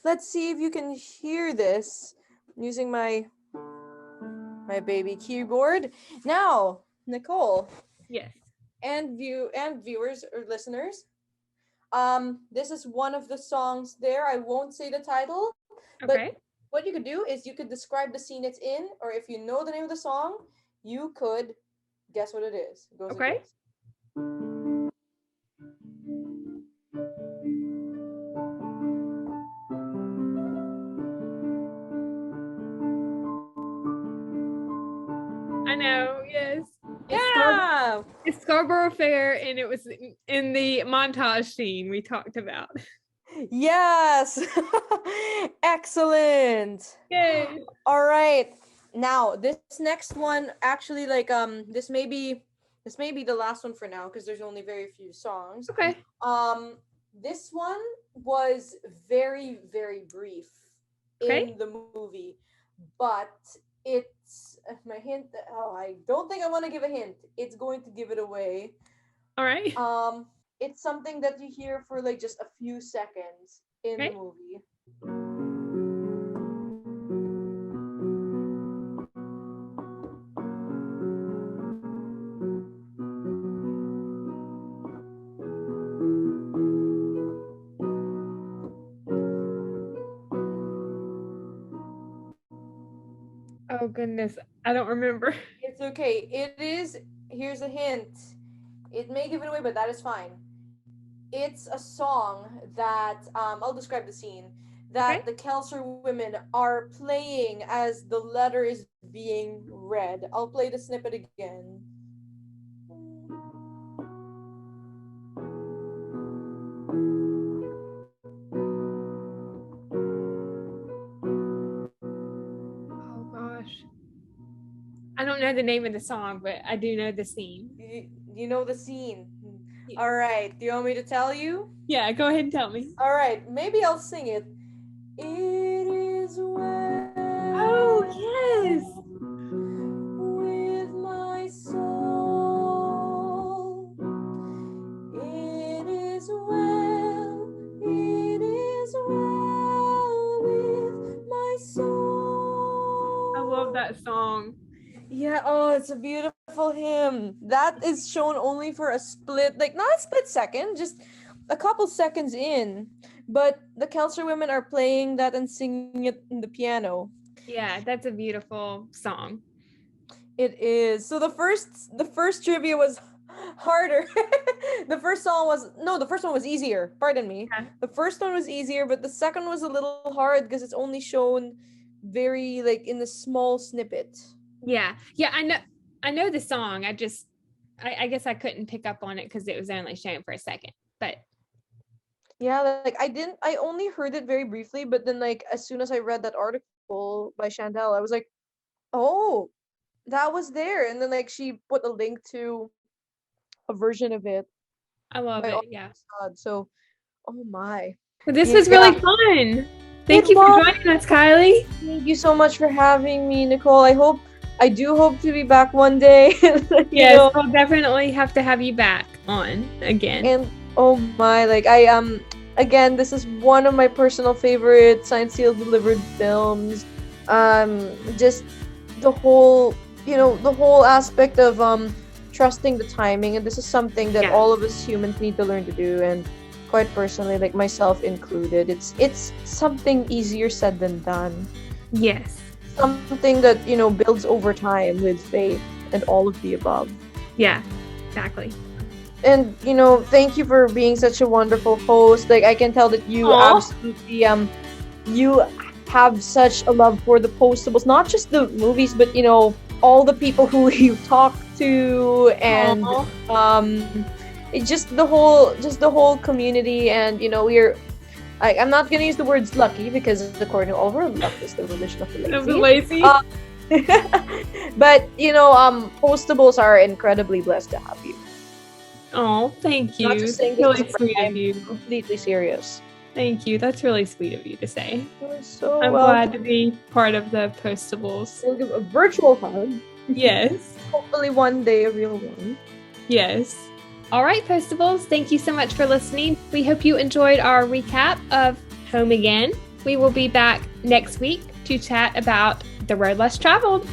Speaker 5: let's see if you can hear this using my baby keyboard. Now, Nicole
Speaker 4: Yes.
Speaker 5: and viewers or listeners, this is one of the songs there. I won't say the title,
Speaker 4: Okay.
Speaker 5: but what you could do is you could describe the scene it's in, or if you know the name of the song, you could guess what it is. It goes like
Speaker 4: Okay.
Speaker 5: this.
Speaker 4: I know. Yes.
Speaker 5: Yeah.
Speaker 4: It's Scarborough Fair, and it was in the montage scene we talked about.
Speaker 5: Yes. Excellent.
Speaker 4: Yay.
Speaker 5: All right. Now, this next one actually this may be the last one for now because there's only very few songs.
Speaker 4: Okay.
Speaker 5: This one was very, very brief in the movie, but it's my hint. Oh, I don't think I want to give a hint. It's going to give it away.
Speaker 4: All right.
Speaker 5: It's something that you hear for like just a few seconds in the movie.
Speaker 4: Oh goodness, I don't remember.
Speaker 5: It's okay. It is. Here's a hint. It may give it away, but that is fine. It's a song that I'll describe the scene that the Kelser women are playing as the letter is being read. I'll play the snippet again.
Speaker 4: Oh gosh. I don't know the name of the song, but I do know the scene.
Speaker 5: You know the scene.
Speaker 4: Yeah.
Speaker 5: All right. Do you want me to tell you?
Speaker 4: Yeah, go ahead and tell me.
Speaker 5: All right. Maybe I'll sing it. It is well.
Speaker 4: Oh, yes.
Speaker 5: With my soul. It is well. It is well with my soul.
Speaker 4: I love that song.
Speaker 5: Yeah, oh, it's a beautiful hymn. That is shown only for a split, like not a split second, just a couple seconds in. But the Kelser women are playing that and singing it in the piano.
Speaker 4: Yeah, that's a beautiful song.
Speaker 5: It is. So the first trivia was harder. The first one was easier. Pardon me.
Speaker 4: Yeah.
Speaker 5: The first one was easier, but the second was a little hard because it's only shown very like in a small snippet.
Speaker 4: Yeah. I know the song. I guess I couldn't pick up on it because it was only shown for a second. But
Speaker 5: Yeah, like I only heard it very briefly, but then like as soon as I read that article by Chantel, I was like, oh, that was there. And then like she put a link to a version of it
Speaker 4: I love
Speaker 5: by
Speaker 4: it.
Speaker 5: Audrey
Speaker 4: Yeah.
Speaker 5: Assad. So, oh my.
Speaker 4: Well, this was really fun. Thank you for joining us, Kylie.
Speaker 5: Thank you so much for having me, Nicole. I do hope to be back one day.
Speaker 4: Yes, we'll definitely have to have you back on again.
Speaker 5: And oh my, like again, this is one of my personal favorite Signed Sealed Delivered films. Just the whole aspect of trusting the timing, and this is something that all of us humans need to learn to do, and quite personally, like myself included, it's something easier said than done.
Speaker 4: Yes.
Speaker 5: Something that, builds over time with faith and all of the above.
Speaker 4: Yeah, exactly.
Speaker 5: And, thank you for being such a wonderful host. Like, I can tell that you absolutely, you have such a love for the Postables, not just the movies, but, all the people who you talk to, and, it's just the whole community. And, I'm not gonna use the words lucky because according to Oliver, luck is the religion of the lazy. But Postables are incredibly blessed to have you.
Speaker 4: Oh, thank you.
Speaker 5: Not just saying
Speaker 4: That's
Speaker 5: this
Speaker 4: really sweet of you.
Speaker 5: Completely serious.
Speaker 4: Thank you. That's really sweet of you to say.
Speaker 5: So
Speaker 4: I'm glad to be part of the Postables.
Speaker 5: We'll give a virtual hug.
Speaker 4: Yes.
Speaker 5: Hopefully one day a real one.
Speaker 4: Yes. All right, Postables, thank you so much for listening. We hope you enjoyed our recap of Home Again. We will be back next week to chat about The Road Less Traveled.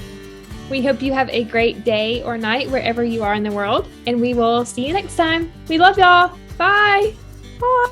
Speaker 4: We hope you have a great day or night wherever you are in the world, and we will see you next time. We love y'all. Bye.
Speaker 5: Bye.